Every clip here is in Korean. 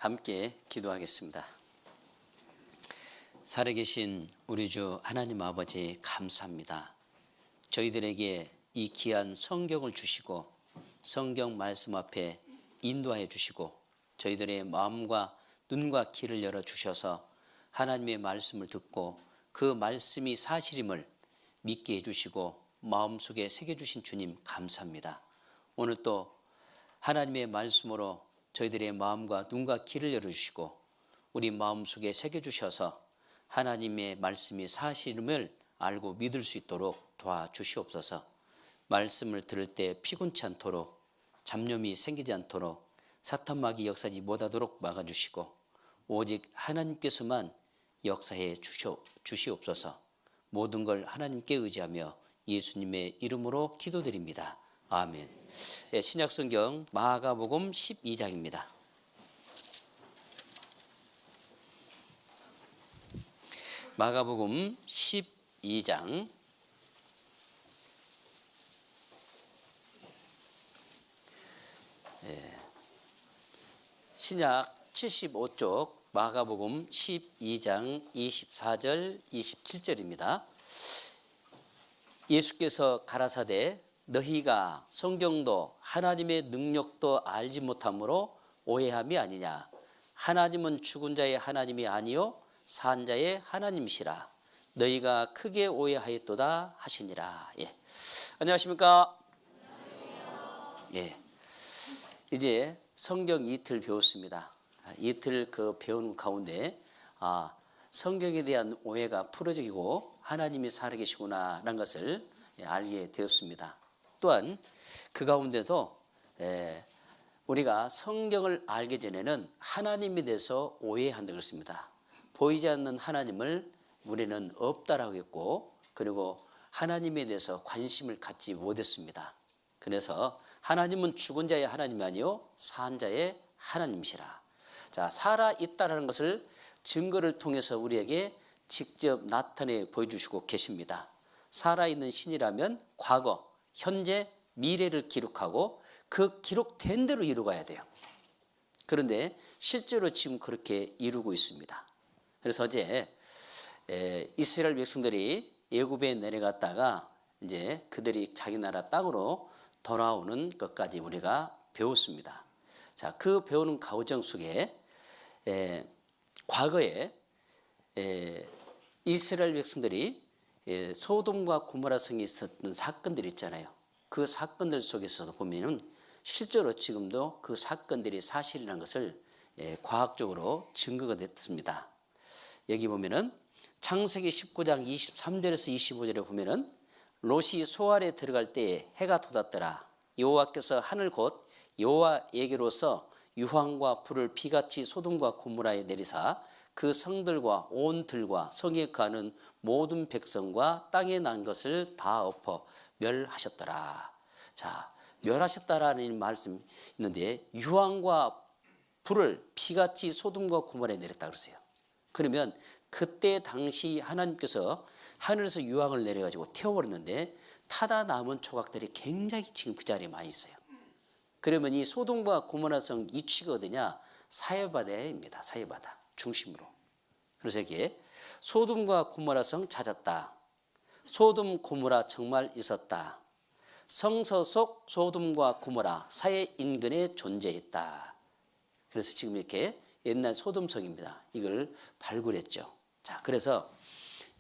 함께 기도하겠습니다. 살아계신 우리 주 하나님 아버지 감사합니다. 저희들에게 이 귀한 성경을 주시고 성경 말씀 앞에 인도하여 주시고 저희들의 마음과 눈과 귀를 열어주셔서 하나님의 말씀을 듣고 그 말씀이 사실임을 믿게 해주시고 마음속에 새겨주신 주님 감사합니다. 오늘 또 하나님의 말씀으로 저희들의 마음과 눈과 귀를 열어주시고 우리 마음속에 새겨주셔서 하나님의 말씀이 사실임을 알고 믿을 수 있도록 도와주시옵소서. 말씀을 들을 때 피곤치 않도록 잡념이 생기지 않도록 사탄마귀 역사하지 못하도록 막아주시고 오직 하나님께서만 역사해 주시옵소서. 모든 걸 하나님께 의지하며 예수님의 이름으로 기도드립니다. 아멘. 신약성경 마가복음 12장입니다. 마가복음 12장 신약 75쪽 마가복음 12장 24절 27절입니다. 예수께서 가라사대 너희가 성경도 하나님의 능력도 알지 못함으로 오해함이 아니냐. 하나님은 죽은 자의 하나님이 아니요 산 자의 하나님이시라. 너희가 크게 오해하였도다 하시니라. 안녕하십니까? 이제 성경 이틀 배웠습니다. 이틀 배우는 가운데 성경에 대한 오해가 풀어지고 하나님이 살아계시구나라는 것을 알게 되었습니다. 또한 그 가운데도 우리가 성경을 알기 전에는 하나님에 대해서 오해한다고 했습니다. 보이지 않는 하나님을 우리는 없다라고 했고 그리고 하나님에 대해서 관심을 갖지 못했습니다. 그래서 하나님은 죽은 자의 하나님이 아니요 산 자의 하나님이시라. 자, 살아있다라는 것을 증거를 통해서 우리에게 직접 나타내 보여주시고 계십니다. 살아있는 신이라면 과거, 현재, 미래를 기록하고 그 기록된 대로 이루어가야 돼요. 그런데 실제로 지금 그렇게 이루고 있습니다. 그래서 어제 이스라엘 백성들이 애굽에 내려갔다가 이제 그들이 자기 나라 땅으로 돌아오는 것까지 우리가 배웠습니다. 자, 그 배우는 과정 속에 과거에 이스라엘 백성들이 소돔과 고모라 성에 있었던 사건들이 있잖아요. 그 사건들 속에서도 보면은 실제로 지금도 그 사건들이 사실이라는 것을 과학적으로 증거가 됐습니다. 여기 보면은 창세기 19장 23절에서 25절에 보면은 롯이 소알에 들어갈 때에 해가 돋았더라. 여호와께서 하늘 곧 여호와에게로서 유황과 불을 비같이 소돔과 고모라에 내리사 그 성들과 온 들과 성에 거하는 모든 백성과 땅에 난 것을 다 엎어 멸하셨더라. 자, 멸하셨다라는 말씀이 있는데 유황과 불을 피같이 소돔과 고모라에 내렸다 그러세요. 그러면 그때 당시 하나님께서 하늘에서 유황을 내려가지고 태워버렸는데 타다 남은 조각들이 굉장히 지금 그 자리에 많이 있어요. 그러면 이 소돔과 고모라 성 위치가 어디냐? 사해바다입니다. 사해바다 중심으로. 그래서 이게 소돔과 고모라 성 찾았다. 소돔 고모라 정말 있었다. 성서 속 소돔과 고모라 사해 인근에 존재했다. 그래서 지금 이렇게 옛날 소돔성입니다. 이걸 발굴했죠. 자, 그래서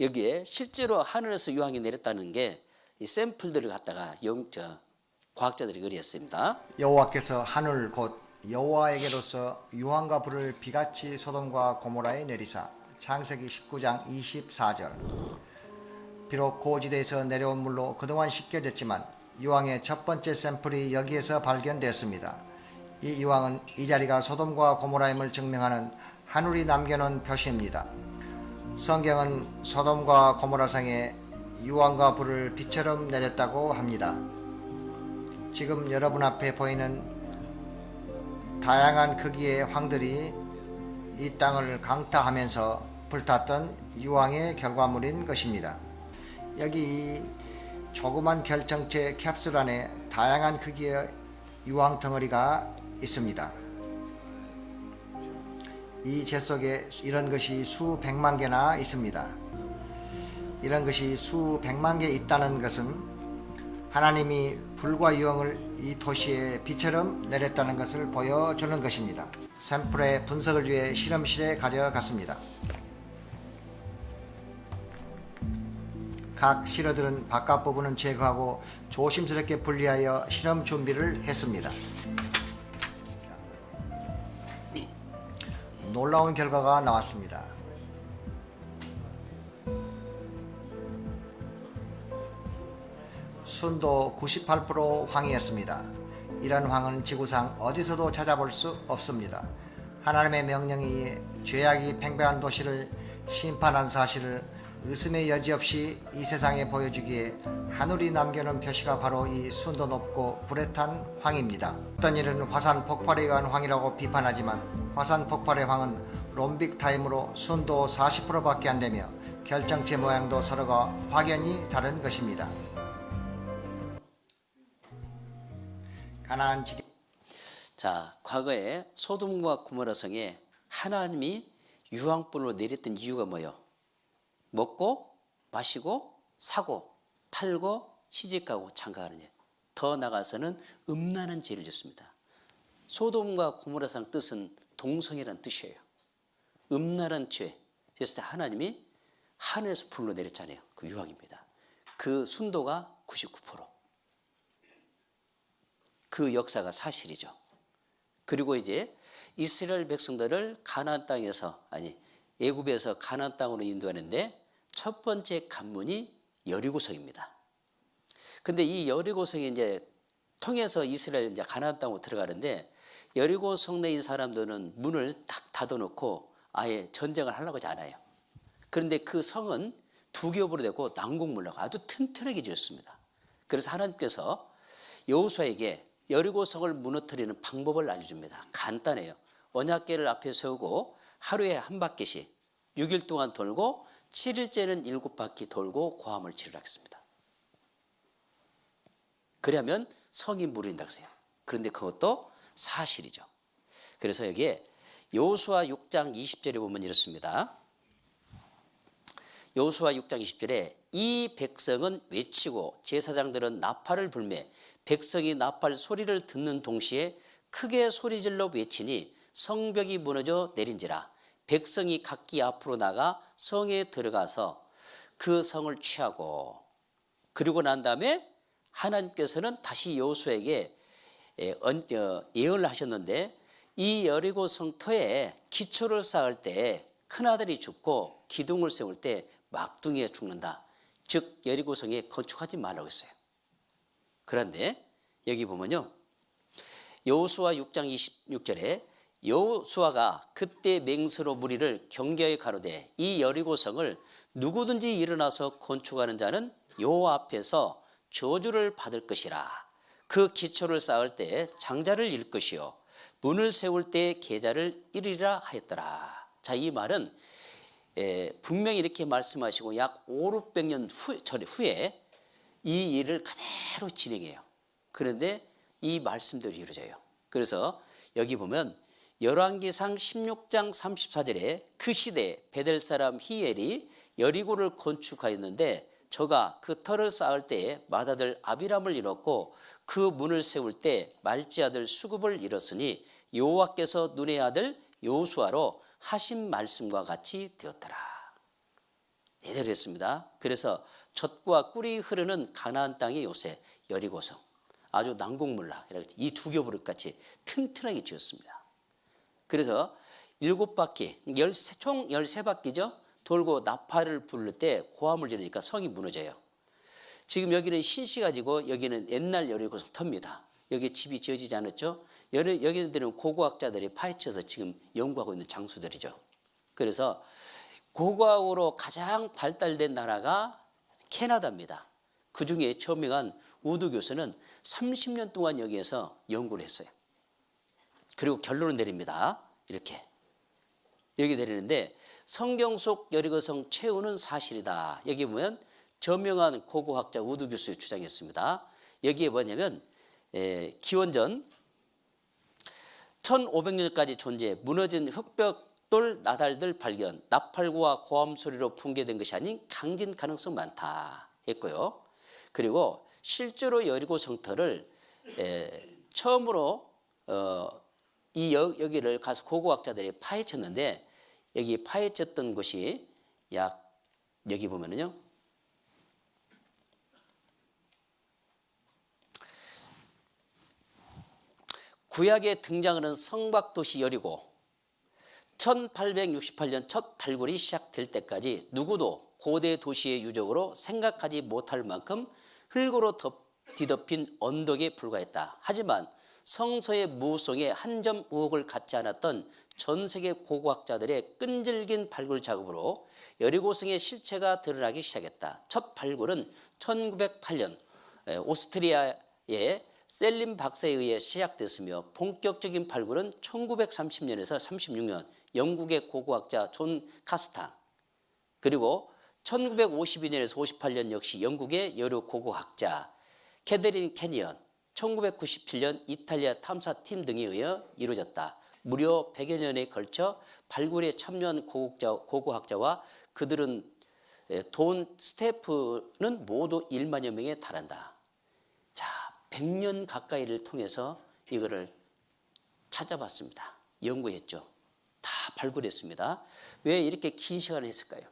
여기에 실제로 하늘에서 유황이 내렸다는 게 이 샘플들을 갖다가 과학자들이 그렸습니다. 여호와께서 하늘 곧 여호와에게로서 유황과 불을 비같이 소돔과 고모라에 내리사. 창세기 19장 24절. 비록 고지대에서 내려온 물로 그동안 씻겨졌지만 유황의 첫 번째 샘플이 여기에서 발견되었습니다. 이 유황은 이 자리가 소돔과 고모라임을 증명하는 하늘이 남겨놓은 표시입니다. 성경은 소돔과 고모라 성에 유황과 불을 비처럼 내렸다고 합니다. 지금 여러분 앞에 보이는 다양한 크기의 황들이 이 땅을 강타하면서 불탔던 유황의 결과물인 것입니다. 여기 조그만 결정체 캡슐 안에 다양한 크기의 유황 덩어리가 있습니다. 이 재 속에 이런 것이 수백만 개나 있습니다. 이런 것이 수백만 개 있다는 것은 하나님이 불과 유황을 이 도시에 비처럼 내렸다는 것을 보여주는 것입니다. 샘플의 분석을 위해 실험실에 가져갔습니다. 각 시러들은 바깥 부분은 제거하고 조심스럽게 분리하여 실험 준비를 했습니다. 놀라운 결과가 나왔습니다. 순도 98% 황이었습니다. 이런 황은 지구상 어디서도 찾아볼 수 없습니다. 하나님의 명령에 의해 죄악이 팽배한 도시를 심판한 사실을 의심의 여지 없이 이 세상에 보여주기에 하늘이 남겨놓은 표시가 바로 이 순도 높고 불에 탄 황입니다. 어떤 이는 화산 폭발에 의한 황이라고 비판하지만 화산 폭발의 황은 롬빅 타임으로 순도 40%밖에 안 되며 결정체 모양도 서로가 확연히 다른 것입니다. 가나안 지기. 자, 과거에 소돔과 고모라 성에 하나님이 유황불로 내렸던 이유가 뭐예요? 먹고 마시고 사고 팔고 시집가고 장가가는 일. 더 나가서는 음란한 죄를 졌습니다. 소돔과 고모라 성 뜻은 동성이라는 뜻이에요. 음란한 죄. 그래서 하나님이 하늘에서 불로 내렸잖아요. 그 유황입니다. 그 순도가 99%. 그 역사가 사실이죠. 그리고 이제 이스라엘 백성들을 가나안 땅에서 애굽에서 가나안 땅으로 인도하는데 첫 번째 관문이 여리고성입니다. 근데 이 여리고성이 이제 통해서 이스라엘 이제 가나안 땅으로 들어가는데 여리고성 내인 사람들은 문을 딱 닫아놓고 아예 전쟁을 하려고 하지 않아요. 그런데 그 성은 두 겹으로 되고 난공불락 아주 튼튼하게 지었습니다. 그래서 하나님께서 여호수아에게 여리고성을 무너뜨리는 방법을 알려줍니다. 간단해요. 언약궤를 앞에 세우고 하루에 한 바퀴씩 6일 동안 돌고 7일째는 7바퀴 돌고 고함을 지르라겠습니다. 그러면 성이 무너진다고 해요. 그런데 그것도 사실이죠. 그래서 여기에 여호수아 6장 20절에 보면 이렇습니다. 여호수아 6장 20절에 이 백성은 외치고 제사장들은 나팔을 불매 백성이 나팔 소리를 듣는 동시에 크게 소리질러 외치니 성벽이 무너져 내린지라 백성이 각기 앞으로 나가 성에 들어가서 그 성을 취하고 그리고 난 다음에 하나님께서는 다시 여호수아에게 예언을 하셨는데 이 여리고 성터에 기초를 쌓을 때 큰아들이 죽고 기둥을 세울 때 막둥이가 죽는다. 즉 여리고성에 건축하지 말라고 했어요. 그런데 여기 보면요. 여호수아 6장 26절에 여호수아가 그때 맹세로 무리를 경계하여 가로되 이 여리고성을 누구든지 일어나서 건축하는 자는 여호와 앞에서 저주를 받을 것이라. 그 기초를 쌓을 때 장자를 잃을 것이요 문을 세울 때 계자를 잃으리라 하였더라. 자, 이 말은 분명히 이렇게 말씀하시고 약 500년 후에 이 일을 그대로 진행해요. 그런데 이 말씀대로 이루어져요. 그래서 여기 보면 열왕기상 16장 34절에 그 시대에 베델 사람 히엘이 여리고를 건축하였는데 저가 그 터를 쌓을 때에 맏아들 아비람을 잃었고 그 문을 세울 때 말지 아들 수굽을 잃었으니 여호와께서 눈의 아들 여호수아로 하신 말씀과 같이 되었더라. 이대로 됐습니다. 그래서 젖과 꿀이 흐르는 가나안 땅의 요새 여리고성 아주 난공불락 이 두 겹으로 같이 튼튼하게 지었습니다. 그래서 7바퀴 총 13바퀴죠. 돌고 나팔을 부를 때 고함을 지르니까 성이 무너져요. 지금 여기는 신시가지고 여기는 옛날 여리고성 터입니다. 여기 집이 지어지지 않았죠. 여기들은 고고학자들이 파헤쳐서 지금 연구하고 있는 장소들이죠. 그래서 고고학으로 가장 발달된 나라가 캐나다입니다. 그중에 저명한 우드 교수는 30년 동안 여기에서 연구를 했어요. 그리고 결론을 내립니다. 이렇게 내리는데 성경 속 여리고성 최후는 사실이다. 여기 보면 저명한 고고학자 우드 교수의 주장이었습니다. 여기에 뭐냐면 기원전 1500년까지 존재해 무너진 흑벽 벽돌 나달들 발견, 나팔구와 고함 소리로 붕괴된 것이 아닌 강진 가능성 많다 했고요. 그리고 실제로 여리고 성터를 처음으로 여기를 가서 고고학자들이 파헤쳤는데, 여기 파헤쳤던 곳이 여기 보면은요, 구약에 등장하는 성곽도시 여리고 1868년 첫 발굴이 시작될 때까지 누구도 고대 도시의 유적으로 생각하지 못할 만큼 흙으로 뒤덮인 언덕에 불과했다. 하지만 성서의 무성에 한 점 의혹을 갖지 않았던 전 세계 고고학자들의 끈질긴 발굴 작업으로 여리고성의 실체가 드러나기 시작했다. 첫 발굴은 1908년 오스트리아의 셀림 박사에 의해 시작됐으며, 본격적인 발굴은 1930년에서 36년 영국의 고고학자 존 카스타, 그리고 1952년에서 58년 역시 영국의 여러 고고학자 캐더린 캐니언, 1997년 이탈리아 탐사팀 등에 의해 이루어졌다. 무려 100여 년에 걸쳐 발굴에 참여한 고고학자와 그들은 돈 스태프는 모두 1만여 명에 달한다. 자, 100년 가까이를 통해서 이거를 찾아봤습니다. 연구했죠. 다 발굴했습니다. 왜 이렇게 긴 시간을 했을까요?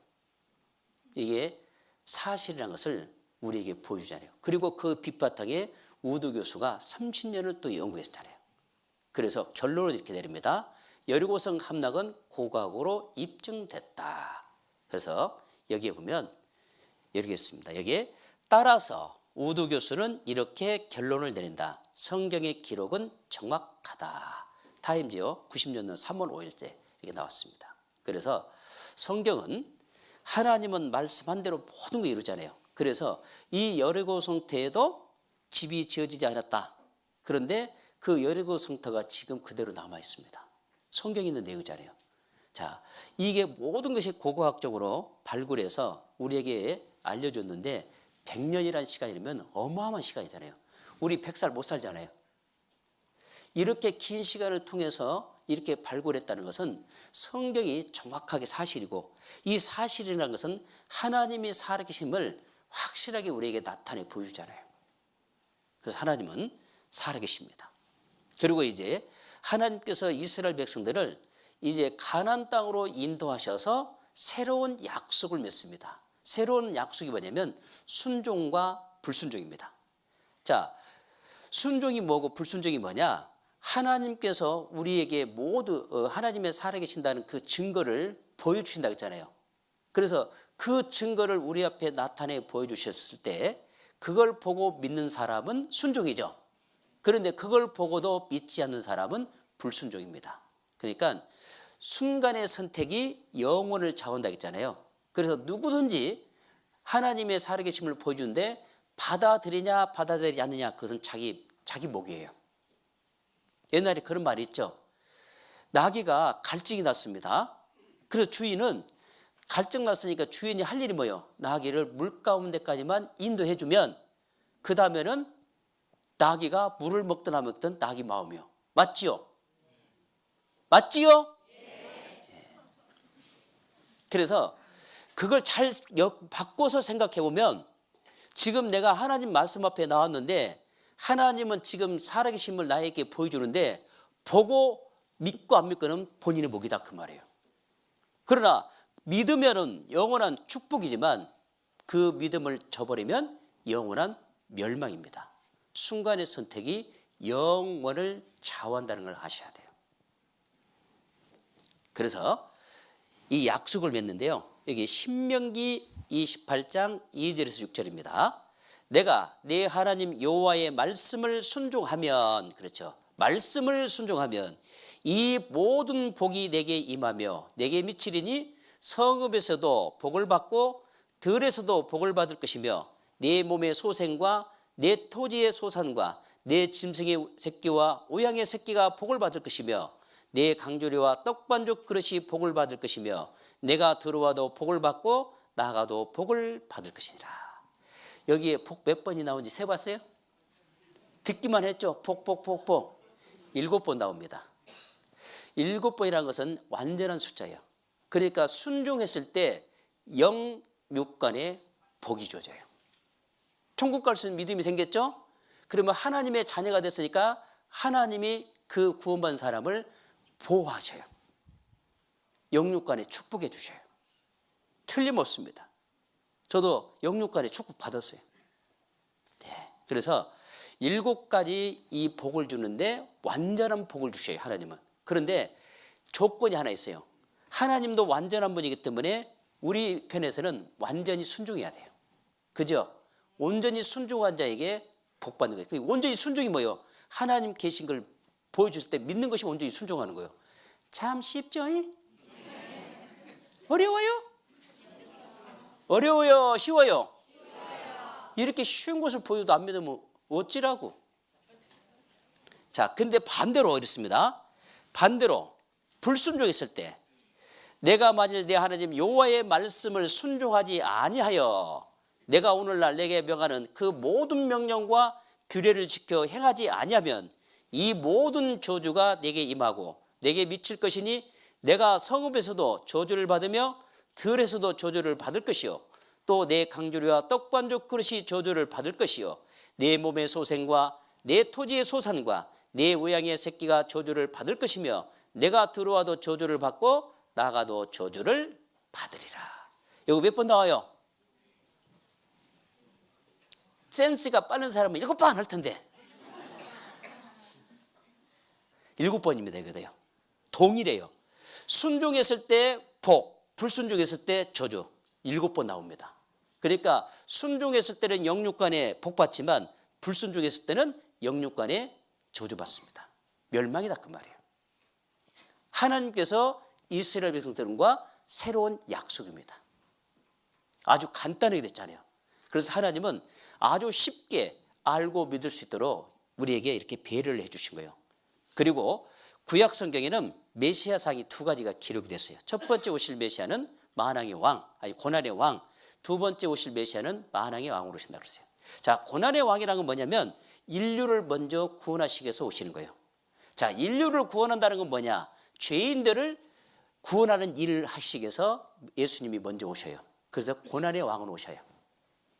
이게 사실이라는 것을 우리에게 보여주잖아요. 그리고 그 밑바탕에 우드 교수가 30년을 또 연구했잖아요. 그래서 결론을 이렇게 내립니다. 여리고성 함락은 고고학으로 입증됐다. 그래서 여기에 보면 이렇게 있습니다. 여기에 따라서 우드 교수는 이렇게 결론을 내린다. 성경의 기록은 정확하다. 타임지요 90년도 3월 5일째 이렇게 나왔습니다. 그래서 성경은 하나님은 말씀한 대로 모든 걸 이루잖아요. 그래서 이 여리고 성터에도 집이 지어지지 않았다. 그런데 그 여리고 성터가 지금 그대로 남아 있습니다. 성경에 있는 내용이잖아요. 자, 이게 모든 것이 고고학적으로 발굴해서 우리에게 알려줬는데 100년이라는 시간이면 어마어마한 시간이잖아요. 우리 100살 못 살잖아요. 이렇게 긴 시간을 통해서 이렇게 발굴했다는 것은 성경이 정확하게 사실이고, 이 사실이라는 것은 하나님이 살아계심을 확실하게 우리에게 나타내 보여주잖아요. 그래서 하나님은 살아계십니다. 그리고 이제 하나님께서 이스라엘 백성들을 이제 가나안 땅으로 인도하셔서 새로운 약속을 맺습니다. 새로운 약속이 뭐냐면 순종과 불순종입니다. 자, 순종이 뭐고 불순종이 뭐냐? 하나님께서 우리에게 모두 하나님의 살아계신다는 그 증거를 보여주신다고 했잖아요. 그래서 그 증거를 우리 앞에 나타내 보여주셨을 때 그걸 보고 믿는 사람은 순종이죠. 그런데 그걸 보고도 믿지 않는 사람은 불순종입니다. 그러니까 순간의 선택이 영혼을 좌우한다고 했잖아요. 그래서 누구든지 하나님의 살아계심을 보여주는데 받아들이냐 받아들이지 않느냐, 그것은 자기 몫이에요. 옛날에 그런 말이 있죠. 나귀가 갈증이 났습니다. 그래서 주인은 갈증 났으니까 주인이 할 일이 뭐예요? 나귀를 물 가운데까지만 인도해주면 그 다음에는 나귀가 물을 먹든 안 먹든 나귀 마음이요. 맞지요? 맞지요? 예. 그래서 그걸 잘 바꿔서 생각해 보면 지금 내가 하나님 말씀 앞에 나왔는데 하나님은 지금 살아계심을 나에게 보여주는데 보고 믿고 안 믿고는 본인의 몫이다 그 말이에요. 그러나 믿으면은 영원한 축복이지만 그 믿음을 저버리면 영원한 멸망입니다. 순간의 선택이 영원을 좌우한다는 걸 아셔야 돼요. 그래서 이 약속을 맺는데요. 여기 신명기 28장 2절에서 6절입니다. 내가 내 하나님 여호와의 말씀을 순종하면, 그렇죠, 말씀을 순종하면 이 모든 복이 내게 임하며 내게 미치리니 성읍에서도 복을 받고 들에서도 복을 받을 것이며 내 몸의 소생과 내 토지의 소산과 내 짐승의 새끼와 오양의 새끼가 복을 받을 것이며 내 강조리와 떡반죽 그릇이 복을 받을 것이며 내가 들어와도 복을 받고 나가도 복을 받을 것이니라. 여기에 복 몇 번이 나온지 세봤어요? 듣기만 했죠. 복 7번 나옵니다. 7번이라는 것은 완전한 숫자예요. 그러니까 순종했을 때 영육간에 복이 주어져요. 천국 갈 수 있는 믿음이 생겼죠? 그러면 하나님의 자녀가 됐으니까 하나님이 그 구원받은 사람을 보호하셔요. 영육간에 축복해 주셔요. 틀림없습니다. 저도 영육간에 축복 받았어요. 네. 그래서 7가지 이 복을 주는데 완전한 복을 주셔요, 하나님은. 그런데 조건이 하나 있어요. 하나님도 완전한 분이기 때문에 우리 편에서는 완전히 순종해야 돼요. 그죠? 온전히 순종한 자에게 복 받는 거예요. 온전히 순종이 뭐예요? 하나님 계신 걸 보여줄 때 믿는 것이 온전히 순종하는 거예요. 참 쉽죠? 어려워요? 어려워요? 쉬워요? 이렇게 쉬운 것을 보여도 안 믿으면 어찌라고? 자, 근데 반대로 이렇습니다. 반대로 불순종했을 때 내가 만일 내 하나님 여호와의 말씀을 순종하지 아니하여 내가 오늘날 내게 명하는 그 모든 명령과 규례를 지켜 행하지 아니하면 이 모든 저주가 내게 임하고 내게 미칠 것이니 내가 성읍에서도 저주를 받으며 들에서도 저주를 받을 것이요 또 내 강주리와 떡반죽 그릇이 저주를 받을 것이요 내 몸의 소생과 내 토지의 소산과 내 우양의 새끼가 저주를 받을 것이며 내가 들어와도 저주를 받고 나가도 저주를 받으리라. 여기 몇 번 나와요? 센스가 빠른 사람은 7번 할 텐데 7번입니다. 이거도요. 동일해요. 순종했을 때 복, 불순종했을 때 저주 7번 나옵니다. 그러니까 순종했을 때는 영육간에 복 받지만 불순종했을 때는 영육간에 저주 받습니다. 멸망이다 그 말이에요. 하나님께서 이스라엘 백성들과 새로운 약속입니다. 아주 간단하게 됐잖아요. 그래서 하나님은 아주 쉽게 알고 믿을 수 있도록 우리에게 이렇게 배려를 해주신 거예요. 그리고 구약 성경에는 메시아상이 2가지가 기록이 됐어요. 첫 번째 오실 메시아는 만왕의 왕, 아니 고난의 왕. 두 번째 오실 메시아는 만왕의 왕으로 오신다고 그랬어요. 자, 고난의 왕이라는 건 뭐냐면 인류를 먼저 구원하시기 위해서 오시는 거예요. 자, 인류를 구원한다는 건 뭐냐? 죄인들을 구원하는 일을 하시기 위해서 예수님이 먼저 오셔요. 그래서 고난의 왕으로 오셔요.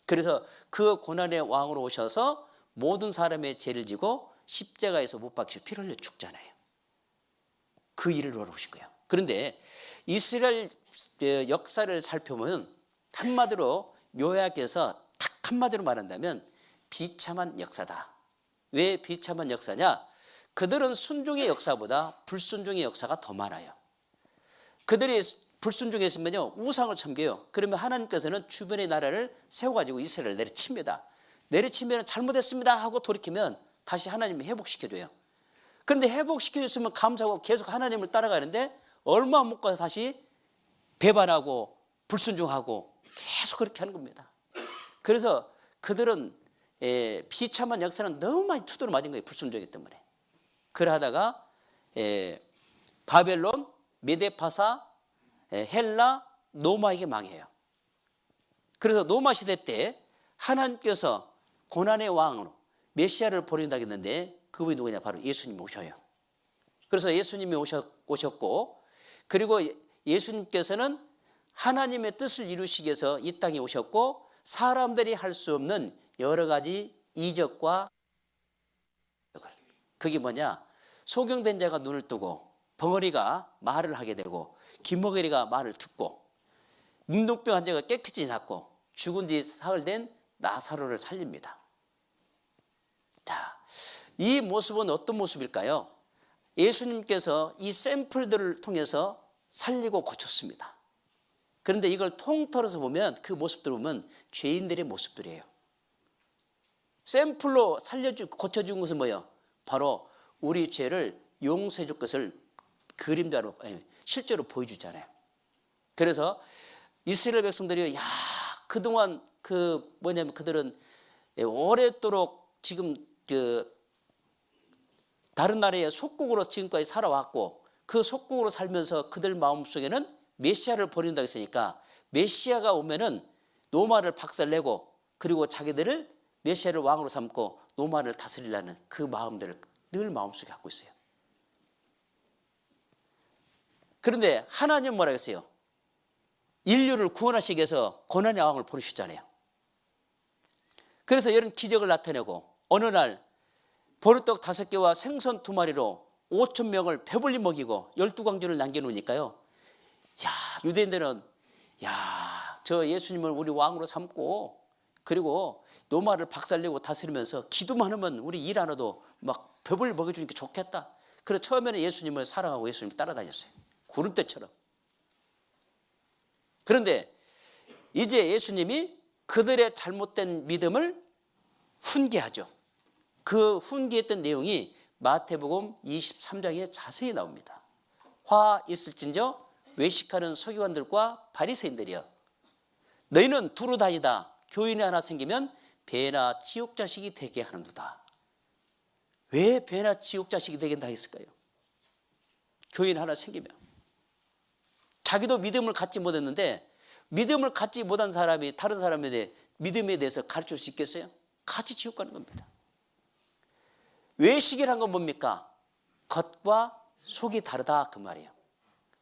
그래서 그 고난의 왕으로 오셔서 모든 사람의 죄를 지고 십자가에서 못 박히고 피를 흘려 죽잖아요. 그 일을 하러 오신 거예요. 그런데 이스라엘 역사를 살펴보면 한마디로 요약해서 딱 한마디로 말한다면 비참한 역사다. 왜 비참한 역사냐? 그들은 순종의 역사보다 불순종의 역사가 더 많아요. 그들이 불순종했으면요 우상을 섬겨요. 그러면 하나님께서는 주변의 나라를 세워가지고 이스라엘을 내려칩니다. 내려치면 잘못했습니다 하고 돌이키면 다시 하나님이 회복시켜줘요. 그런데 회복시켜줬으면 감사하고 계속 하나님을 따라가는데 얼마 못 가서 다시 배반하고 불순종하고 계속 그렇게 하는 겁니다. 그래서 그들은 비참한 역사는 너무 많이 두드러 맞은 거예요. 불순종이기 때문에. 그러다가 바벨론, 메데파사, 헬라, 로마에게 망해요. 그래서 로마 시대 때 하나님께서 고난의 왕으로 메시아를 보낸다고 했는데 그분이 누구냐? 바로 예수님이 오셔요. 그래서 예수님이 오셨고 그리고 예수님께서는 하나님의 뜻을 이루시기 위해서 이 땅에 오셨고 사람들이 할 수 없는 여러 가지 이적과 그게 뭐냐? 소경된 자가 눈을 뜨고 벙어리가 말을 하게 되고 기머거리가 말을 듣고 문둥병 환자가 깨끗이 낫고 죽은 지 사흘 된 나사로를 살립니다. 자, 이 모습은 어떤 모습일까요? 예수님께서 이 샘플들을 통해서 살리고 고쳤습니다. 그런데 이걸 통틀어서 보면 그 모습들을 보면 죄인들의 모습들이에요. 샘플로 고쳐준 것은 뭐예요? 바로 우리 죄를 용서해 줄 것을 그림자로 실제로 보여주잖아요. 그래서 이스라엘 백성들이 그동안 그들은 오랫도록 지금 다른 나라의 속국으로 지금까지 살아왔고 그 속국으로 살면서 그들 마음속에는 메시아를 보낸다고 했으니까 메시아가 오면은 로마를 박살내고 그리고 자기들을 메시아를 왕으로 삼고 로마를 다스리려는 그 마음들을 늘 마음속에 갖고 있어요. 그런데 하나님 뭐라 했어요? 인류를 구원하시기 위해서 고난의 왕을 보내셨잖아요. 그래서 이런 기적을 나타내고 어느 날 보리떡 5개와 생선 2마리로 5,000명을 배불리 먹이고 12광주를 남겨놓으니까요. 야, 유대인들은 야, 저 예수님을 우리 왕으로 삼고 그리고 노마를 박살내고 다스리면서 기도만 하면 우리 일 안 해도 막 배불리 먹여주니까 좋겠다. 그래서 처음에는 예수님을 사랑하고 예수님을 따라다녔어요. 구름대처럼. 그런데 이제 예수님이 그들의 잘못된 믿음을 훈계하죠. 그 훈계했던 내용이 마태복음 23장에 자세히 나옵니다. 화 있을진저 외식하는 서기관들과 바리새인들이여, 너희는 두루 다니다 교인이 하나 생기면 배나 지옥 자식이 되게 하는도다. 왜 배나 지옥 자식이 되게 했을까요? 교인 하나 생기면 자기도 믿음을 갖지 못했는데 믿음을 갖지 못한 사람이 다른 사람에 대해 믿음에 대해서 가르칠 수 있겠어요? 같이 지옥 가는 겁니다. 외식이란 건 뭡니까? 겉과 속이 다르다 그 말이에요.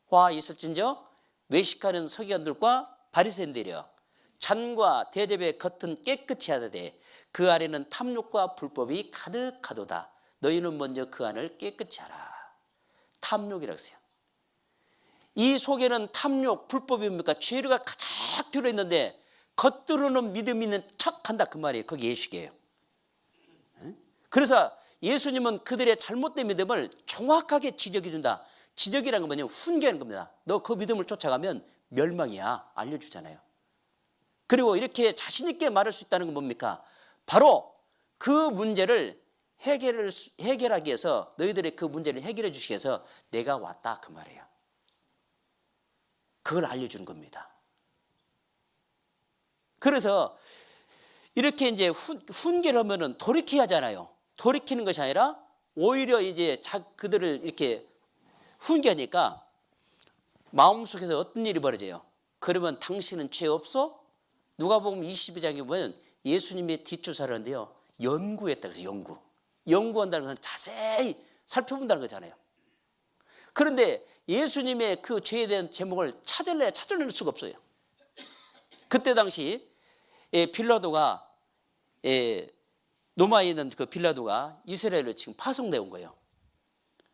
화 있을진저 외식하는 서기관들과 바리새인들이여, 잔과 대접의 겉은 깨끗이 하되 그 안에는 탐욕과 불법이 가득하도다. 너희는 먼저 그 안을 깨끗이 하라. 탐욕이라고 했어요. 이 속에는 탐욕, 불법이 뭡니까? 죄가 가득 들어있는데 겉으로는 믿음 있는 척한다 그 말이에요. 그게 예식이에요. 그래서 예수님은 그들의 잘못된 믿음을 정확하게 지적해 준다. 지적이라는 건 뭐냐면 훈계하는 겁니다. 너 그 믿음을 쫓아가면 멸망이야. 알려주잖아요. 그리고 이렇게 자신 있게 말할 수 있다는 건 뭡니까? 바로 그 문제를 해결하기 위해서, 너희들의 그 문제를 해결해 주시기 위해서 내가 왔다 그 말이에요. 그걸 알려주는 겁니다. 그래서 이렇게 이제 훈계를 하면은 돌이켜야 하잖아요. 돌이키는 것이 아니라 오히려 이제 그들을 이렇게 훈계하니까 마음속에서 어떤 일이 벌어져요? 그러면 당신은 죄 없어? 누가복음 22장에 보면 예수님의 뒷조사를 하는데요. 연구했다 그래서 연구한다는 것은 자세히 살펴본다는 거잖아요. 그런데 예수님의 그 죄에 대한 제목을 찾아낼 수가 없어요. 그때 당시 빌라도가 로마에 있는 그 빌라도가 이스라엘로 지금 파송되어 온 거예요.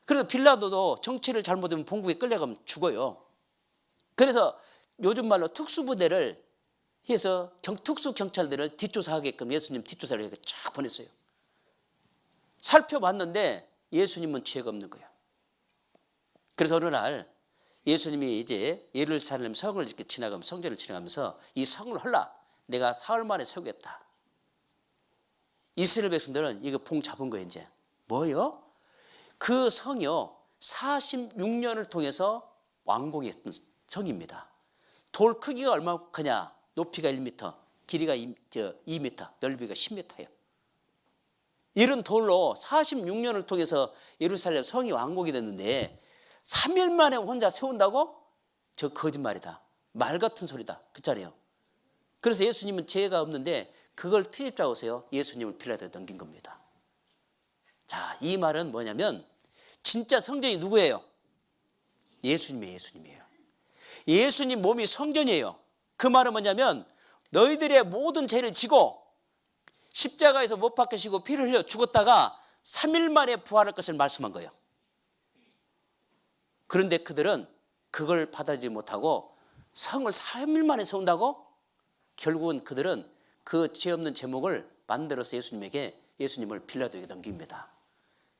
그래서 빌라도도 정치를 잘못하면 본국에 끌려가면 죽어요. 그래서 요즘 말로 특수부대를 해서 특수경찰들을 뒷조사하게끔 예수님 뒷조사를 이렇게 쫙 보냈어요. 살펴봤는데 예수님은 죄가 없는 거예요. 그래서 어느 날 예수님이 이제 예루살렘 성을 이렇게 지나가면서 성전을 지나가면서 이 성을 헐라 내가 사흘 만에 세우겠다. 이스라엘 백성들은 이거 봉 잡은 거예요. 이제 뭐요? 그 성이요 46년을 통해서 완공했던 성입니다. 돌 크기가 얼마나 크냐? 높이가 1m, 길이가 2m, 넓이가 10m예요. 이런 돌로 46년을 통해서 예루살렘 성이 완공이 됐는데 3일 만에 혼자 세운다고? 저 거짓말이다. 말 같은 소리다. 그렇잖아요. 그래서 예수님은 죄가 없는데 그걸 트집자고 해서요. 예수님을 빌라도에 넘긴 겁니다. 자, 이 말은 뭐냐면 진짜 성전이 누구예요? 예수님이에요. 예수님 몸이 성전이에요. 그 말은 뭐냐면 너희들의 모든 죄를 지고 십자가에서 못 박히시고 피를 흘려 죽었다가 3일 만에 부활할 것을 말씀한 거예요. 그런데 그들은 그걸 받아들이지 못하고 성을 3일 만에 세운다고? 결국은 그들은 그 죄 없는 제목을 만들어서 예수님을 빌라도에게 넘깁니다.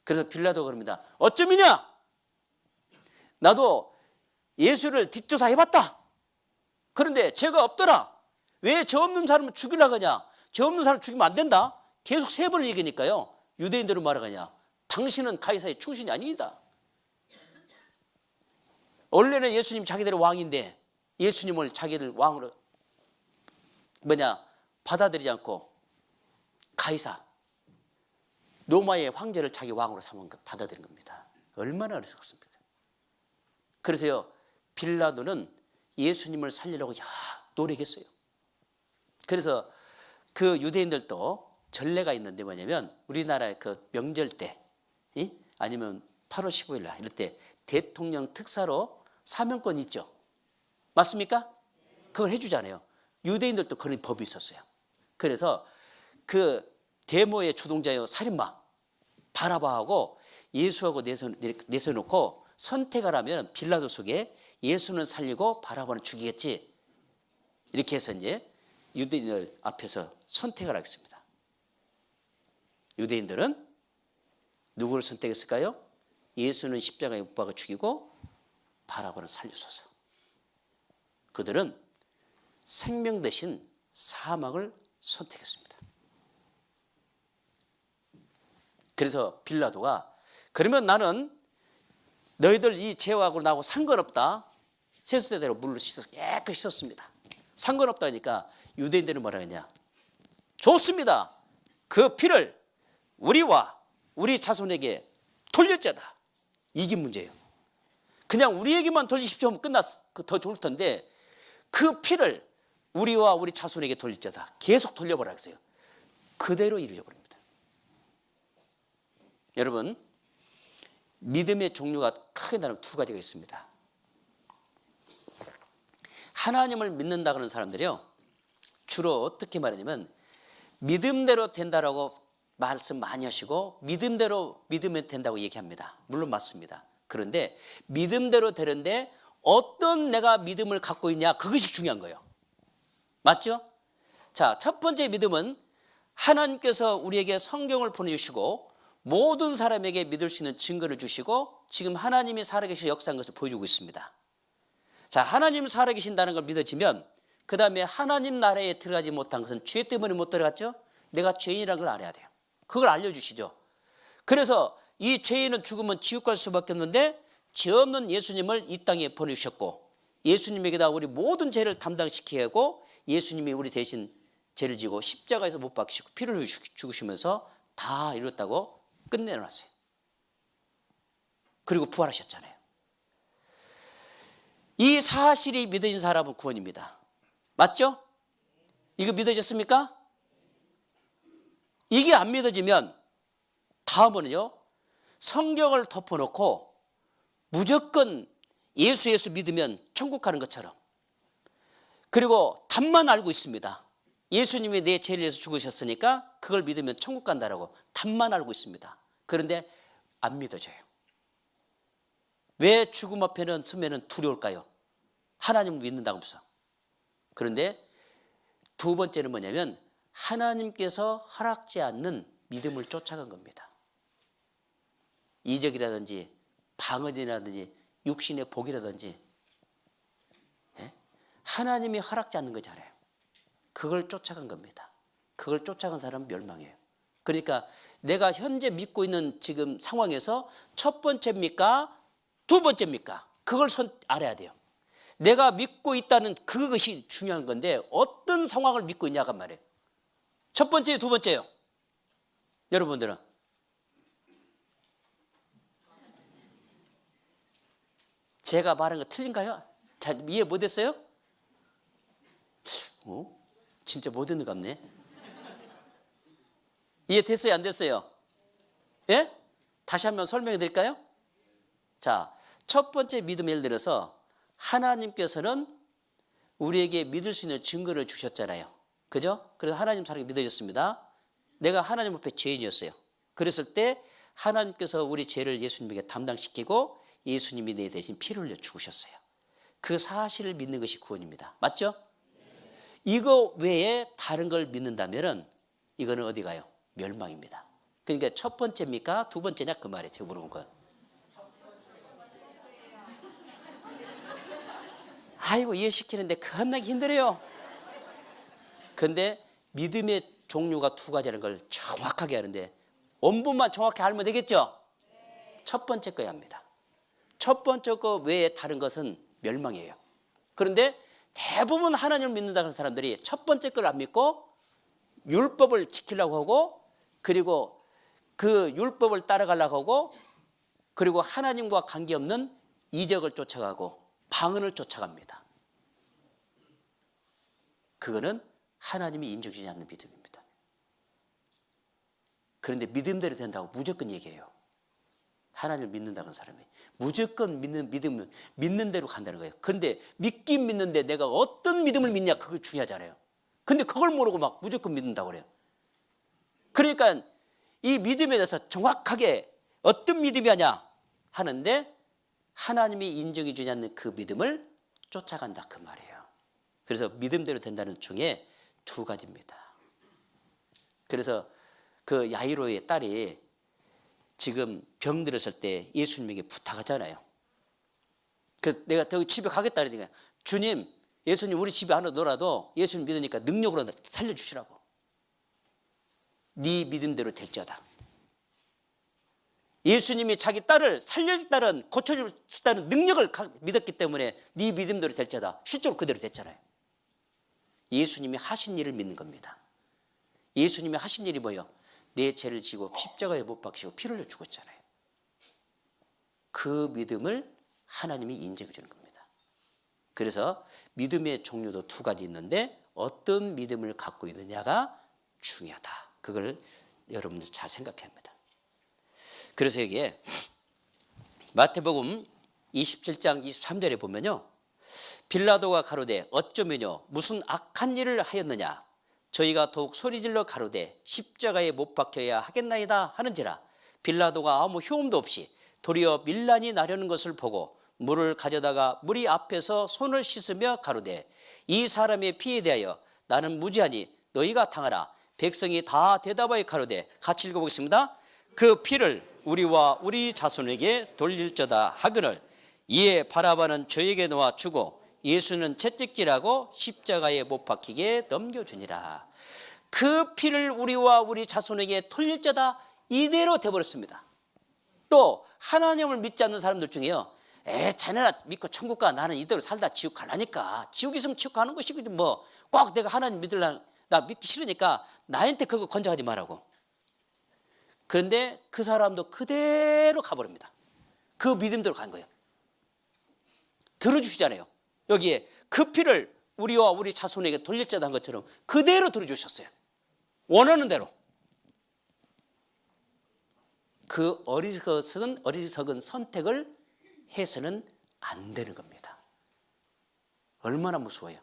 그래서 빌라도가 그럽니다. 어쩌미냐? 나도 예수를 뒷조사 해봤다. 그런데 죄가 없더라. 왜 죄 없는 사람을 죽이려고 하냐? 죄 없는 사람 죽이면 안 된다. 계속 3번을 얘기하니까요. 유대인들은 말하냐? 당신은 가이사의 충신이 아니다. 원래는 예수님 자기들의 왕인데 예수님을 자기들 왕으로 받아들이지 않고 가이사 로마의 황제를 자기 왕으로 받아들인 겁니다. 얼마나 어리석습니까? 그래서요 빌라도는 예수님을 살리려고 노력했어요. 그래서 그 유대인들도 전례가 있는데 뭐냐면 우리나라의 그 명절 때 아니면 8월 15일 날 이럴 때 대통령 특사로 사명권 있죠. 맞습니까? 그걸 해주잖아요. 유대인들도 그런 법이 있었어요. 그래서 그 데모의 주동자요 살인마 바라바하고 예수하고 내세워놓고 선택을 하면 빌라도 속에 예수는 살리고 바라바는 죽이겠지. 이렇게 해서 이제 유대인들 앞에서 선택을 하겠습니다. 유대인들은 누구를 선택했을까요? 예수는 십자가에 못 박아 죽이고 바라바는 살려소서. 그들은 생명 대신 사망을 선택했습니다. 그래서 빌라도가 그러면 나는 너희들 이 죄하고 나하고 상관없다. 세수대대로 물로 씻어서 깨끗이 씻었습니다. 상관없다 하니까 유대인들은 뭐라 했냐? 좋습니다. 그 피를 우리와 우리 자손에게 돌려자다. 이게 문제예요. 그냥 우리에게만 돌리십시오 하면 더 좋을 텐데 그 피를 우리와 우리 자손에게 돌릴자다. 계속 돌려보라 했어요. 그대로 이루어버립니다. 여러분, 믿음의 종류가 크게 나누면 두 가지가 있습니다. 하나님을 믿는다 그러는 사람들이요, 주로 어떻게 말하냐면 믿음대로 된다라고 말씀 많이 하시고 믿음대로 믿으면 된다고 얘기합니다. 물론 맞습니다. 그런데 믿음대로 되는데 어떤 내가 믿음을 갖고 있냐, 그것이 중요한 거예요. 맞죠? 자, 첫 번째 믿음은 하나님께서 우리에게 성경을 보내주시고 모든 사람에게 믿을 수 있는 증거를 주시고 지금 하나님이 살아계신 역사인 것을 보여주고 있습니다. 자, 하나님 살아계신다는 걸 믿어지면 그 다음에 하나님 나라에 들어가지 못한 것은 죄 때문에 못 들어갔죠? 내가 죄인이라는 걸 알아야 돼요. 그걸 알려주시죠. 그래서 이 죄인은 죽으면 지옥 갈 수밖에 없는데 죄 없는 예수님을 이 땅에 보내주셨고 예수님에게다 우리 모든 죄를 담당시키게 하고 예수님이 우리 대신 죄를 지고 십자가에서 못 박히시고 피를 죽으시면서 다 이뤘다고 끝내놨어요. 그리고 부활하셨잖아요. 이 사실이 믿어진 사람은 구원입니다. 맞죠? 이거 믿어졌습니까? 이게 안 믿어지면 다음은요, 성경을 덮어놓고 무조건 예수 믿으면 천국 가는 것처럼, 그리고 답만 알고 있습니다. 예수님이 내 죄를 위해서 죽으셨으니까 그걸 믿으면 천국 간다라고 답만 알고 있습니다. 그런데 안 믿어져요. 왜 죽음 앞에는 서면은 두려울까요? 하나님을 믿는다고 하면서. 그런데 두 번째는 뭐냐면 하나님께서 허락지 않는 믿음을 쫓아간 겁니다. 이적이라든지 방언이라든지 육신의 복이라든지, 하나님이 허락지 않는 거잖아요. 그걸 쫓아간 겁니다. 그걸 쫓아간 사람은 멸망해요. 그러니까 내가 현재 믿고 있는 지금 상황에서 첫 번째입니까? 두 번째입니까? 그걸 알아야 돼요. 내가 믿고 있다는 그것이 중요한 건데 어떤 상황을 믿고 있냐가 말이에요. 첫 번째요, 두 번째요? 여러분들은? 제가 말한 거 틀린가요? 잘 이해 못했어요? 진짜 못했는 것 같네. 이해됐어요, 안 됐어요? 예? 다시 한번 설명해 드릴까요? 자, 첫 번째 믿음, 예를 들어서 하나님께서는 우리에게 믿을 수 있는 증거를 주셨잖아요. 그죠? 그래서 하나님 사랑이 믿어졌습니다. 내가 하나님 앞에 죄인이었어요. 그랬을 때 하나님께서 우리 죄를 예수님에게 담당시키고 예수님이 내 대신 피를 흘려 죽으셨어요. 그 사실을 믿는 것이 구원입니다. 맞죠? 이거 외에 다른 걸 믿는다면 이거는 어디 가요? 멸망입니다. 그러니까 첫 번째입니까? 두 번째냐? 그 말이에요. 제가 물어본 거. 아이고, 이해시키는데 겁나게 힘들어요. 그런데 믿음의 종류가 두 가지라는 걸 정확하게 하는데 원본만 정확히 알면 되겠죠? 첫 번째 거야 합니다. 첫 번째 거 외에 다른 것은 멸망이에요. 그런데 대부분 하나님을 믿는다는 사람들이 첫 번째 걸 안 믿고 율법을 지키려고 하고, 그리고 그 율법을 따라가려고 하고, 그리고 하나님과 관계없는 이적을 쫓아가고 방언을 쫓아갑니다. 그거는 하나님이 인정하지 않는 믿음입니다. 그런데 믿음대로 된다고 무조건 얘기해요. 하나님을 믿는다는 사람이 무조건 믿는 대로 간다는 거예요. 그런데 믿긴 믿는데 내가 어떤 믿음을 믿냐, 그거 중요하잖아요. 근데 그걸 모르고 막 무조건 믿는다고 그래요. 그러니까 이 믿음에 대해서 정확하게 어떤 믿음이 하냐 하는데 하나님이 인정해 주지 않는 그 믿음을 쫓아간다, 그 말이에요. 그래서 믿음대로 된다는 중에 두 가지입니다. 그래서 그 야이로의 딸이 지금 병들었을 때 예수님에게 부탁하잖아요. 그 내가 더 집에 가겠다 그러니까 주님, 예수님 우리 집에 하나 놀아도 예수님 믿으니까 능력으로 살려주시라고. 네 믿음대로 될지어다. 예수님이 자기 딸을 살려줬다는, 고쳐줬다는 능력을 믿었기 때문에 네 믿음대로 될지어다. 실제로 그대로 됐잖아요. 예수님이 하신 일을 믿는 겁니다. 예수님이 하신 일이 뭐예요? 내 죄를 지고 십자가에 못 박히고 피를 흘려 죽었잖아요. 그 믿음을 하나님이 인정해 주는 겁니다. 그래서 믿음의 종류도 두 가지 있는데 어떤 믿음을 갖고 있느냐가 중요하다. 그걸 여러분들 잘 생각해야 합니다. 그래서 여기에 마태복음 27장 23절에 보면요, 빌라도가 가로되 어쩌면요 무슨 악한 일을 하였느냐, 저희가 더욱 소리질러 가로되 십자가에 못 박혀야 하겠나이다 하는지라. 빌라도가 아무 효험도 없이 도리어 밀란이 나려는 것을 보고 물을 가져다가 무리 앞에서 손을 씻으며 가로되 이 사람의 피에 대하여 나는 무죄하니 너희가 당하라. 백성이 다 대답하여 가로되, 같이 읽어보겠습니다. 그 피를 우리와 우리 자손에게 돌릴저다 하거늘 이에 바라바는 저에게 놓아 주고 예수는 채찍질하고 십자가에 못 박히게 넘겨주니라. 그 피를 우리와 우리 자손에게 돌릴저다, 이대로 돼버렸습니다. 또 하나님을 믿지 않는 사람들 중에요, 자네나 믿고 천국 가, 나는 이대로 살다 지옥 가라니까, 지옥 있으면 지옥 가는 것이지 뭐 꼭 내가 하나님 믿으려나, 나 믿기 싫으니까 나한테 그거 권장하지 말라고. 그런데 그 사람도 그대로 가버립니다. 그 믿음대로 간 거예요. 들어주시잖아요. 여기에 그 피를 우리와 우리 자손에게 돌릴자다 한 것처럼 그대로 들어주셨어요. 원하는 대로. 그 어리석은 선택을 해서는 안 되는 겁니다. 얼마나 무서워요.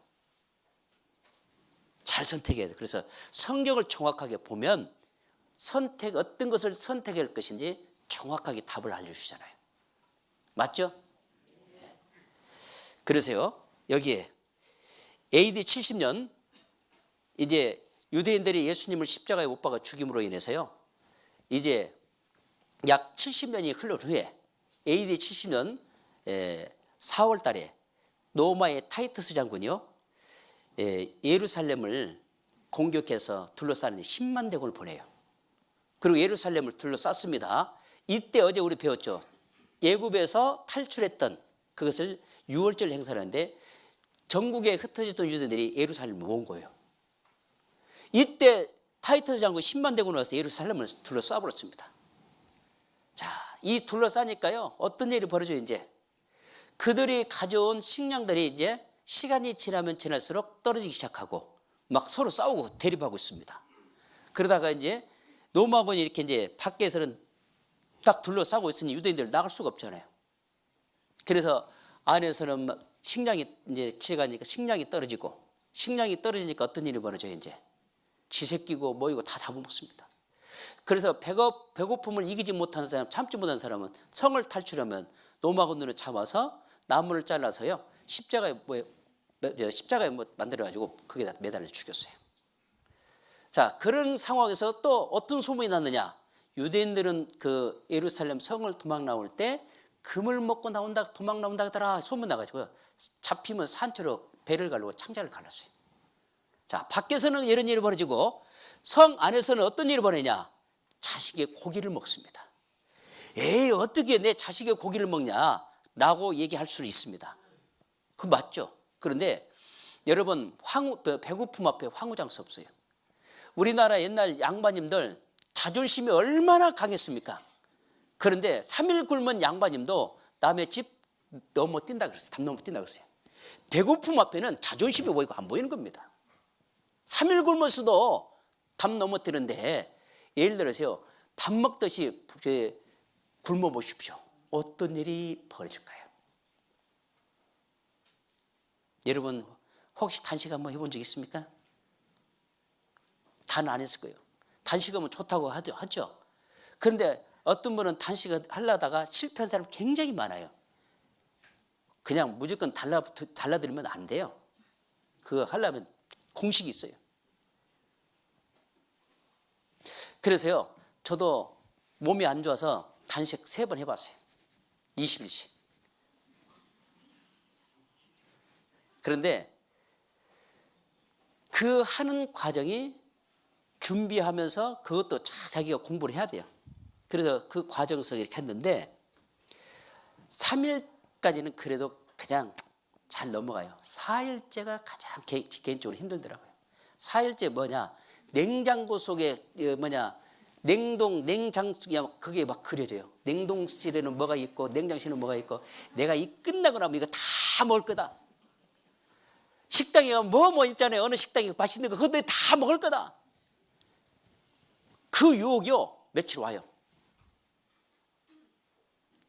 잘 선택해야 돼요. 그래서 성경을 정확하게 보면 어떤 것을 선택할 것인지 정확하게 답을 알려주시잖아요. 맞죠? 그래서요, 여기에 AD 70년 이제 유대인들이 예수님을 십자가에 못 박아 죽임으로 인해서요, 이제 약 70년이 흘러 후에 AD 70년 4월 달에 로마의 타이투스 장군이요, 예루살렘을 공격해서 둘러싸는 10만 대군을 보내요. 그리고 예루살렘을 둘러쌌습니다. 이때 어제 우리 배웠죠. 애굽에서 탈출했던 그것을 유월절 행사하는데 전국에 흩어졌던 유대인들이 예루살렘을 모은 거예요. 이때 타이투스 장군 10만 대군을 와서 예루살렘을 둘러싸버렸습니다. 자, 이 둘러싸니까요, 어떤 일이 벌어져요? 이제 그들이 가져온 식량들이 이제 시간이 지나면 지날수록 떨어지기 시작하고 막 서로 싸우고 대립하고 있습니다. 그러다가 이제 로마군이 이렇게 이제 밖에서는 딱 둘러싸고 있으니 유대인들 나갈 수가 없잖아요. 그래서 안에서는 식량이 이제 취해가니까 식량이 떨어지니까 어떤 일이 벌어져요? 이제 쥐새끼고 모이고 다 잡아먹습니다. 그래서 배고픔을 이기지 못하는 사람, 참지 못하는 사람은 성을 탈출하면 로마군으로 잡아서 나무를 잘라서요, 십자가에 만들어가지고 거기다 매달려 죽였어요. 자, 그런 상황에서 또 어떤 소문이 났느냐? 유대인들은 그 예루살렘 성을 도망 나올 때 금을 먹고 도망 나온다더라 소문 나가지고 잡히면 산채로 배를 가르고 창자를 갈랐어요. 자, 밖에서는 이런 일이 벌어지고 성 안에서는 어떤 일이 벌어지냐? 자식의 고기를 먹습니다. 에이, 어떻게 내 자식의 고기를 먹냐라고 얘기할 수 있습니다. 그 맞죠? 그런데 여러분, 배고픔 앞에 황후장사 없어요. 우리나라 옛날 양반님들 자존심이 얼마나 강했습니까? 그런데 3일 굶은 양반님도 남의 집 넘어뛴다 그랬어요. 담 넘어뛴다 그랬어요. 배고픔 앞에는 자존심이 보이고 안 보이는 겁니다. 3일 굶어서도 담 넘어뜨는데, 예를 들어서요, 밥 먹듯이 굶어 보십시오. 어떤 일이 벌어질까요? 여러분 혹시 단식 한번 해본 적 있습니까? 다는 안 했을 거예요. 단식하면 좋다고 하죠. 그런데 어떤 분은 단식을 하려다가 실패한 사람 굉장히 많아요. 그냥 무조건 달라들면 안 돼요. 그거 하려면 공식이 있어요. 그래서요, 저도 몸이 안 좋아서 단식 3번 해봤어요. 20일씩. 그런데 그 하는 과정이 준비하면서 그것도 자기가 공부를 해야 돼요. 그래서 그 과정 속에 이렇게 했는데 3일까지는 그래도 그냥 잘 넘어가요. 4일째가 가장 개인적으로 힘들더라고요. 4일째 뭐냐, 냉장고 속에 냉장실에 그게 막 그려져요. 냉동실에는 뭐가 있고 냉장실에는 뭐가 있고, 내가 이 끝나고 나면 이거 다 먹을 거다. 식당에 가면 뭐 있잖아요. 어느 식당에 맛있는 거 그것도 다 먹을 거다. 그 유혹이요, 며칠 와요.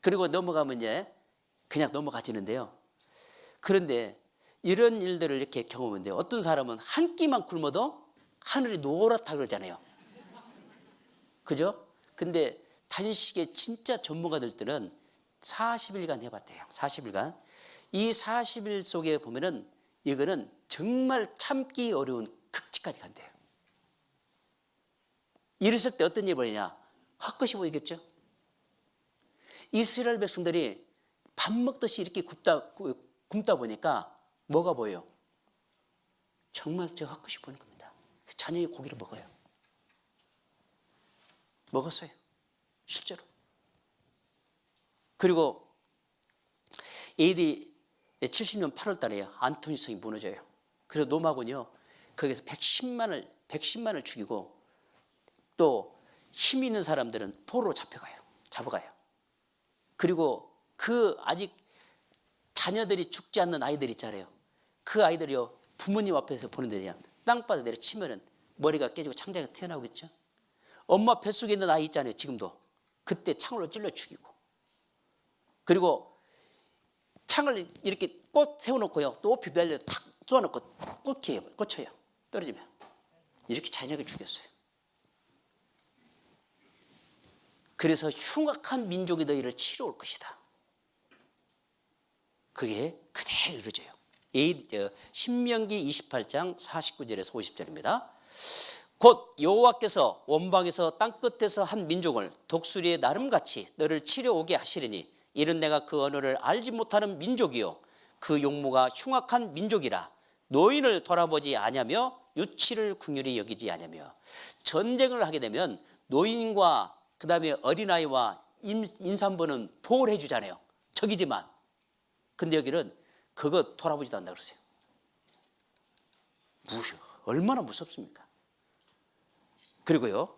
그리고 넘어가면 이제 그냥 넘어가지는데요. 그런데 이런 일들을 이렇게 경험하는데, 어떤 사람은 한 끼만 굶어도 하늘이 노랗다 그러잖아요. 그죠? 근데 단식의 진짜 전문가들은 40일간 해봤대요. 40일간. 이 40일 속에 보면은 이거는 정말 참기 어려운 극치까지 간대요. 이랬을 때 어떤 일이 벌이냐? 헛것이 보이겠죠? 이스라엘 백성들이 밥 먹듯이 이렇게 굶다 보니까 뭐가 보여요? 정말 저 헛것이 보이는 겁니다. 자녀의 고기를 먹어요. 먹었어요. 실제로. 그리고 AD 70년 8월 달에 안토니성이 무너져요. 그래서 노마군요, 거기서 110만을 죽이고, 또 힘 있는 사람들은 포로로 잡아가요. 그리고 그 아직 자녀들이 죽지 않는 아이들 있잖아요. 그 아이들이요, 부모님 앞에서 보는데 그냥 땅바닥에 내려치면은 머리가 깨지고 창자가 튀어나오겠죠. 엄마 뱃속에 있는 아이 있잖아요. 지금도 그때 창으로 찔러 죽이고, 그리고 창을 이렇게 꽃 세워놓고요, 높이 날려 탁 쏘아놓고 꽂혀요. 떨어지면 이렇게 잔인하게 죽였어요. 그래서 흉악한 민족이 너희를 치러올 것이다. 그게 그대로 이루어져요. 신명기 28장 49절에서 50절입니다. 곧 여호와께서 원방에서 땅끝에서 한 민족을 독수리의 나름같이 너를 치려오게 하시리니, 이는 내가 그 언어를 알지 못하는 민족이요 그 용모가 흉악한 민족이라. 노인을 돌아보지 아냐며 유치를 긍휼히 여기지 아냐며. 전쟁을 하게 되면 노인과 그 다음에 어린아이와 임산부는 보호를 해주잖아요. 적이지만. 근데 여기는 그거 돌아보지도 않는다 그러세요. 얼마나 무섭습니까? 그리고요,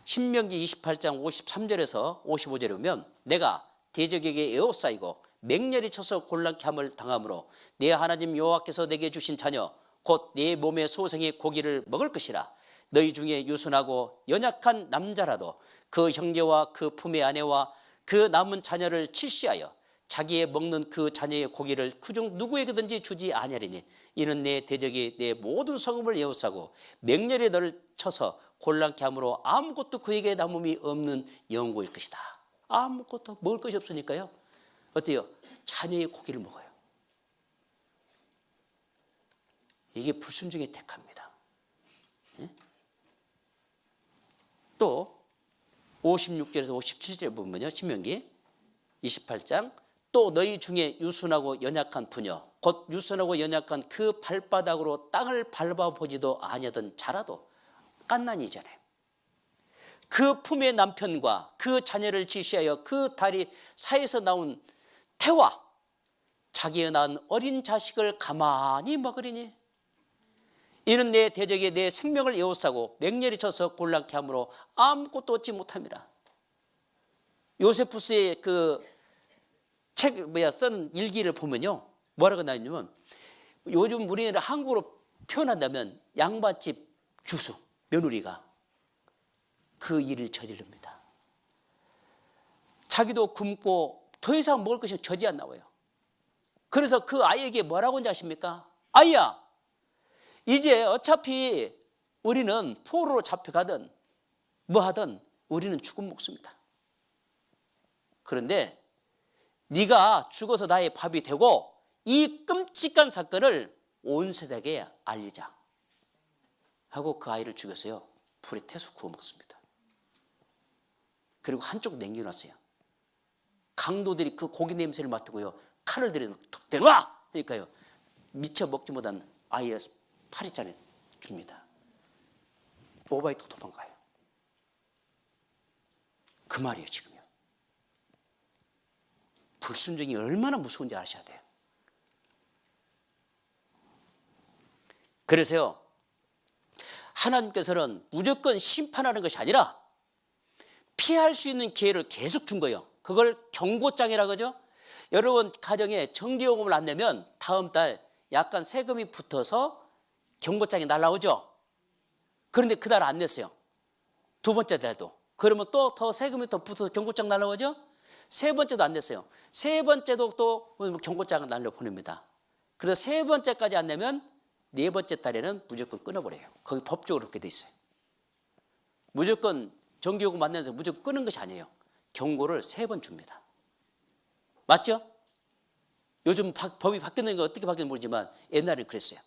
신명기 28장 53절에서 55절에 보면, 내가 대적에게 에워싸이고 맹렬히 쳐서 곤란케 함을 당함으로 내 하나님 여호와께서 내게 주신 자녀 곧 내 몸의 소생의 고기를 먹을 것이라. 너희 중에 유순하고 연약한 남자라도 그 형제와 그 품의 아내와 그 남은 자녀를 질시하여 자기의 먹는 그 자녀의 고기를 그중 누구에게든지 주지 아니하리니, 이는 내 대적이 내 모든 성읍을 에워싸고 맹렬히 너를 쳐서 곤란케 함으로 아무것도 그에게 남음이 없는 영고일 것이다. 아무것도 먹을 것이 없으니까요, 어때요? 자녀의 고기를 먹어요. 이게 불순종의 택합니다. 또 56절에서 57절에 보면요, 신명기 28장, 또 너희 중에 유순하고 연약한 부녀 곧 유순하고 연약한 그 발바닥으로 땅을 밟아보지도 아니하던 자라도, 갓난이잖아요. 그 품의 남편과 그 자녀를 지시하여 그 다리 사이에서 나온 태와 자기의 낳은 어린 자식을 가만히 먹으리니, 이는 내 대적에 내 생명을 에워싸고 맹렬히 쳐서 곤란케 함으로 아무것도 얻지 못함이라. 요세푸스의 그 쓴 일기를 보면요, 뭐라고 나왔냐면, 요즘 우리나라 한국으로 표현한다면 양반집 주수 며느리가 그 일을 저지릅니다. 자기도 굶고 더 이상 먹을 것이 저지 안 나와요. 그래서 그 아이에게 뭐라고 하는지 아십니까? 아이야, 이제 어차피 우리는 포로로 잡혀가든 뭐 하든 우리는 죽은 목숨이다. 그런데 네가 죽어서 나의 밥이 되고 이 끔찍한 사건을 온 세상에 알리자 하고 그 아이를 죽였어요. 불에 태서 구워 먹습니다. 그리고 한쪽 남겨놨어요. 강도들이 그 고기 냄새를 맡고요, 칼을 들여 대놔! 그러니까요, 미처 먹지 못한 아이의 파리잔에 줍니다. 오바이트 도망가요. 그 말이에요. 지금요, 불순종이 얼마나 무서운지 아셔야 돼요. 그래서요, 하나님께서는 무조건 심판하는 것이 아니라 피할 수 있는 기회를 계속 준 거예요. 그걸 경고장이라고 하죠. 여러분 가정에 전기요금을 안 내면 다음 달 약간 세금이 붙어서 경고장이 날라오죠. 그런데 그달 안 냈어요. 두 번째 달도. 그러면 또 더 세금이 더 붙어서 경고장 날라오죠. 세 번째도 안 냈어요. 세 번째도 또 경고장을 날려 보냅니다. 그래서 세 번째까지 안 내면 네 번째 달에는 무조건 끊어버려요. 거기 법적으로 그렇게 돼 있어요. 무조건 전기요금 안 내서 무조건 끄는 것이 아니에요. 경고를 3번 줍니다. 맞죠? 요즘 법이 바뀌는 거 어떻게 바뀌는지 모르지만 옛날에는 그랬어요.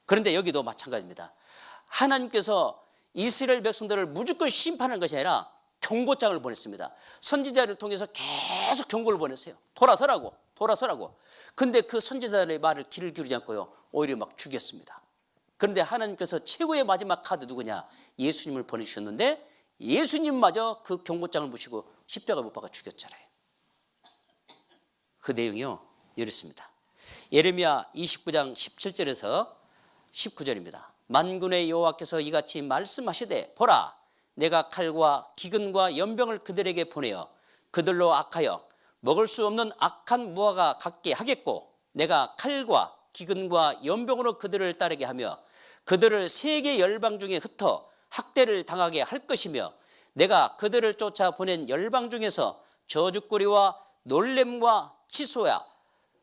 그런데 여기도 마찬가지입니다. 하나님께서 이스라엘 백성들을 무조건 심판하는 것이 아니라 경고장을 보냈습니다. 선지자를 통해서 계속 경고를 보냈어요. 돌아서라고, 돌아서라고. 근데 그 선지자들의 말을 귀를 기울이지 않고요, 오히려 막 죽였습니다. 그런데 하나님께서 최고의 마지막 카드 누구냐? 예수님을 보내주셨는데 예수님마저 그 경고장을 무시고 십자가 못 박아 죽였잖아요. 그 내용이요, 이렇습니다. 예레미야 29장 17절에서 19절입니다. 만군의 여호와께서 이같이 말씀하시되 보라, 내가 칼과 기근과 연병을 그들에게 보내어 그들로 악하여 먹을 수 없는 악한 무화과 같게 하겠고, 내가 칼과 기근과 연병으로 그들을 따르게 하며 그들을 세계 열방 중에 흩어 학대를 당하게 할 것이며, 내가 그들을 쫓아 보낸 열방 중에서 저주거리와 놀램과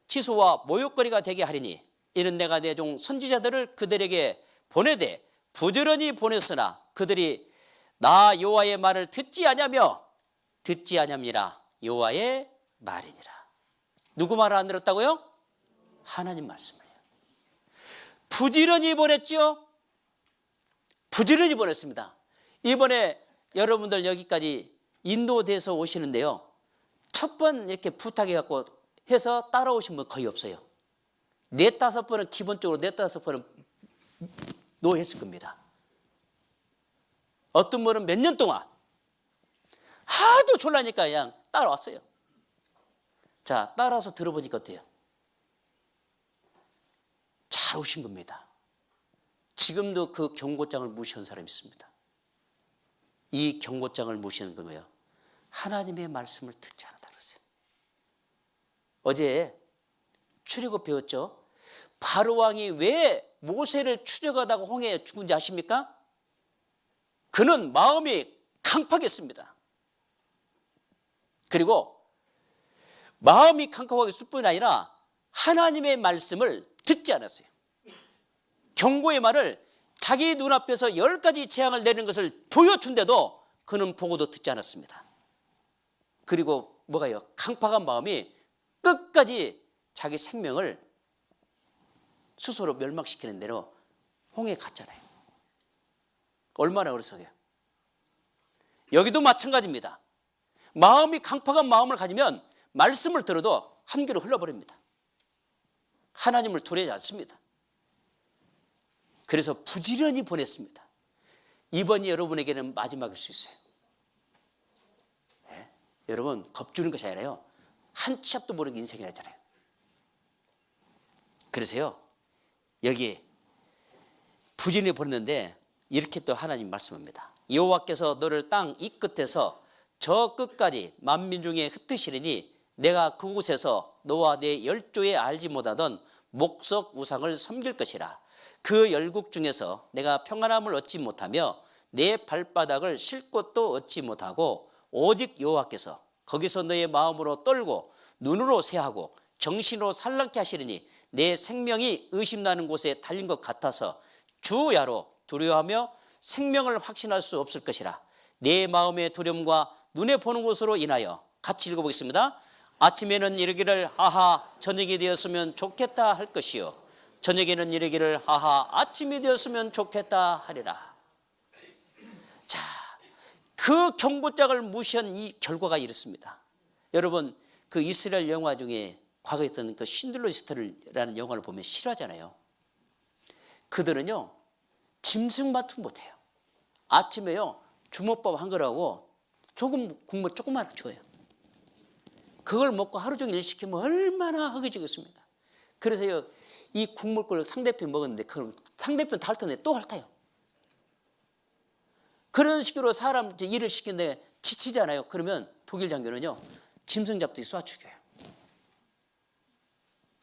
치소와 모욕거리가 되게 하리니, 이는 내가 내 종 선지자들을 그들에게 보내되 부지런히 보냈으나 그들이 나 여호와의 말을 듣지 아니함이라 여호와의 말이니라. 누구 말을 안 들었다고요? 하나님 말씀을요. 부지런히 보냈죠. 부지런히 보냈습니다. 이번에 여러분들 여기까지 인도돼서 오시는데요, 첫 번 이렇게 부탁해갖고 해서 따라오신 분 거의 없어요. 4-5번은 기본적으로 4-5번은 노했을 겁니다. 어떤 분은 몇 년 동안 하도 졸라니까 그냥 따라왔어요. 자, 따라서 들어보니까 어때요? 잘 오신 겁니다. 지금도 그 경고장을 무시한 사람이 있습니다. 이 경고장을 무시하는 거예요. 하나님의 말씀을 듣지 않았다 그랬어요. 어제 출애굽 배웠죠? 바로왕이 왜 모세를 추적하다가 홍해에 죽은지 아십니까? 그는 마음이 강팍했습니다. 그리고 마음이 강팍했을 뿐 아니라 하나님의 말씀을 듣지 않았어요. 경고의 말을 자기 눈앞에서 10가지 재앙을 내는 것을 보여준데도 그는 보고도 듣지 않았습니다. 그리고 뭐가요? 강팍한 마음이 끝까지 자기 생명을 스스로 멸망시키는 대로 홍해에 갔잖아요. 얼마나 어리석어요. 여기도 마찬가지입니다. 마음이 강팍한 마음을 가지면 말씀을 들어도 한 귀로 흘러버립니다. 하나님을 두려워하지 않습니다. 그래서 부지런히 보냈습니다. 이번이 여러분에게는 마지막일 수 있어요. 네? 여러분, 겁주는 것이 아니라요, 한 치 앞도 모르는 인생이라잖아요. 그래서요, 여기 부지런히 보냈는데 이렇게 또 하나님 말씀합니다. 여호와께서 너를 땅 이 끝에서 저 끝까지 만민 중에 흩으시리니 내가 그곳에서 너와 내 열조에 알지 못하던 목석 우상을 섬길 것이라. 그 열국 중에서 내가 평안함을 얻지 못하며 내 발바닥을 쉴 곳도 얻지 못하고 오직 여호와께서 거기서 너의 마음으로 떨고 눈으로 쇠하고 정신으로 살랑케 하시리니 내 생명이 의심나는 곳에 달린 것 같아서 주야로 두려워하며 생명을 확신할 수 없을 것이라. 내 마음의 두려움과 눈에 보는 것으로 인하여 같이 읽어보겠습니다. 아침에는 이르기를 아하 저녁이 되었으면 좋겠다 할 것이요 저녁에는 이르기를 아하 아침이 되었으면 좋겠다 하리라. 자, 그 경고장을 무시한 이 결과가 이렇습니다. 여러분, 그 이스라엘 영화 중에 과거에 있던 그 신들러 리스트라는 영화를 보면 싫어하잖아요. 그들은요 짐승만도 못해요. 아침에요 주먹밥 한 거라고 조금 국물 조금만 줘요. 그걸 먹고 하루 종일 일 시키면 얼마나 허기지겠습니다. 그래서요 이 국물걸 상대편 먹었는데 그럼 상대편 다 핥아내 또 핥아요. 그런 식으로 사람 일을 시키는데 지치잖아요. 그러면 독일 장교는요 짐승 잡듯이 쏴 죽여요.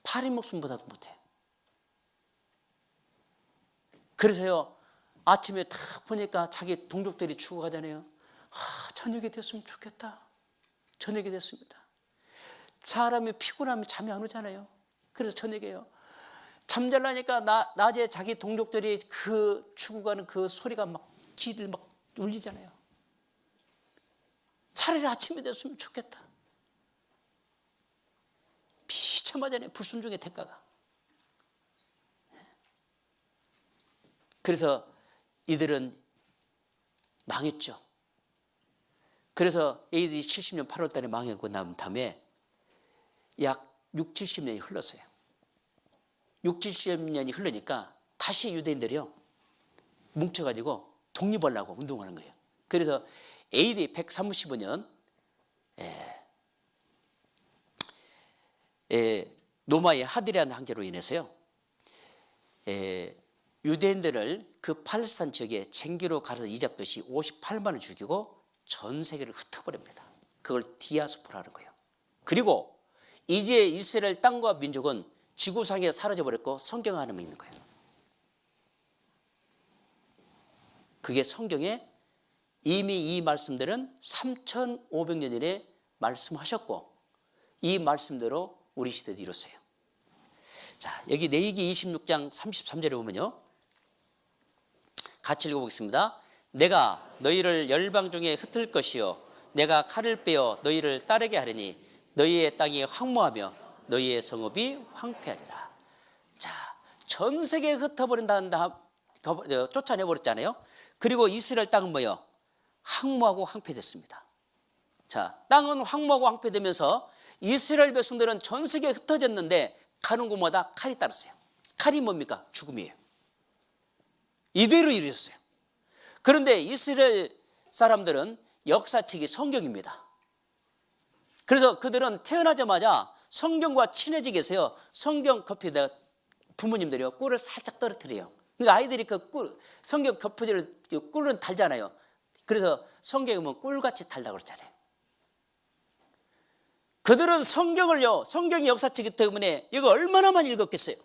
파리 목숨보다도 못해. 그래서요 아침에 딱 보니까 자기 동족들이 죽어가잖아요. 저녁이 됐으면 좋겠다. 저녁이 됐습니다. 사람이 피곤하면 잠이 안 오잖아요. 그래서 저녁에요 잠잘라니까 낮에 자기 동족들이 그 죽어가는 그 소리가 막 귀를 막 울리잖아요. 차라리 아침이 됐으면 좋겠다. 비참하잖아요. 불순종의 대가가. 그래서 이들은 망했죠. 그래서 AD 70년 8월 달에 망하고 난 다음에 약 6, 70년이 흘렀어요. 6, 70년이 흐르니까 다시 유대인들이요 뭉쳐가지고 독립하려고 운동하는 거예요. 그래서 AD 135년 노마의 하디라는 황제로 인해서요 유대인들을 그 팔레스타인 지역에 쟁기로 가려서 이잡듯이 58만을 죽이고 전 세계를 흩어버립니다. 그걸 디아스포라는 거예요. 그리고 이제 이스라엘 땅과 민족은 지구상에 사라져버렸고 성경 안에만 있는 거예요. 그게 성경에 이미 이 말씀들은 3500년 전에 말씀하셨고 이 말씀대로 우리 시대도 이뤘어요. 자, 여기 레위기 26장 33절에 보면요 같이 읽어보겠습니다. 내가 너희를 열방 중에 흩을 것이요 내가 칼을 빼어 너희를 따르게 하리니 너희의 땅이 황무하며 너희의 성읍이 황폐하리라. 자, 전 세계에 흩어버린다는 쫓아내버렸잖아요. 그리고 이스라엘 땅은 뭐예요? 황무하고 황폐됐습니다. 자, 땅은 황무하고 황폐되면서 이스라엘 백성들은 전 세계에 흩어졌는데 가는 곳마다 칼이 따랐어요. 칼이 뭡니까? 죽음이에요. 이대로 이루어졌어요. 그런데 이스라엘 사람들은 역사책이 성경입니다. 그래서 그들은 태어나자마자 성경과 친해지기 위해서요 성경 겉에다가 부모님들이요 꿀을 살짝 떨어뜨려요. 그러니까 아이들이 그 꿀, 성경 겉표지를 꿀은 달잖아요. 그래서 성경에 보면 꿀같이 달다고 그러잖아요. 그들은 성경을요 성경이 역사책이기 때문에 이거 얼마나 많이 읽었겠어요.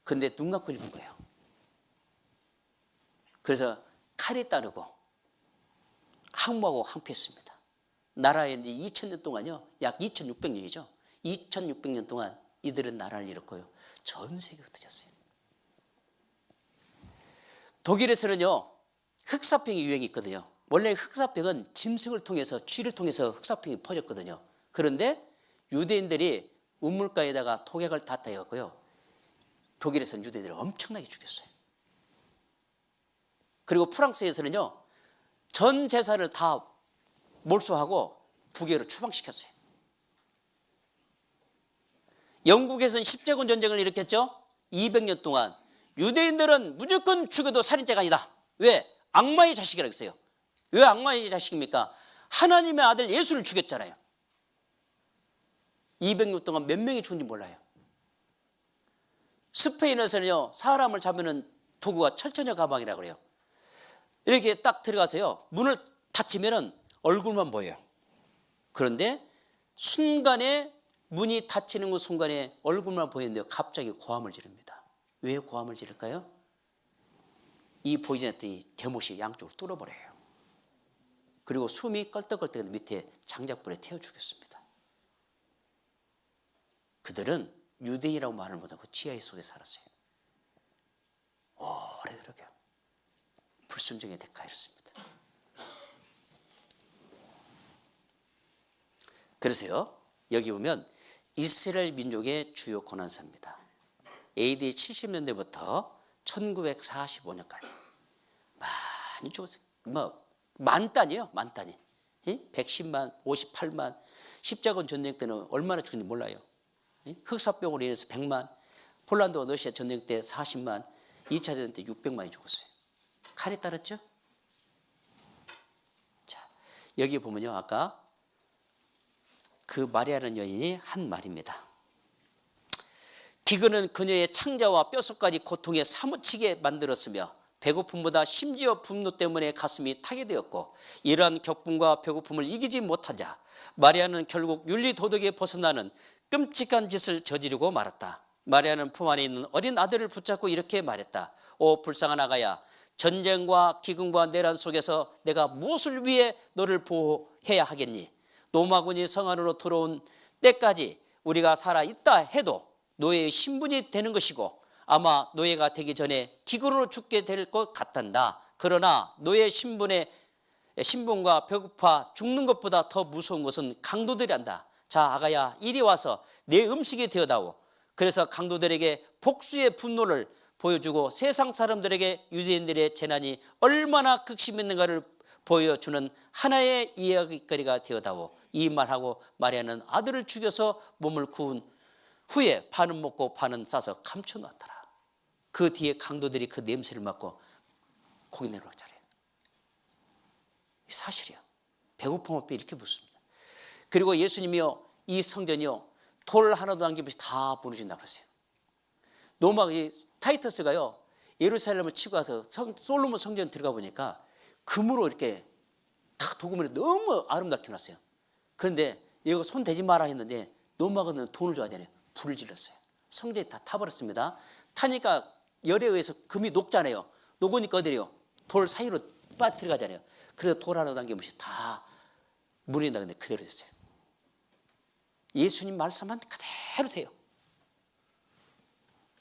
근데 눈 감고 읽은 거예요. 그래서 칼이 따르고 항모하고 항폐했습니다. 나라에 이제 2000년 동안요 약 2600년이죠 2600년 동안 이들은 나라를 잃었고요 전 세계가 흩어졌어요. 독일에서는요 흑사병이 유행이 있거든요. 원래 흑사병은 짐승을 통해서 쥐를 통해서 흑사병이 퍼졌거든요. 그런데 유대인들이 우물가에다가 독약을 다 떼었고요 독일에서는 유대인들을 엄청나게 죽였어요. 그리고 프랑스에서는요 전 재산을 다 몰수하고 국외로 추방시켰어요. 영국에서는 십제군 전쟁을 일으켰죠. 200년 동안 유대인들은 무조건 죽여도 살인죄가 아니다. 왜? 악마의 자식이라고 했어요. 왜 악마의 자식입니까? 하나님의 아들 예수를 죽였잖아요. 200년 동안 몇 명이 죽은지 몰라요. 스페인에서는요 사람을 잡으면 도구가 철저녀 가방이라고 그래요. 이렇게 딱 들어가서요 문을 닫히면은 얼굴만 보여요. 그런데 순간에 문이 닫히는 그 순간에 얼굴만 보이는데요 갑자기 고함을 지릅니다. 왜 고함을 지를까요? 이 보이지 않던 이 대못이 양쪽으로 뚫어버려요. 그리고 숨이 껄떡껄떡 밑에 장작불에 태워 죽였습니다. 그들은 유대인이라고 말을 못하고 지하의 속에 살았어요. 오래도록 불순종의 대가였습니다. 그래서요, 여기 보면 이스라엘 민족의 주요 고난사입니다. AD 70년대부터 1945년까지 많이 죽었어요. 만 단이에요, 만 단위. 110만, 58만, 십자군 전쟁 때는 얼마나 죽었는지 몰라요. 흑사병으로 인해서 100만, 폴란드와 러시아 전쟁 때 40만, 2차 전쟁 때 600만이 죽었어요. 칼에 따랐죠? 자, 여기 보면요, 아까 그 마리아라는 여인이 한 말입니다. 기근은 그녀의 창자와 뼛속까지 고통에 사무치게 만들었으며 배고픔보다 심지어 분노 때문에 가슴이 타게 되었고, 이러한 격분과 배고픔을 이기지 못하자 마리아는 결국 윤리 도덕에 벗어나는 끔찍한 짓을 저지르고 말았다. 마리아는 품 안에 있는 어린 아들을 붙잡고 이렇게 말했다. 오 불쌍한 아가야, 전쟁과 기근과 내란 속에서 내가 무엇을 위해 너를 보호해야 하겠니? 로마군이 성 안으로 들어온 때까지 우리가 살아있다 해도 노예의 신분이 되는 것이고, 아마 노예가 되기 전에 기근으로 죽게 될 것 같단다. 그러나 노예 신분과 배고파 죽는 것보다 더 무서운 것은 강도들이란다. 자 아가야, 이리 와서 내 음식이 되어다오. 그래서 강도들에게 복수의 분노를 보여주고 세상 사람들에게 유대인들의 재난이 얼마나 극심했는가를 보여주는 하나의 이야기거리가 되어다오. 이 말하고 마리아는 아들을 죽여서 몸을 구운 후에 반은 먹고 반은 싸서 감춰놨더라. 그 뒤에 강도들이 그 냄새를 맡고 고기 내려오기 잘해요. 사실이야. 배고픔 앞에 이렇게 묻습니다. 그리고 예수님이요, 이 성전이요, 돌 하나도 남김없이 다 무너진다고 그랬어요. 타이터스가요, 예루살렘을 치고 와서 솔로몬 성전 들어가 보니까 금으로 이렇게 다 도금을 너무 아름답게 해놨어요. 그런데 이거 손 대지 마라 했는데 노마가는 돈을 줘야 되네요. 불을 질렀어요. 성전이 다 타버렸습니다. 타니까 열에 의해서 금이 녹잖아요. 녹으니까 어디래요? 돌 사이로 빠뜨려가잖아요. 그래서 돌 하나 남김없이 다 무너진다. 근데 그대로 됐어요. 예수님 말씀한 그대로 돼요.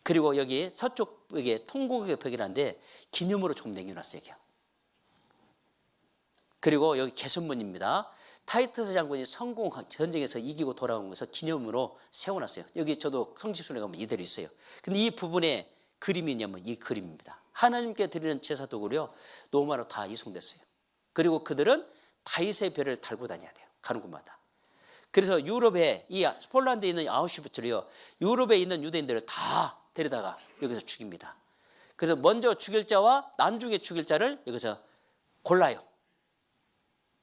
그리고 여기 서쪽에 통곡의 벽이라는데 기념으로 좀 남겨놨어요. 그리고 여기 개선문입니다. 타이터스 장군이 성공 전쟁에서 이기고 돌아온 것을 기념으로 세워놨어요. 여기 저도 성지순례 가면 이대로 있어요. 근데 이 부분에 그림이 있냐면 이 그림입니다. 하나님께 드리는 제사 도구요, 로마로 다 이송됐어요. 그리고 그들은 다윗의 별을 달고 다녀야 돼요. 가는 곳마다. 그래서 유럽에, 이 폴란드에 있는 아우슈비츠를요, 유럽에 있는 유대인들을 다 데려다가 여기서 죽입니다. 그래서 먼저 죽일 자와 나중에 죽일 자를 여기서 골라요.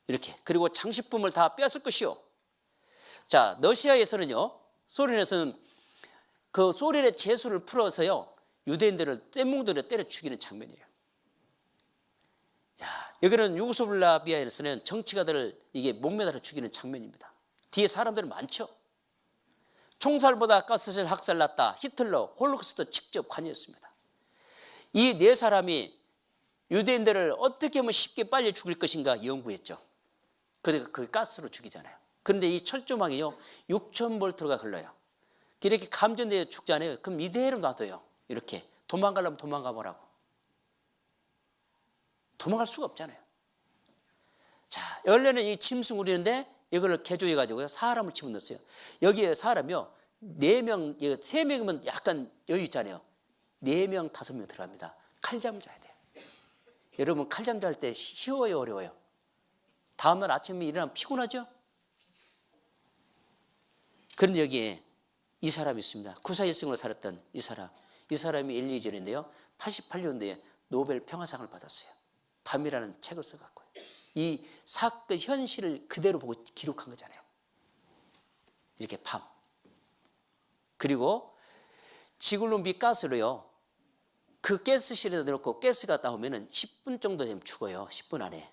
이렇게. 그리고 장식품을 다 빼앗을 것이요. 자, 러시아에서는요, 소련에서는 그 소련의 제수를 풀어서요, 유대인들을 뗏목들을 때려 죽이는 장면이에요. 자, 여기는 유고슬라비아에서는 정치가들을 이게 목매달아 죽이는 장면입니다. 뒤에 사람들은 많죠. 총살보다 가스실 학살 났다. 히틀러, 홀로코스트 직접 관여했습니다. 이 네 사람이 유대인들을 어떻게 하면 쉽게 빨리 죽일 것인가 연구했죠. 그래서 그 가스로 죽이잖아요. 그런데 이 철조망이요, 6000볼트가 흘러요. 이렇게 감전되어 죽잖아요. 그럼 이대로 놔둬요. 이렇게 도망가려면 도망가 보라고. 도망갈 수가 없잖아요. 자, 원래는 이 짐승 우리는데 이걸 개조해 가지고요, 사람을 집어넣었어요. 여기에 사람이요, 4명, 3명이면 약간 여유 있잖아요. 4명, 5명 들어갑니다. 칼잠 자야 돼요. 여러분 칼잠 잘 때 쉬워요, 어려워요? 다음날 아침에 일어나면 피곤하죠? 그런데 여기에 이 사람이 있습니다. 구사일생으로 살았던 이 사람. 이 사람이 엘리제인데요, 88년도에 노벨 평화상을 받았어요. 밤이라는 책을 써갖고요. 이 사건 현실을 그대로 보고 기록한 거잖아요. 이렇게 밤. 그리고 지글룸비 가스로요, 그 가스실에다 넣고 가스가 나오면은 10분 정도 되면 죽어요. 10분 안에.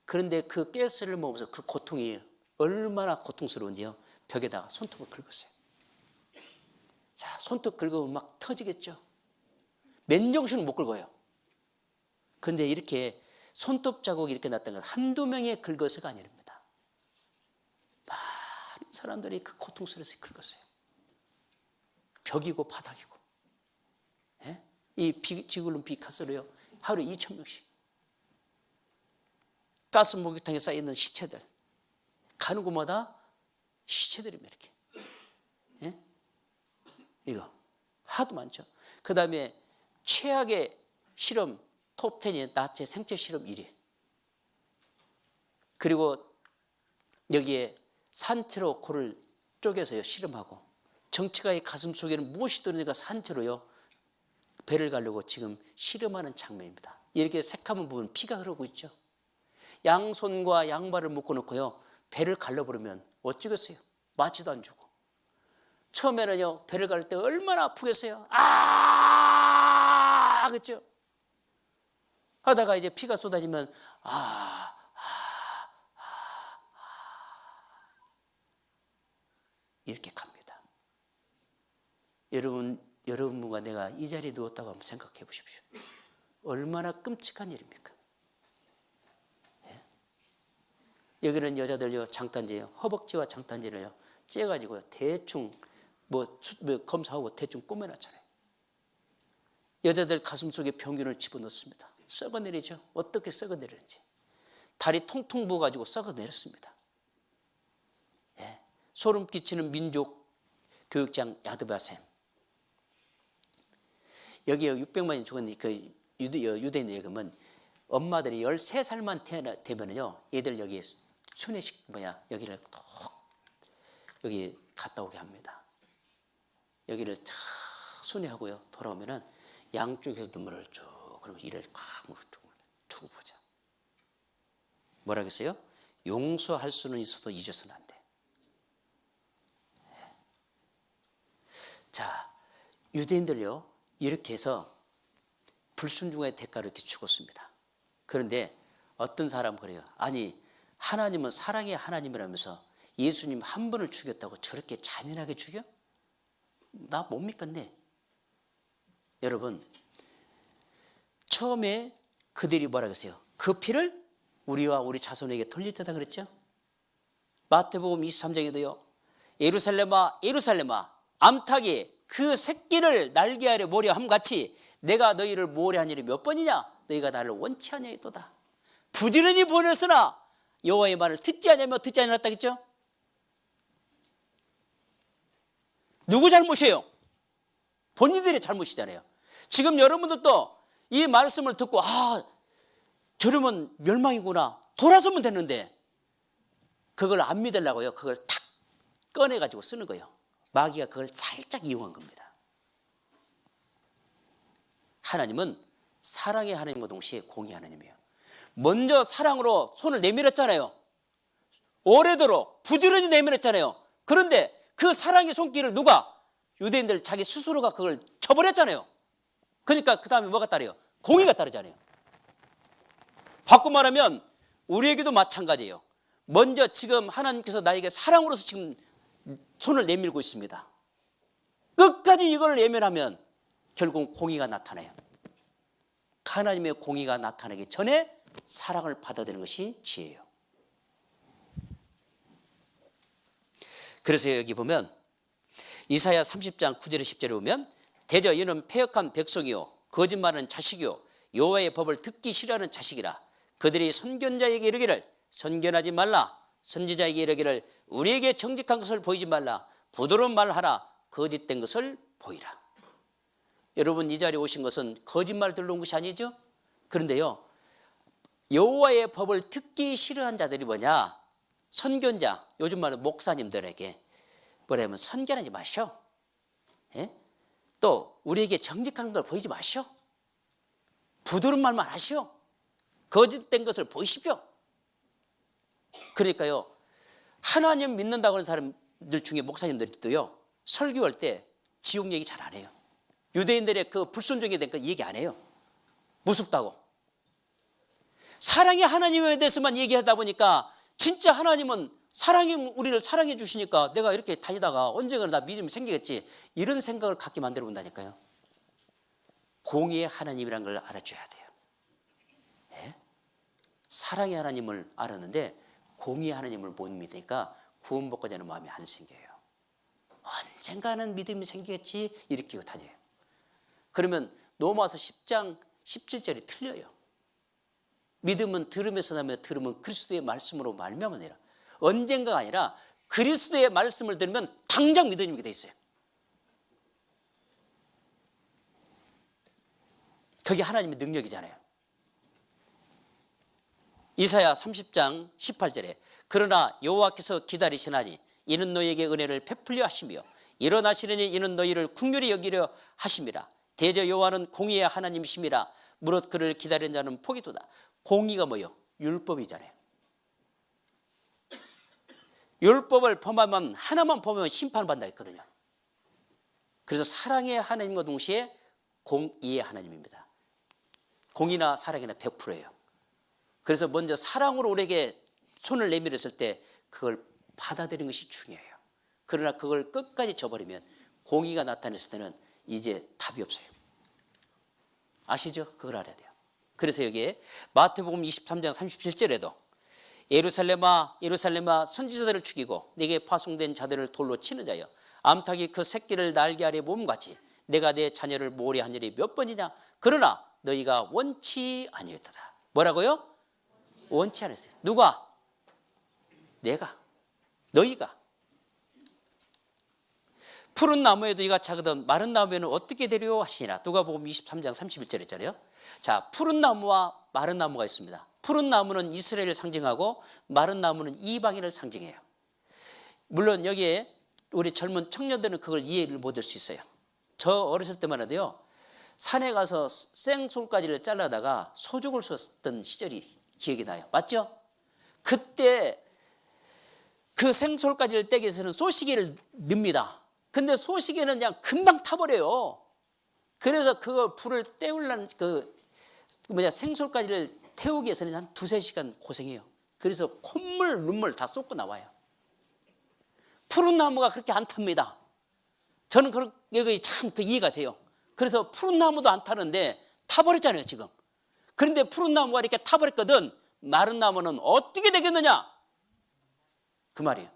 그런데 그 가스를 먹으면서 그 고통이 얼마나 고통스러운지요, 벽에다가 손톱을 긁었어요. 자, 손톱 긁으면 막 터지겠죠. 맨정신은 못 긁어요. 그런데 이렇게 손톱 자국이 이렇게 났다는 건 한두 명의 긁어서가 아닙니다. 많은 사람들이 그 고통 속에서 긁었어요. 벽이고 바닥이고. 예? 이 지구론 비카스로요. 하루에 2,000명씩. 가스 목욕탕에 쌓여있는 시체들. 가는 곳마다 시체들입니다. 이렇게. 예? 이거 하도 많죠. 그 다음에 최악의 실험 톱10이 나체 생체 실험 1위. 그리고 여기에 산채로 코를 쪼개서요 실험하고, 정치가의 가슴 속에는 무엇이 들어있는가 산채로요 배를 가려고 지금 실험하는 장면입니다. 이렇게 새카만 부분 피가 흐르고 있죠. 양손과 양발을 묶어 놓고요 배를 갈라버리면 어쩌겠어요. 마취도 안 주고. 처음에는요 배를 갈 때 얼마나 아프겠어요. 그렇죠. 하다가 이제 피가 쏟아지면 이렇게 갑니다. 여러분과 내가 이 자리에 누웠다고 한번 생각해 보십시오. 얼마나 끔찍한 일입니까? 예? 여기는 여자들요 장단지예요. 허벅지와 장단지를요 째가지고요 대충 뭐 검사하고 대충 꾸며놨잖아요. 여자들 가슴 속에 병균을 집어넣습니다. 썩어내리죠. 어떻게 썩어내리는지. 다리 통통 부어가지고 썩어내렸습니다. 예. 소름 끼치는 민족 교육장 야드바셈. 여기에 600만이 죽었는데 그 유대인들 얘기하면 엄마들이 13살만 되면은요 애들 여기 순회식 여기를 톡 여기 갔다 오게 합니다. 여기를 쫙 순회하고요 돌아오면은 양쪽에서 눈물을 쭉 그러면 이를 꽉 두고 보자. 뭐라겠어요? 용서할 수는 있어도 잊어서는 안 돼. 자, 유대인들요 이렇게 해서 불순종의 대가로 이렇게 죽었습니다. 그런데 어떤 사람은 그래요. 아니 하나님은 사랑의 하나님이라면서 예수님 한 분을 죽였다고 저렇게 잔인하게 죽여? 나 못 믿겠네. 여러분 처음에 그들이 뭐라 그랬어요? 그 피를 우리와 우리 자손에게 돌릴 때다 그랬죠? 마태복음 23장에도요 예루살렘아 예루살렘아 암탉이 그 새끼를 날개 아래 모래함 같이 내가 너희를 모래하니를 몇 번이냐? 너희가 나를 원치 아니하였도다. 부지런히 보냈으나 여호와의 말을 듣지 않으며 듣지 않았다 했죠? 누구 잘못이에요? 본인들의 잘못이잖아요. 지금 여러분들도 이 말씀을 듣고 저러면 멸망이구나 돌아서면 되는데 그걸 안 믿으려고요 그걸 탁 꺼내가지고 쓰는 거예요. 마귀가 그걸 살짝 이용한 겁니다. 하나님은 사랑의 하나님과 동시에 공의 하나님이에요. 먼저 사랑으로 손을 내밀었잖아요. 오래도록 부지런히 내밀었잖아요. 그런데 그 사랑의 손길을 누가? 유대인들 자기 스스로가 그걸 쳐버렸잖아요. 그러니까 그 다음에 뭐가 따라요? 공의가 따르잖아요. 바꿔 말하면 우리에게도 마찬가지예요. 먼저 지금 하나님께서 나에게 사랑으로서 지금 손을 내밀고 있습니다. 끝까지 이걸 내면하면 결국 공의가 나타나요. 하나님의 공의가 나타나기 전에 사랑을 받아들이는 것이 지혜예요. 그래서 여기 보면 이사야 30장 9절에 10절에 보면 대저 이는 패역한 백성이요 거짓말하는 자식이요 여호와의 법을 듣기 싫어하는 자식이라. 그들이 선견자에게 이르기를 선견하지 말라. 선지자에게 이르기를 우리에게 정직한 것을 보이지 말라. 부드러운 말을 하라. 거짓된 것을 보이라. 여러분 이 자리에 오신 것은 거짓말 들러 온 것이 아니죠. 그런데요 여호와의 법을 듣기 싫어한 자들이 뭐냐? 선견자, 요즘 말은 목사님들에게 뭐냐면 선견하지 마시오. 예? 또 우리에게 정직한 걸 보이지 마시오. 부드러운 말만 하시오. 거짓된 것을 보이십시오. 그러니까요 하나님 믿는다고 하는 사람들 중에 목사님들도요 설교할 때 지옥 얘기 잘 안 해요. 유대인들의 그 불순종에 대한 거 얘기 안 해요. 무섭다고. 사랑의 하나님에 대해서만 얘기하다 보니까 진짜 하나님은 우리를 사랑해 주시니까 내가 이렇게 다니다가 언젠가는 나 믿음이 생기겠지 이런 생각을 갖게 만들어 본다니까요. 공의의 하나님이라는 걸 알아줘야 돼요. 예? 사랑의 하나님을 알았는데 공의의 하나님을 못 믿으니까 구원받고자 하는 마음이 안 생겨요. 언젠가는 믿음이 생기겠지 이렇게 다녀요. 그러면 로마서 10장 17절이 틀려요. 믿음은 들음에서 나며 들음은 그리스도의 말씀으로 말미암으니라. 언젠가가 아니라 그리스도의 말씀을 들으면 당장 믿음이 돼 있어요. 그게 하나님의 능력이잖아요. 이사야 30장 18절에 그러나 여호와께서 기다리시나니 이는 너희에게 은혜를 베풀려 하시며 일어나시려니 이는 너희를 긍휼히 여기려 하심이라. 대저 여호와는 공의의 하나님이심이라. 무릇 그를 기다리는 자는 복이 도다. 공의가 뭐요? 율법이잖아요. 율법을 범하면 하나만 범하면 심판받는다 했거든요. 그래서 사랑의 하나님과 동시에 공의의 하나님입니다. 공의나 사랑이나 100%예요. 그래서 먼저 사랑으로 우리에게 손을 내밀었을 때 그걸 받아들이는 것이 중요해요. 그러나 그걸 끝까지 저버리면 공의가 나타났을 때는 이제 답이 없어요. 아시죠? 그걸 알아야 돼요. 그래서 여기에 마태복음 23장 37절에도 예루살렘아 예루살렘아 선지자들을 죽이고 내게 파송된 자들을 돌로 치는 자여 암탉이 그 새끼를 날개 아래 몸같이 내가 내 자녀를 모래한 일이 몇 번이냐. 그러나 너희가 원치 아니었다. 뭐라고요? 원치 않았어요. 누가? 내가. 너희가. 푸른 나무에도 이가 작거든 마른 나무에는 어떻게 되려 하시니라. 누가복음 23장 31절 했잖아요. 자, 푸른 나무와 마른 나무가 있습니다. 푸른 나무는 이스라엘을 상징하고 마른 나무는 이방인을 상징해요. 물론 여기에 우리 젊은 청년들은 그걸 이해를 못할 수 있어요. 저 어렸을 때만 해도요, 산에 가서 생솔가지를 잘라다가 소죽을 썼던 시절이 기억이 나요. 맞죠? 그때 그 생솔가지를 떼기 위해서는 소시계를 넣습니다. 근데 소시계는 그냥 금방 타버려요. 그래서 그걸 불을 때우려는 생솔가지를 태우기 위해서는 한 2-3시간 고생해요. 그래서 콧물, 눈물 다 쏟고 나와요. 푸른 나무가 그렇게 안 탑니다. 저는 여기 참 이해가 돼요. 그래서 푸른 나무도 안 타는데 타버렸잖아요, 지금. 그런데 푸른 나무가 이렇게 타버렸거든. 마른 나무는 어떻게 되겠느냐? 그 말이에요.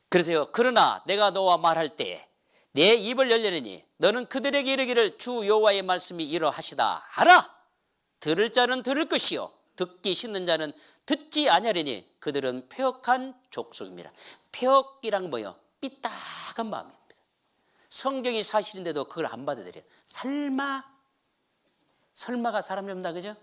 그래서요, 그러나 내가 너와 말할 때 내 입을 열려내니 너는 그들에게 이르기를 주 여호와의 말씀이 이러하시다 하라. 들을 자는 들을 것이요 듣기 싫는 자는 듣지 아니하리니 그들은 폐역한 족속입니다. 폐역이란 뭐예요? 삐딱한 마음입니다. 성경이 사실인데도 그걸 안 받아들여요. 설마가 사람 잡는다, 그죠?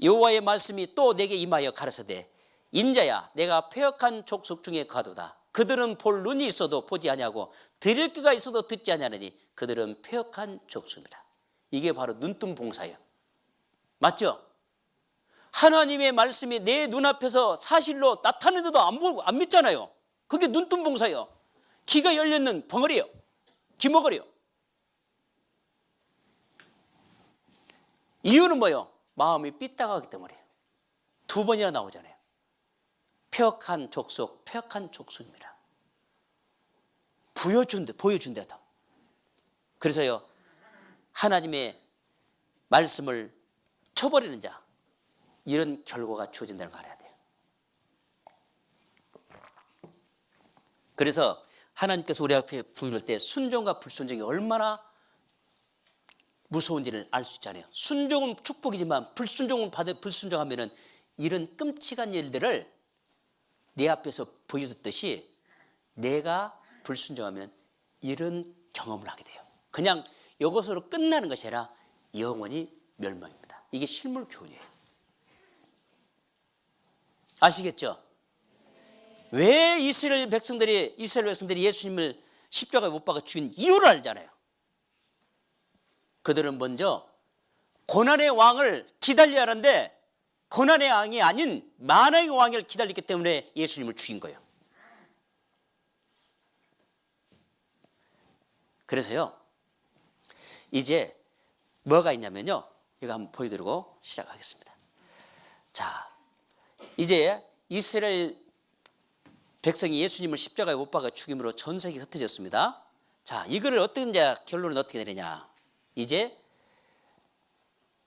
여호와의 말씀이 또 내게 임하여 가라사대 인자야 내가 폐역한 족속 중에 가도다. 그들은 볼 눈이 있어도 보지 아니하고 들을 귀가 있어도 듣지 아니하니 그들은 폐역한 족속입니다. 이게 바로 눈뜬봉사예요. 맞죠? 하나님의 말씀이 내 눈앞에서 사실로 나타나는데도 안 믿잖아요. 그게 눈뜬봉사예요. 귀가 열려있는 벙어리예요. 귀머거리요. 이유는 뭐예요? 마음이 삐딱하기 때문에. 2번이나 나오잖아요. 폐역한 족속, 폐역한 족속입니다. 보여준다. 그래서요, 하나님의 말씀을 쳐버리는 자, 이런 결과가 주어진다는 걸 알아야 돼요. 그래서 하나님께서 우리 앞에 부를 때 순종과 불순종이 얼마나 무서운지를 알 수 있잖아요. 순종은 축복이지만 불순종하면은 이런 끔찍한 일들을 내 앞에서 보여줬듯이 내가 불순종하면 이런 경험을 하게 돼요. 그냥 이것으로 끝나는 것이 아니라 영원히 멸망입니다. 이게 실물 교훈이에요. 아시겠죠? 왜 이스라엘 백성들이 예수님을 십자가에 못 박아 죽인 이유를 알잖아요. 그들은 먼저 고난의 왕을 기다려야 하는데 고난의 왕이 아닌 만왕의 왕을 기다렸기 때문에 예수님을 죽인 거예요. 그래서요, 이제 뭐가 있냐면요, 이거 한번 보여드리고 시작하겠습니다. 자, 이제 이스라엘 백성이 예수님을 십자가에 못 박아 죽임으로 전 세계가 흩어졌습니다. 자, 이거를 결론은 어떻게 내리냐? 이제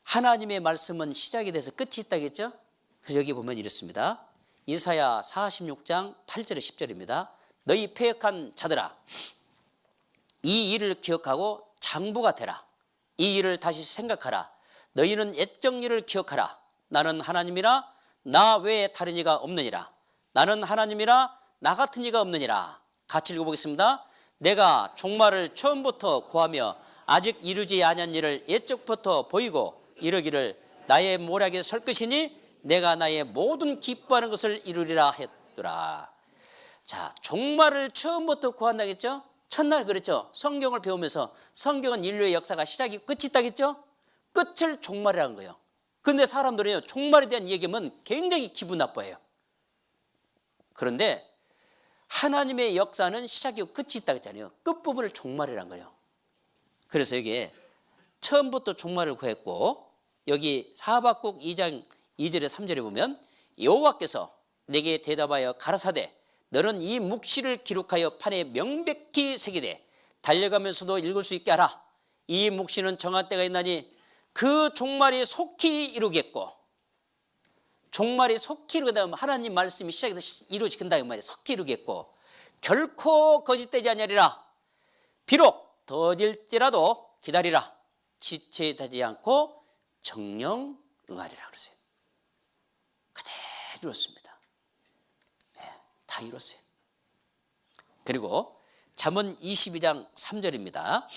하나님의 말씀은 시작이 돼서 끝이 있다겠죠? 그래서 여기 보면 이렇습니다. 이사야 46장 8절에 10절입니다. 너희 패역한 자들아, 이 일을 기억하고 장부가 되라. 이 일을 다시 생각하라. 너희는 옛적 일을 기억하라. 나는 하나님이라 나 외에 다른 이가 없느니라. 나는 하나님이라 나 같은 이가 없느니라. 같이 읽어보겠습니다. 내가 종말을 처음부터 구하며 아직 이루지 아니한 일을 옛적부터 보이고 이르기를 나의 모략에 설 것이니 내가 나의 모든 기뻐하는 것을 이루리라 했더라. 자, 종말을 처음부터 구한다겠죠? 첫날 그랬죠. 성경을 배우면서 성경은 인류의 역사가 시작이 끝이 있다겠죠? 끝을 종말이라는 거예요. 그런데 사람들은요, 종말에 대한 얘기하면 굉장히 기분 나빠해요. 그런데 하나님의 역사는 시작이고 끝이 있다고 했잖아요. 끝부분을 종말이라는 거예요. 그래서 여기에 처음부터 종말을 구했고, 여기 하박국 2장 2절에 3절에 보면 여호와께서 내게 대답하여 가라사대 너는 이 묵시를 기록하여 판에 명백히 새기되 달려가면서도 읽을 수 있게 하라. 이 묵시는 정한 때가 있나니 그 종말이 속히 이루겠고, 종말이 속히 이루게 되면 하나님 말씀이 시작해서 이루어진다 이 말이에요. 속히 이루겠고 결코 거짓되지 아니하리라. 비록 더딜지라도 기다리라. 지체되지 않고 정령 응하리라 그러세요. 그대로 이뤘습니다. 네, 다 이뤘어요. 그리고 잠언 22장 3절입니다.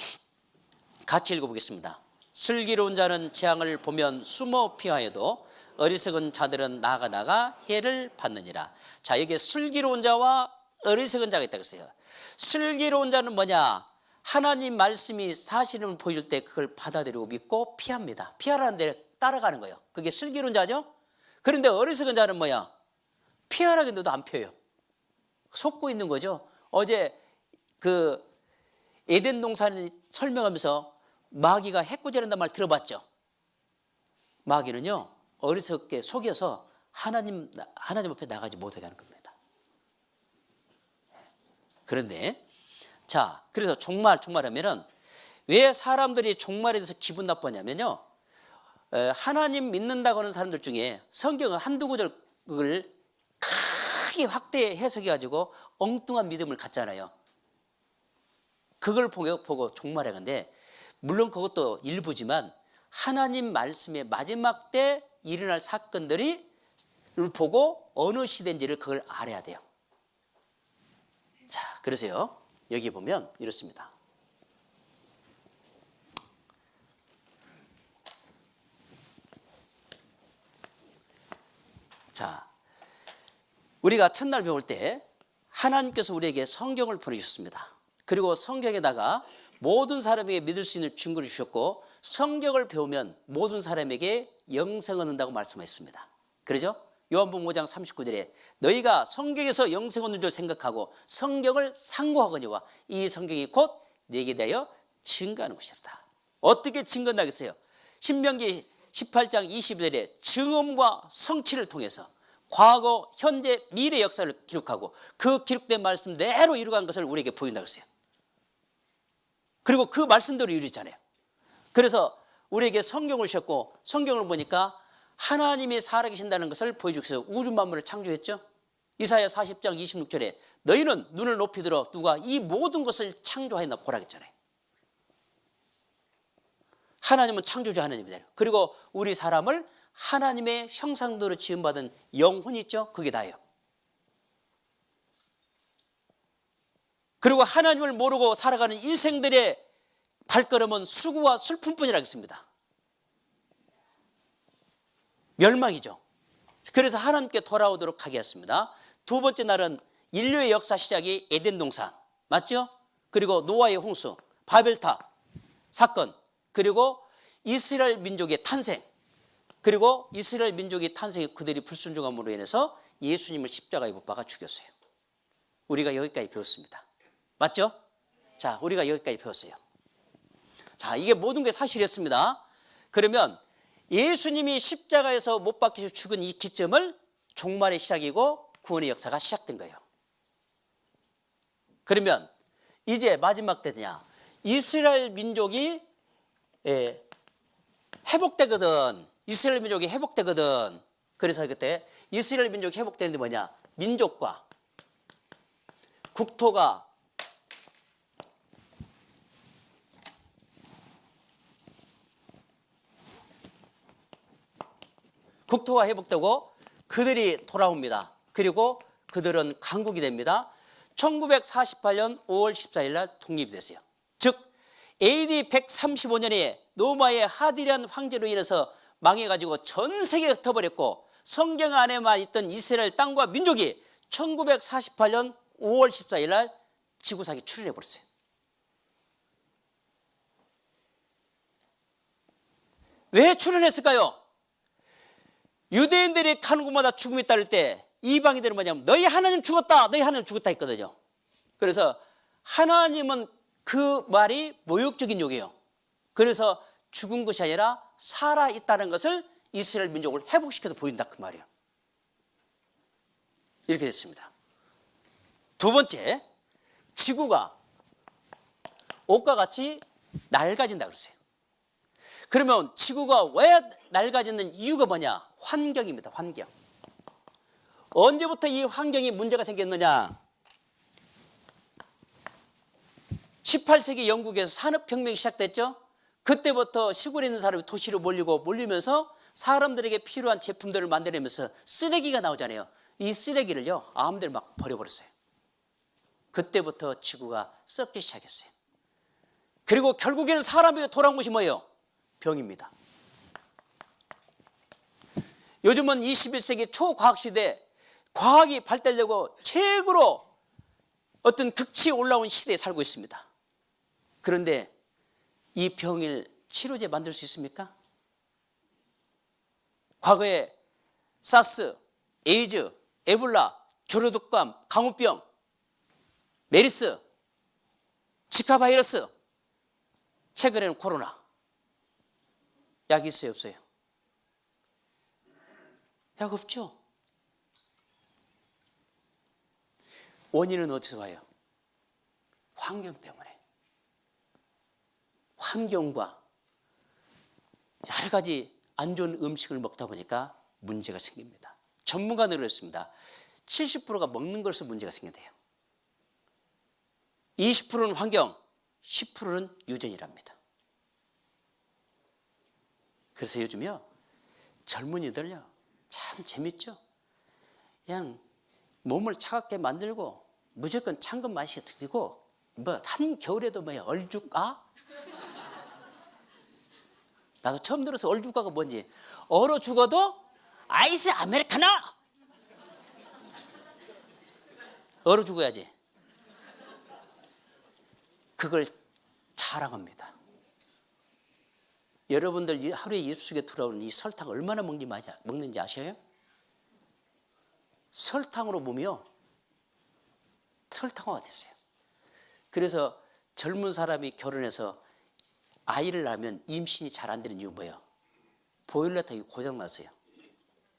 같이 읽어보겠습니다. 슬기로운 자는 재앙을 보면 숨어 피하여도 어리석은 자들은 나가 해를 받느니라. 자, 여기에 슬기로운 자와 어리석은 자가 있다고 했어요. 슬기로운 자는 뭐냐? 하나님 말씀이 사실을 보여줄 때 그걸 받아들이고 믿고 피합니다. 피하라는 데를 따라가는 거예요. 그게 슬기로운 자죠. 그런데 어리석은 자는 뭐야? 피하라고 해도 안 펴요. 속고 있는 거죠. 어제 그 에덴 동산을 설명하면서 마귀가 해코지한다는 말 들어봤죠? 마귀는요, 어리석게 속여서 하나님 앞에 나가지 못하게 하는 겁니다. 그런데 자, 그래서 종말하면은 왜 사람들이 종말에 대해서 기분 나쁘냐면요, 하나님 믿는다고 하는 사람들 중에 성경은 한두 구절을 크게 확대 해석해 가지고 엉뚱한 믿음을 갖잖아요. 그걸 보고 종말에 간데, 물론 그것도 일부지만 하나님 말씀의 마지막 때 일어날 사건들을 보고 어느 시대인지를 그걸 알아야 돼요. 자, 그래서요, 여기 보면 이렇습니다. 자, 우리가 첫날 배울 때 하나님께서 우리에게 성경을 보내주셨습니다. 그리고 성경에다가 모든 사람에게 믿을 수 있는 증거를 주셨고, 성경을 배우면 모든 사람에게 영생을 얻는다고 말씀하셨습니다. 그러죠? 요한복음 5장 39절에 너희가 성경에서 영생 얻는 줄 생각하고 성경을 상고하거니와 이 성경이 곧 네게 대하여 증거하는 것이다. 어떻게 증거하겠어요? 신명기 18장 20절에 증언과 성취를 통해서 과거, 현재, 미래 역사를 기록하고 그 기록된 말씀대로 이루어간 것을 우리에게 보인다고 했어요. 그리고 그 말씀대로 이루어지잖아요. 그래서 우리에게 성경을 주셨고, 성경을 보니까 하나님이 살아계신다는 것을 보여주기 위해서 우주 만물을 창조했죠. 이사야 40장 26절에 너희는 눈을 높이 들어 누가 이 모든 것을 창조하였나 보라 했잖아요. 하나님은 창조주 하나님이다. 그리고 우리 사람을 하나님의 형상대로 지음받은 영혼이 있죠. 그게 다예요. 그리고 하나님을 모르고 살아가는 인생들의 발걸음은 수고와 슬픔뿐이라 했습니다. 멸망이죠. 그래서 하나님께 돌아오도록 하게 했습니다. 두 번째 날은 인류의 역사 시작이 에덴 동산, 맞죠? 그리고 노아의 홍수, 바벨탑 사건, 그리고 이스라엘 민족의 탄생, 그리고 이스라엘 민족의 탄생에 그들이 불순종함으로 인해서 예수님을 십자가에 못 박아 죽였어요. 우리가 여기까지 배웠습니다. 맞죠? 자, 우리가 여기까지 배웠어요. 자, 이게 모든 게 사실이었습니다. 그러면 예수님이 십자가에서 못 박히셔 죽은 이 기점을 종말의 시작이고 구원의 역사가 시작된 거예요. 그러면 이제 마지막 때냐, 이스라엘 민족이 회복되거든. 이스라엘 민족이 회복되거든. 그래서 그때 이스라엘 민족이 회복되는데 뭐냐? 민족과 국토가 회복되고 그들이 돌아옵니다. 그리고 그들은 강국이 됩니다. 1948년 5월 14일 날 독립이 됐어요. 즉 AD 135년에 로마의 하디란 황제로 인해서 망해가지고 전 세계에 흩어버렸고 성경 안에만 있던 이스라엘 땅과 민족이 1948년 5월 14일 날 지구상에 출현해버렸어요. 왜 출현했을까요? 유대인들이 가는 곳마다 죽음이 따를 때 이방인들은 뭐냐면 너희 하나님 죽었다, 너희 하나님 죽었다 했거든요. 그래서 하나님은 그 말이 모욕적인 욕이에요. 그래서 죽은 것이 아니라 살아있다는 것을 이스라엘 민족을 회복시켜서 보인다 그 말이에요. 이렇게 됐습니다. 두 번째, 지구가 옷과 같이 낡아진다 그러세요. 그러면 지구가 왜 낡아지는 이유가 뭐냐? 환경입니다. 환경. 언제부터 이 환경이 문제가 생겼느냐? 18세기 영국에서 산업혁명이 시작됐죠. 그때부터 시골에 있는 사람이 도시로 몰리면서 사람들에게 필요한 제품들을 만들면서 쓰레기가 나오잖아요. 이 쓰레기를요 아무데나 막 버려버렸어요. 그때부터 지구가 썩기 시작했어요. 그리고 결국에는 사람에게 돌아온 것이 뭐예요? 병입니다. 요즘은 21세기 초과학시대, 과학이 발달되고 최고로 어떤 극치에 올라온 시대에 살고 있습니다. 그런데 이 병을 치료제 만들 수 있습니까? 과거에 사스, 에이즈, 에볼라, 조류독감, 강우병, 메리스, 지카 바이러스, 최근에는 코로나. 약 있어요, 없어요? 약 없죠? 원인은 어디서 와요? 환경 때문에. 환경과 여러 가지 안 좋은 음식을 먹다 보니까 문제가 생깁니다. 전문가는 그랬습니다. 70%가 먹는 것에서 문제가 생긴대요. 20%는 환경, 10%는 유전이랍니다. 그래서 요즘요 젊은이들요 참 재밌죠. 그냥 몸을 차갑게 만들고 무조건 찬 것 마시게 드리고 뭐 한겨울에도 뭐야 얼죽아? 나도 처음 들어서 얼죽아가 뭔지. 얼어 죽어도 아이스 아메리카노. 얼어 죽어야지. 그걸 자랑합니다. 여러분들 하루에 입속에 들어오는 이 설탕 얼마나 먹는지 아셔요? 설탕으로 몸이요 설탕화가 됐어요. 그래서 젊은 사람이 결혼해서 아이를 낳으면 임신이 잘 안 되는 이유 뭐예요? 보일러탕이 고장났어요.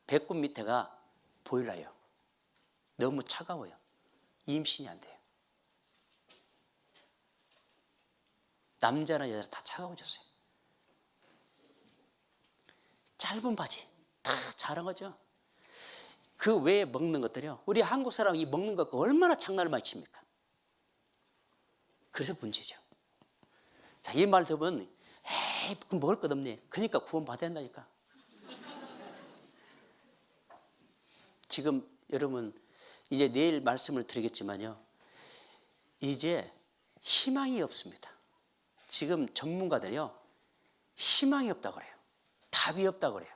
배꼽 밑에가 보일러예요. 너무 차가워요. 임신이 안 돼요. 남자나 여자나 다 차가워졌어요. 짧은 바지 다 자랑하죠. 그 외에 먹는 것들이요 우리 한국 사람이 먹는 것과 얼마나 장난을 많이 칩니까? 그래서 문제죠. 자, 이 말 들으면 에이 먹을 것 없네. 그러니까 구원 받아야 한다니까. 지금 여러분 이제 내일 말씀을 드리겠지만요 이제 희망이 없습니다. 지금 전문가들이요 희망이 없다고 그래요. 답이 없다고 그래요.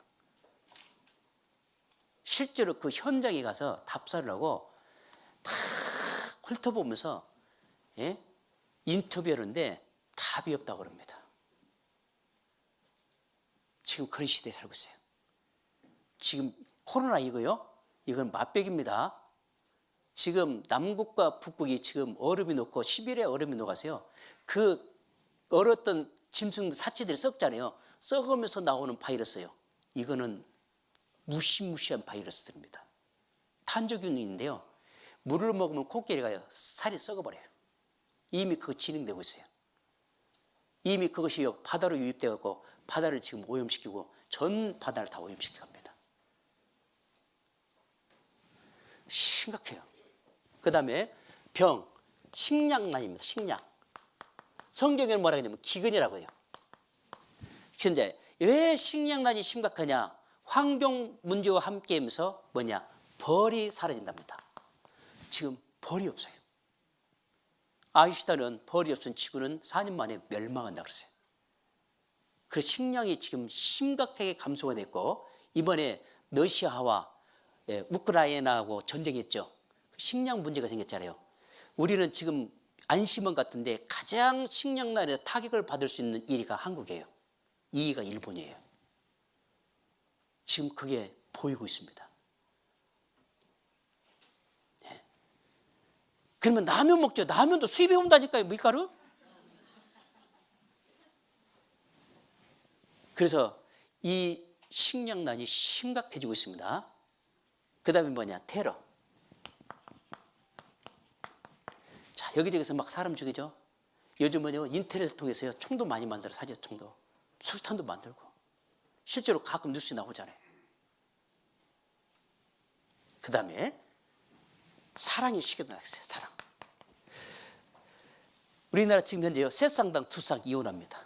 실제로 그 현장에 가서 답사를 하고 다 훑어보면서 인터뷰하는데 답이 없다고 그럽니다. 지금 그런 시대에 살고 있어요. 지금 코로나 이거요 이건 맛백입니다. 지금 남극과 북극이 지금 얼음이 녹고 시베리아 얼음이 녹아서요 그 얼었던 짐승 사체들이 썩잖아요. 썩으면서 나오는 바이러스예요. 이거는 무시무시한 바이러스들입니다. 탄저균인데요 물을 먹으면 코끼리가요 살이 썩어버려요. 이미 그거 진행되고 있어요. 이미 그것이 바다로 유입되어 갖고 바다를 지금 오염시키고 전 바다를 다 오염시켜 갑니다. 심각해요. 그 다음에 병, 식량난입니다. 식량. 성경에는 뭐라 하냐면 기근이라고 해요. 그런데 왜 식량난이 심각하냐? 환경 문제와 함께하면서 뭐냐? 벌이 사라진답니다. 지금 벌이 없어요. 아인슈타인은 벌이 없은 지구는 4년 만에 멸망한다고 그랬어요. 그 식량이 지금 심각하게 감소가 됐고, 이번에 러시아와 우크라이나하고 전쟁했죠. 식량 문제가 생겼잖아요. 우리는 지금 안심원 같은데 가장 식량난에서 타격을 받을 수 있는 1위가 한국이에요. 2위가 일본이에요. 지금 그게 보이고 있습니다. 네. 그러면 라면 먹죠. 라면도 수입해 온다니까요, 밀가루. 그래서 이 식량난이 심각해지고 있습니다. 그 다음에 뭐냐? 테러. 자, 여기저기서 막 사람 죽이죠. 요즘은요, 인터넷을 통해서요, 총도 많이 만들어, 사제총도. 수류탄도 만들고. 실제로 가끔 뉴스에 나오잖아요. 그 다음에 사랑이 식어나갔어요. 사랑. 우리나라 지금 현재요, 3쌍당 2쌍 이혼합니다.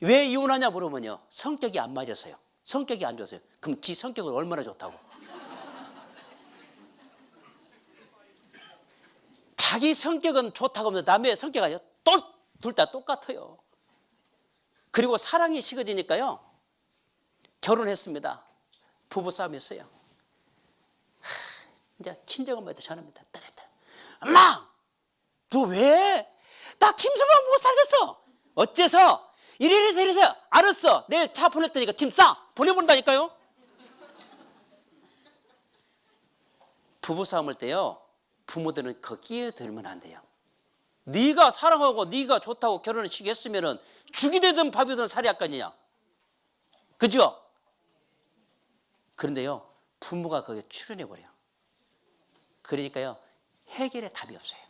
왜 이혼하냐 물어보면요, 성격이 안 맞아서요. 성격이 안 좋아서요. 그럼 지 성격은 얼마나 좋다고. 자기 성격은 좋다고 하면서 남의 성격이 둘 다 똑같아요. 그리고 사랑이 식어지니까요, 결혼했습니다. 부부싸움 했어요. 이제 친정엄마한테 전화합니다. 엄마, 너 왜? 나 김수만 못 살겠어. 어째서? 이래서 알았어. 내일 차 보낼 테니까 짐 싸. 보내본다니까요. 부부싸움할 때요, 부모들은 거기에 들면 안 돼요. 네가 사랑하고 네가 좋다고 결혼을 시켰으면은 죽이 되든 밥이 되든 살이 아까니냐. 그죠? 그런데요, 부모가 거기에 출연해 버려요. 그러니까요, 해결의 답이 없어요.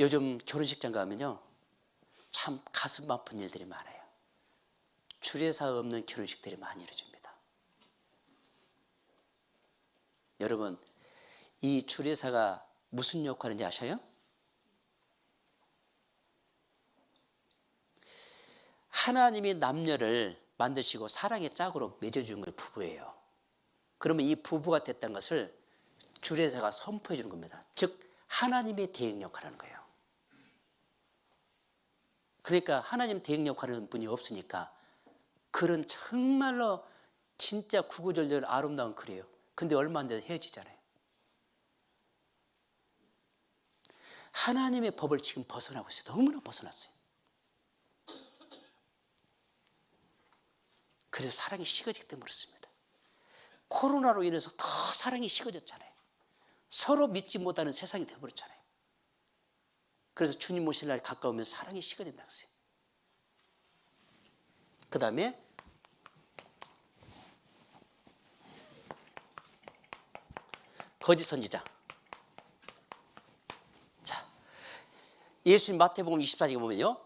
요즘 결혼식장 가면요, 참 가슴 아픈 일들이 많아요. 주례사 없는 결혼식들이 많이 이루어집니다. 여러분, 이 주례사가 무슨 역할인지 아셔요? 하나님이 남녀를 만드시고 사랑의 짝으로 맺어주는 게 부부예요. 그러면 이 부부가 됐다는 것을 주례사가 선포해 주는 겁니다. 즉 하나님의 대행 역할을 하는 거예요. 그러니까 하나님 대행 역할을 하는 분이 없으니까 글은 정말로 진짜 구구절절 아름다운 글이에요. 근데 얼마 안 돼서 헤어지잖아요. 하나님의 법을 지금 벗어나고 있어요. 너무나 벗어났어요. 그래서 사랑이 식어지기 때문에 그렇습니다. 코로나로 인해서 더 사랑이 식어졌잖아요. 서로 믿지 못하는 세상이 되어버렸잖아요. 그래서 주님 오실 날 가까우면 사랑이 식어진다고 했어요. 그 다음에 거짓 선지자. 자, 예수님 마태복음 24장에 보면요,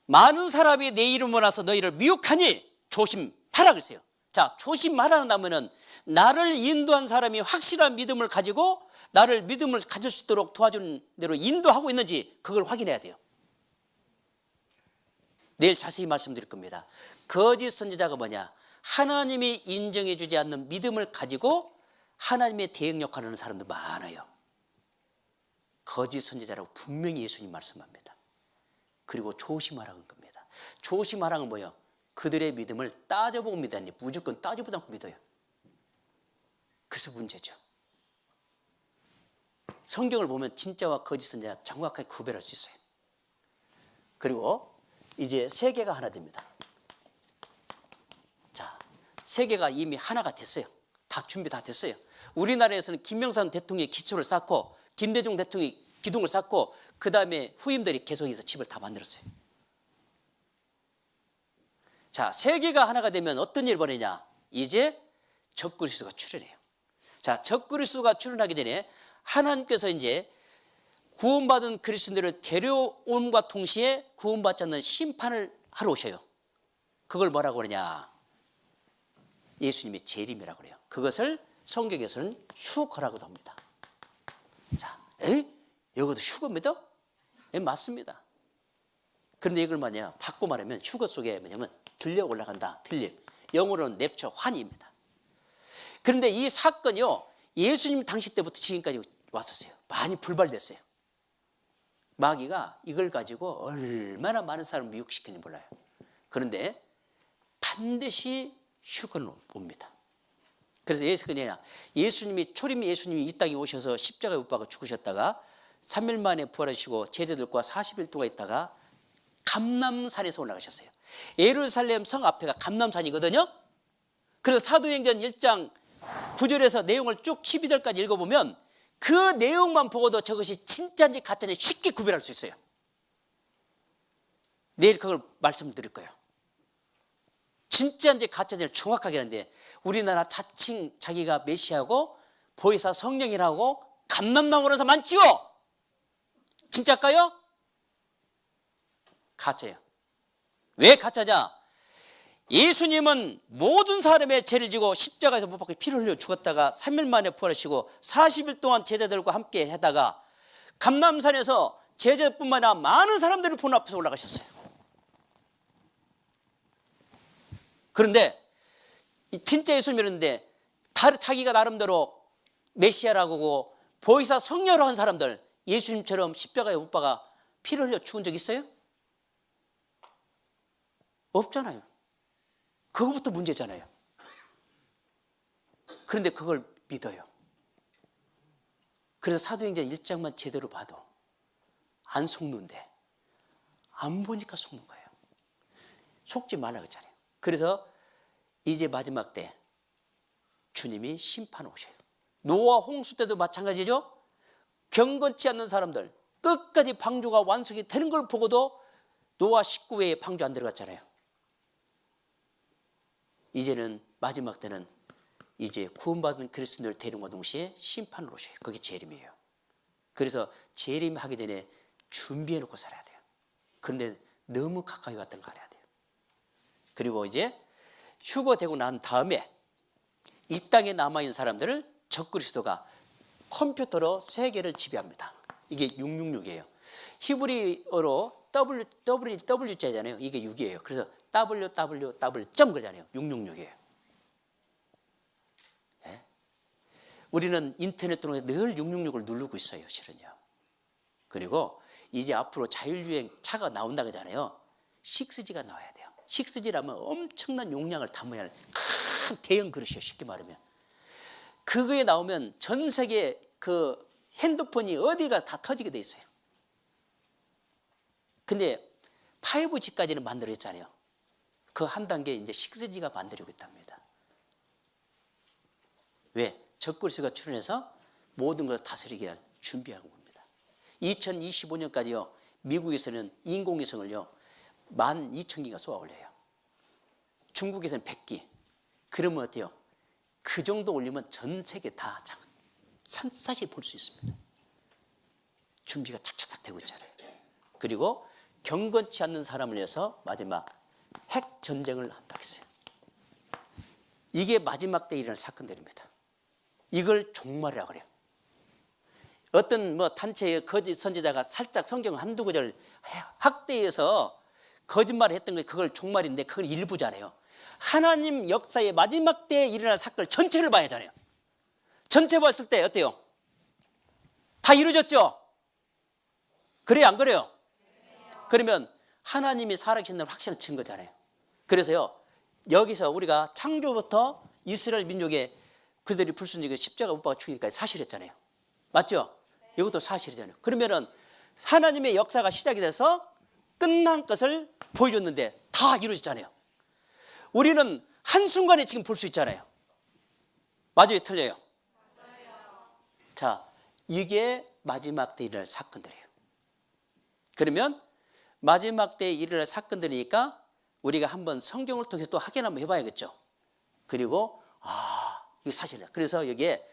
많은 사람이 내 이름을 와서 너희를 미혹하니 조심하라 그랬어요. 자, 조심하라는 하면은 나를 인도한 사람이 확실한 믿음을 가지고 나를 믿음을 가질 수 있도록 도와주는 대로 인도하고 있는지 그걸 확인해야 돼요. 내일 자세히 말씀드릴 겁니다. 거짓 선지자가 뭐냐? 하나님이 인정해 주지 않는 믿음을 가지고 하나님의 대행 역할을 하는 사람들 많아요. 거짓 선지자라고 분명히 예수님 말씀합니다. 그리고 조심하라는 겁니다. 조심하라는 뭐예요? 그들의 믿음을 따져보고 믿다니, 무조건 따져보지 않고 믿어요. 그래서 문제죠. 성경을 보면 진짜와 거짓 선지자 정확하게 구별할 수 있어요. 그리고 이제 세계가 하나 됩니다. 자, 세계가 이미 하나가 됐어요. 다 준비 다 됐어요. 우리나라에서는 김영삼 대통령이 기초를 쌓고 김대중 대통령이 기둥을 쌓고 그 다음에 후임들이 계속해서 집을 다 만들었어요. 자, 세계가 하나가 되면 어떤 일이 벌어지냐? 이제 적그리스도가 출현해요. 자, 적그리스도가 출현하기 전에 하나님께서 이제 구원받은 그리스도인들을 데려옴과 동시에 구원받지 않는 심판을 하러 오셔요. 그걸 뭐라고 그러냐? 예수님의 재림이라고 그래요. 그것을 성경에서는 휴거라고도 합니다. 자, 여기도 휴거입니다? 맞습니다. 그런데 이걸 뭐냐? 바꿔 말하면 휴거 속에 뭐냐면 들려 올라간다. 들림. 영어로는 랩처, 환희입니다. 그런데 이 사건이요, 예수님 당시 때부터 지금까지 왔었어요. 많이 불발됐어요. 마귀가 이걸 가지고 얼마나 많은 사람을 미혹시키는지 몰라요. 그런데 반드시 휴거는 옵니다. 그래서 예수님이 초림 예수님이 이 땅에 오셔서 십자가에 못 박아 죽으셨다가 3일 만에 부활하시고 제자들과 40일 동안 있다가 감람산에서 올라가셨어요. 예루살렘 성 앞에가 감람산이거든요. 그래서 사도행전 1장 9절에서 내용을 쭉 12절까지 읽어보면 그 내용만 보고도 저것이 진짜인지 가짜인지 쉽게 구별할 수 있어요. 내일 그걸 말씀드릴 거예요. 진짜인지 가짜인지 정확하게 하는데, 우리나라 자칭 자기가 메시아고 보혜사 성령이라고 감람당 오는 사람 많지요? 진짜일까요? 가짜예요. 왜 가짜냐? 예수님은 모든 사람의 죄를 지고 십자가에서 못 박혀 피를 흘려 죽었다가 3일 만에 부활하시고 40일 동안 제자들과 함께 하다가 감람산에서 제자뿐만 아니라 많은 사람들을 본 앞에서 올라가셨어요. 그런데 진짜 예수님이었는데 자기가 나름대로 메시아라고 하고 보혜사 성령으로 한 사람들, 예수님처럼 십자가에 못 박아 피를 흘려 죽은 적 있어요? 없잖아요. 그거부터 문제잖아요. 그런데 그걸 믿어요. 그래서 사도행전 1장만 제대로 봐도 안 속는데 안 보니까 속는 거예요. 속지 말라고 했잖아요. 그래서 이제 마지막 때 주님이 심판 오셔요. 노아 홍수 때도 마찬가지죠. 경건치 않는 사람들, 끝까지 방주가 완성이 되는 걸 보고도 노아 식구 외에 방주 안 들어갔잖아요. 이제는 마지막 때는 이제 구원받은 그리스도인을 데려온과 동시에 심판으로 오셔요. 그게 재림이에요. 그래서 재림하기 전에 준비해놓고 살아야 돼요. 그런데 너무 가까이 왔던 거 알아야 돼요. 그리고 이제 휴거되고 난 다음에 이 땅에 남아있는 사람들을 적그리스도가 컴퓨터로 세계를 지배합니다. 이게 666이에요. 히브리어로 W자잖아요. 이게 6이에요. 그래서 www. 그러잖아요. 666이에요. 네? 우리는 인터넷 통해서 늘 666을 누르고 있어요. 실은요. 그리고 이제 앞으로 자율주행 차가 나온다 그러잖아요. 6G가 나와야 돼요. 6G라면 엄청난 용량을 담아야 할 큰 대형 그릇이에요. 쉽게 말하면. 그거에 나오면 전 세계 그 핸드폰이 어디가 다 터지게 돼 있어요. 근데 5G까지는 만들어졌잖아요. 그 한 단계 이제 6G가 만들어지고 있답니다. 왜? 적그리스도가 출현해서 모든 걸 다스리게 할 준비하는 겁니다. 2025년까지요. 미국에서는 인공위성을요 12,000기가 쏘아 올려요. 중국에서는 100기. 그러면 어때요? 그 정도 올리면 전 세계 다 산사시 볼 수 있습니다. 준비가 착착착 되고 있잖아요. 그리고 경건치 않는 사람을 위해서 마지막 핵 전쟁을 한다고 했어요. 이게 마지막 때 일어날 사건들입니다. 이걸 종말이라고 그래요. 어떤 단체의 거짓 선지자가 살짝 성경 한두 구절 학대해서 거짓말을 했던 게 그걸 종말인데 그건 일부잖아요. 하나님 역사의 마지막 때에 일어날 사건 전체를 봐야 하잖아요. 전체 봤을 때 어때요? 다 이루어졌죠? 그래요, 안 그래요? 그러면 하나님이 살아계신다는 확신을 친 거잖아요. 그래서요, 여기서 우리가 창조부터 이스라엘 민족의 그들이 불순종에 십자가 못 박아 죽이기까지 사실했잖아요. 맞죠? 이것도 사실이잖아요. 그러면은 하나님의 역사가 시작이 돼서 끝난 것을 보여줬는데 다 이루어졌잖아요. 우리는 한순간에 지금 볼 수 있잖아요. 맞아요, 틀려요? 자, 이게 마지막 때 일어날 사건들이에요. 그러면 마지막 때에 일어날 사건들이니까 우리가 한번 성경을 통해서 또 확인 한번 해봐야겠죠. 그리고 이거 사실이야. 그래서 여기에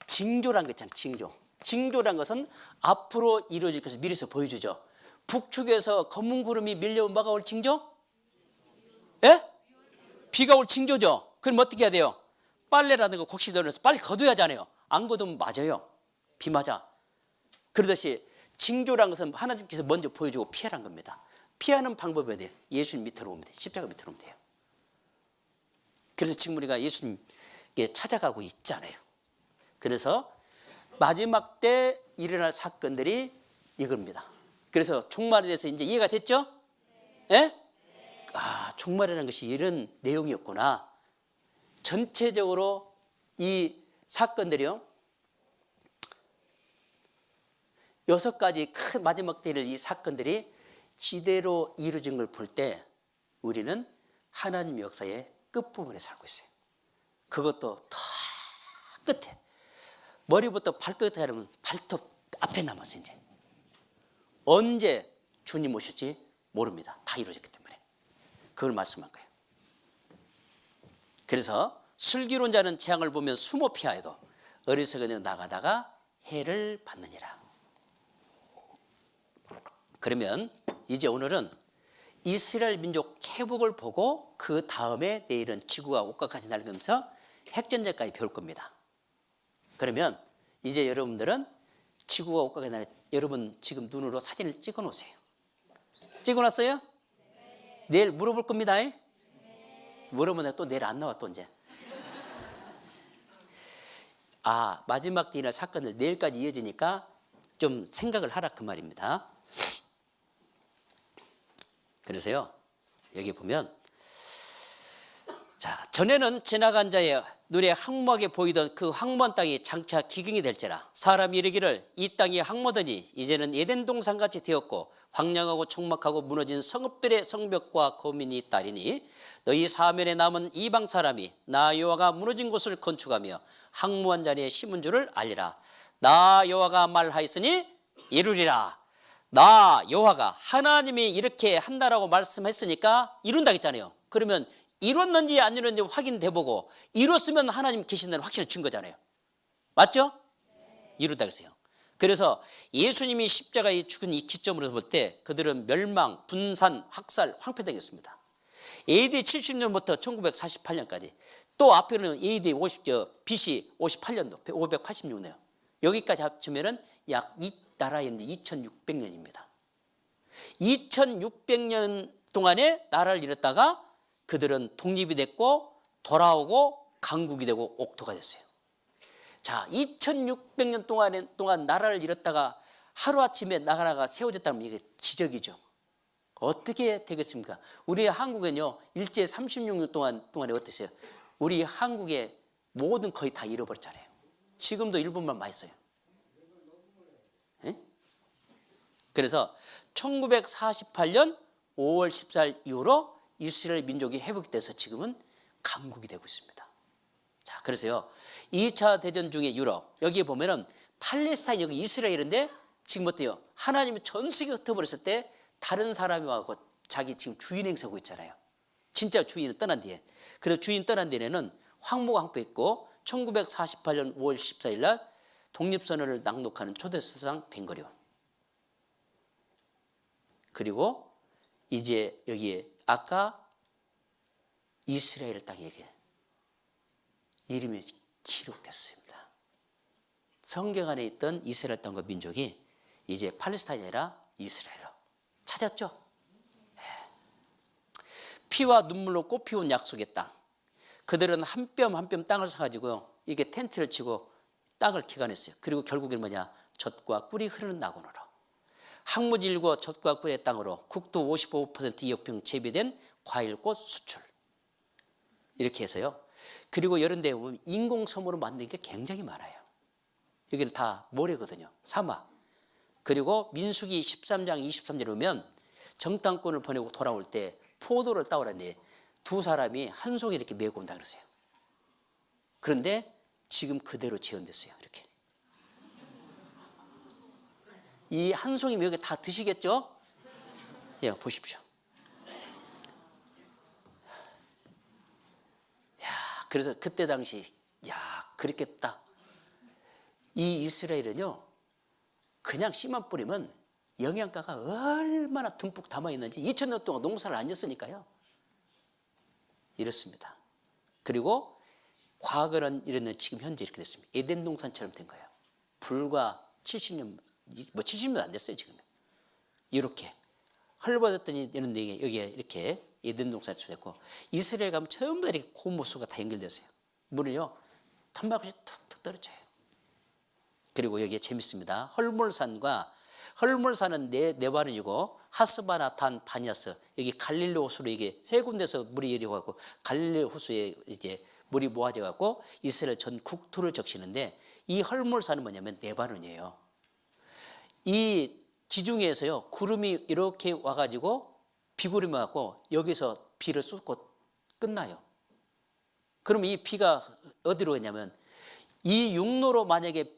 징조라는 거 있잖아요. 징조. 징조란 것은 앞으로 이루어질 것을 미리서 보여주죠. 북측에서 검은 구름이 밀려온 바가 올 징조? 예? 비가 올 징조죠. 그럼 어떻게 해야 돼요? 빨래라든가 곡식 넣어서 빨리 걷어야 하잖아요. 안 걷으면 맞아요. 비 맞아. 그러듯이 징조란 것은 하나님께서 먼저 보여주고 피하라는 겁니다. 피하는 방법이 어디예요? 예수님 밑으로 오면 돼요. 십자가 밑으로 오면 돼요. 그래서 지금 우리가 예수님께 찾아가고 있잖아요. 그래서 마지막 때 일어날 사건들이 이겁니다. 그래서 종말에 대해서 이제 이해가 됐죠? 예? 아, 종말이라는 것이 이런 내용이었구나. 전체적으로 이 사건들이요, 6가지 큰 마지막 때를 이 사건들이 지대로 이루어진 걸 볼 때 우리는 하나님 역사의 끝부분에 살고 있어요. 그것도 더 끝에, 머리부터 발끝에 하려면 발톱 앞에 남았어요. 이제 언제 주님 오실지 모릅니다. 다 이루어졌기 때문에 그걸 말씀한 거예요. 그래서 슬기로운 재앙을 보면 숨어 피하여도 어리석은 나가다가 해를 받느니라. 그러면 이제 오늘은 이스라엘 민족 회복을 보고 그 다음에 내일은 지구가 옷가까지 낡으면서 핵전쟁까지 배울 겁니다. 그러면 이제 여러분들은 지구가 옷가까지 날, 여러분 지금 눈으로 사진을 찍어 놓으세요. 찍어 놨어요? 내일 물어볼 겁니다. 물어보면 또 내일 안 나와 또 이제. 아, 마지막 때 일어날 사건을 내일까지 이어지니까 좀 생각을 하라 그 말입니다. 그래서요, 여기 보면, 자, 전에는 지나간 자의 눈에 황무하게 보이던 그 황무한 땅이 장차 기경이 될지라. 사람이 이르기를 이 땅이 황무더니 이제는 에덴 동산같이 되었고 황량하고 촉막하고 무너진 성읍들의 성벽과 거민이 있다리니 너희 사면에 남은 이방 사람이 나 여호와가 무너진 곳을 건축하며 황무한 자리에 심은 줄을 알리라. 나 여호와가 말하였으니 이루리라. 나 여호와가 하나님이 이렇게 한다라고 말씀했으니까 이룬다 했잖아요. 그러면 이뤘는지 안 이뤘는지 확인돼보고 이뤘으면 하나님 계신다는 확신을 준 거잖아요. 맞죠? 이루다 그랬어요. 그래서 예수님이 십자가에 죽은 이 기점으로 볼 때 그들은 멸망, 분산, 학살, 황폐당했습니다. AD 70년부터 1948년까지, 또 앞에는 AD BC 58년도 586년이에요. 여기까지 합치면은 약 이 나라에 2600년입니다. 2600년 동안에 나라를 잃었다가 그들은 독립이 됐고 돌아오고 강국이 되고 옥토가 됐어요. 자, 2600년 동안 나라를 잃었다가 하루아침에 나라가 세워졌다면 이게 기적이죠. 어떻게 되겠습니까? 우리 한국은요, 일제 36년 동안에 어땠어요? 우리 한국의 모든 거의 다 잃어버렸잖아요. 지금도 일본만 많이 써요. 네? 그래서 1948년 5월 14일 이후로 이스라엘 민족이 회복이 돼서 지금은 강국이 되고 있습니다. 자, 그래서요, 2차 대전 중에 유럽, 여기에 보면은 팔레스타인, 여기 이스라엘인데 지금 어때요? 하나님이 전 세계가 흩어버렸을 때 다른 사람이 와서 자기 지금 주인 행세하고 있잖아요. 진짜 주인은 떠난 뒤에. 그래서 주인 떠난 뒤에는 황무가 황폐했고 1948년 5월 14일 날 독립선언을 낭독하는 초대서상 벵거리온. 그리고 이제 여기에 아까 이스라엘 땅에 이름이 기록됐습니다. 성경 안에 있던 이스라엘 땅과 민족이 이제 팔레스타인이 아니라 이스라엘로 찾았죠. 피와 눈물로 꽃피운 약속의 땅. 그들은 한 뼘 한 뼘 땅을 사가지고요, 이게 텐트를 치고 땅을 기간했어요. 그리고 결국에는 뭐냐? 젖과 꿀이 흐르는 낙원으로, 항무질과 젖과 꿀의 땅으로 국토 55% 이역평 재배된 과일꽃 수출, 이렇게 해서요. 그리고 이런 데 보면 인공섬으로 만든 게 굉장히 많아요. 여기는 다 모래거든요. 사막. 그리고 민수기 13장 23절에 보면 정탐꾼을 보내고 돌아올 때 포도를 따오라니 두 사람이 한 송이 이렇게 메고 온다 그러세요. 그런데 지금 그대로 재현됐어요. 이렇게. 이 한 송이 여기 다 드시겠죠? 예, 보십시오. 야, 그래서 그때 당시, 야, 그랬겠다. 이 이스라엘은요, 그냥 씨만 뿌리면 영양가가 얼마나 듬뿍 담아있는지 2000년 동안 농사를 안 졌으니까요. 이렇습니다. 그리고 과거는 이랬는데 지금 현재 이렇게 됐습니다. 에덴 동산처럼 된 거예요. 불과 70년, 뭐 70년 안 됐어요 지금. 이렇게 헐벗었더니 이런데 여기에 이렇게 에덴 동산처럼 됐고, 이스라엘 가면 전부 다 이렇게 고무수가 다 연결됐어요. 물은요 탄막을 툭툭 떨어져요. 그리고 여기에 재밌습니다. 헐몰산은 네바론이고 하스바나 단 바니아스, 여기 갈릴리 호수로 이게 세 군데서 물이 내려가고 갈릴리 호수에 이제 물이 모아져 갖고 이스라엘 전 국토를 적시는데, 이 헐몰산은 뭐냐면 네바론이에요. 이 지중해에서요 구름이 이렇게 와가지고 비구름이 와갖고 여기서 비를 쏟고 끝나요. 그럼 이 비가 어디로 가냐면 이 육로로 만약에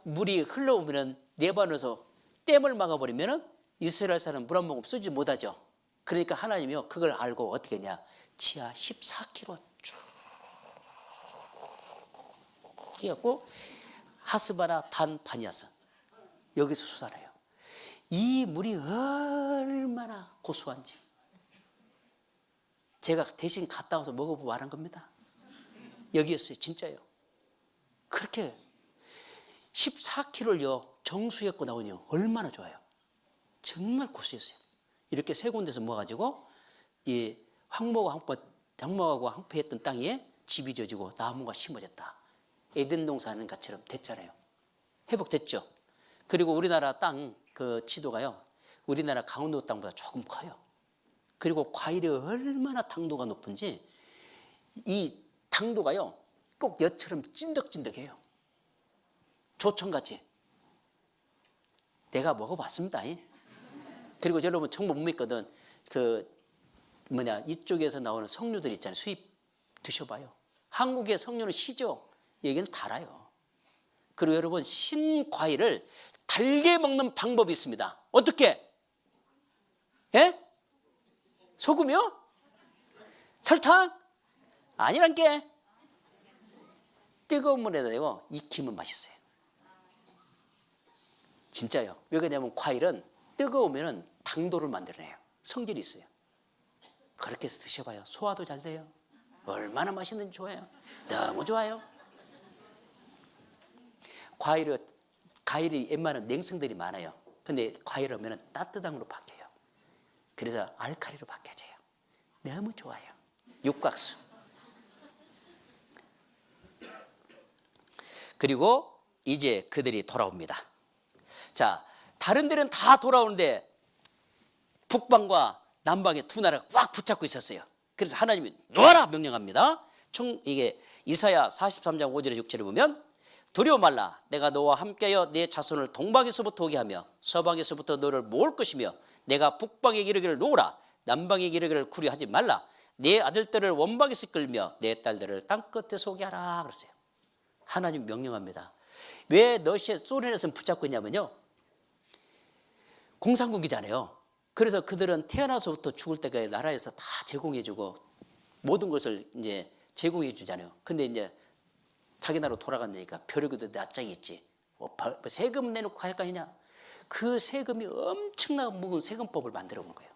물이 흘러오면은 네바논에서 댐을 막아버리면은 이스라엘 사람 물 한 모금 쓰지 못하죠. 그러니까 하나님이요 그걸 알고 어떻게 했냐, 지하 14km 쭉 해갖고 하스바나 단 바니아산 여기서 수산해요. 이 물이 얼마나 고소한지 제가 대신 갔다 와서 먹어보고 말한 겁니다. 여기였어요. 진짜요. 그렇게 14km를요 정수해갖고 나오니요 얼마나 좋아요. 정말 고수였어요. 이렇게 세 군데서 모아가지고 이 황목하고 황폐했던 땅에 집이 져지고 나무가 심어졌다. 에덴 동산 것처럼 됐잖아요. 회복됐죠. 그리고 우리나라 땅 그 지도가요 우리나라 강원도 땅보다 조금 커요. 그리고 과일이 얼마나 당도가 높은지 이 당도가요 꼭 엿처럼 찐득찐득해요. 조청같이. 내가 먹어봤습니다. 그리고 여러분 정말 못 믿거든. 이쪽에서 나오는 석류들 있잖아요. 수입 드셔봐요. 한국의 석류는 시죠. 여기는 달아요. 그리고 여러분 신과일을 달게 먹는 방법이 있습니다. 어떻게? 예? 소금이요? 설탕? 아니란 게 뜨거운 물에다 대고 익히면 맛있어요. 진짜요. 왜 그러냐면 과일은 뜨거우면 당도를 만들어내요. 성질이 있어요. 그렇게 해서 드셔봐요. 소화도 잘 돼요. 얼마나 맛있는지 좋아요. 너무 좋아요. 과일이 웬만한 냉성들이 많아요. 근데 과일 오면 따뜻한 걸로 바뀌어요. 그래서 알칼리로 바뀌어져요. 너무 좋아요. 육각수. 그리고 이제 그들이 돌아옵니다. 자, 다른 데는 다 돌아오는데 북방과 남방의 두 나라가 꽉 붙잡고 있었어요. 그래서 하나님이 놓아라 명령합니다. 이게 이사야 43장 5절에 6절에 보면 두려워 말라. 내가 너와 함께하여 내 자손을 동방에서부터 오게 하며 서방에서부터 너를 모을 것이며 내가 북방에 이르기를 놓으라. 남방에 이르기를 구려하지 말라. 내 아들들을 원방에서 끌며 내 딸들을 땅끝에서 오게 하라 그랬어요. 하나님 명령합니다. 왜 러시아 소련에서는 붙잡고 있냐면요 공산국이잖아요. 그래서 그들은 태어나서부터 죽을 때까지 나라에서 다 제공해주고 모든 것을 이제 제공해주잖아요. 근데 이제 자기 나라로 돌아간다니까 벼르기도 낯짝이 있지. 세금 내놓고 할까 하냐. 그 세금이 엄청나게 묵은 세금법을 만들어 본 거예요.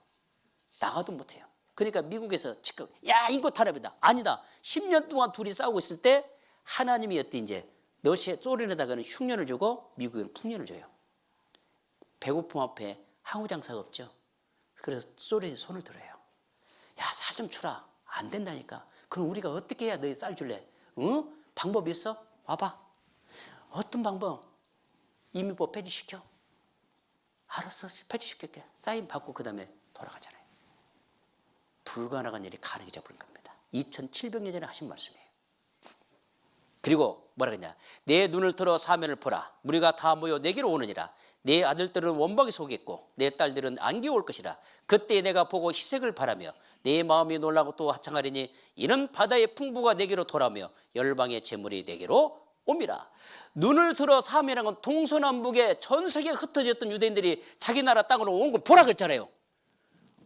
나가도 못해요. 그러니까 미국에서 지금 야 인권 탄압이다. 아니다. 10년 동안 둘이 싸우고 있을 때 하나님이 어때 이제 러시아 소련에다가는 흉년을 주고 미국에는 풍년을 줘요. 배고픔 앞에 항우 장사가 없죠. 그래서 소련이 손을 들어요. 야 살 좀 주라. 안 된다니까. 그럼 우리가 어떻게 해야 너희 쌀 줄래? 응? 방법 있어? 와봐. 어떤 방법? 이민법 폐지시켜. 알았어. 폐지시킬게. 사인 받고 그 다음에 돌아가잖아요. 불가능한 일이 가능해져 버린 겁니다. 2700년 전에 하신 말씀이에요. 그리고 뭐라 그러냐. 내 눈을 들어 사면을 보라. 무리가 다 모여 내게로 오느니라. 내 아들들은 원방에서 오겠고 내 딸들은 안개 올 것이라. 그때 내가 보고 희색을 바라며 내 마음이 놀라고 또 하창하리니 이는 바다의 풍부가 내게로 돌아오며 열방의 재물이 내게로 옵니다. 눈을 들어 사면한 건 동서남북에 전 세계에 흩어졌던 유대인들이 자기 나라 땅으로 온 걸 보라 그랬잖아요.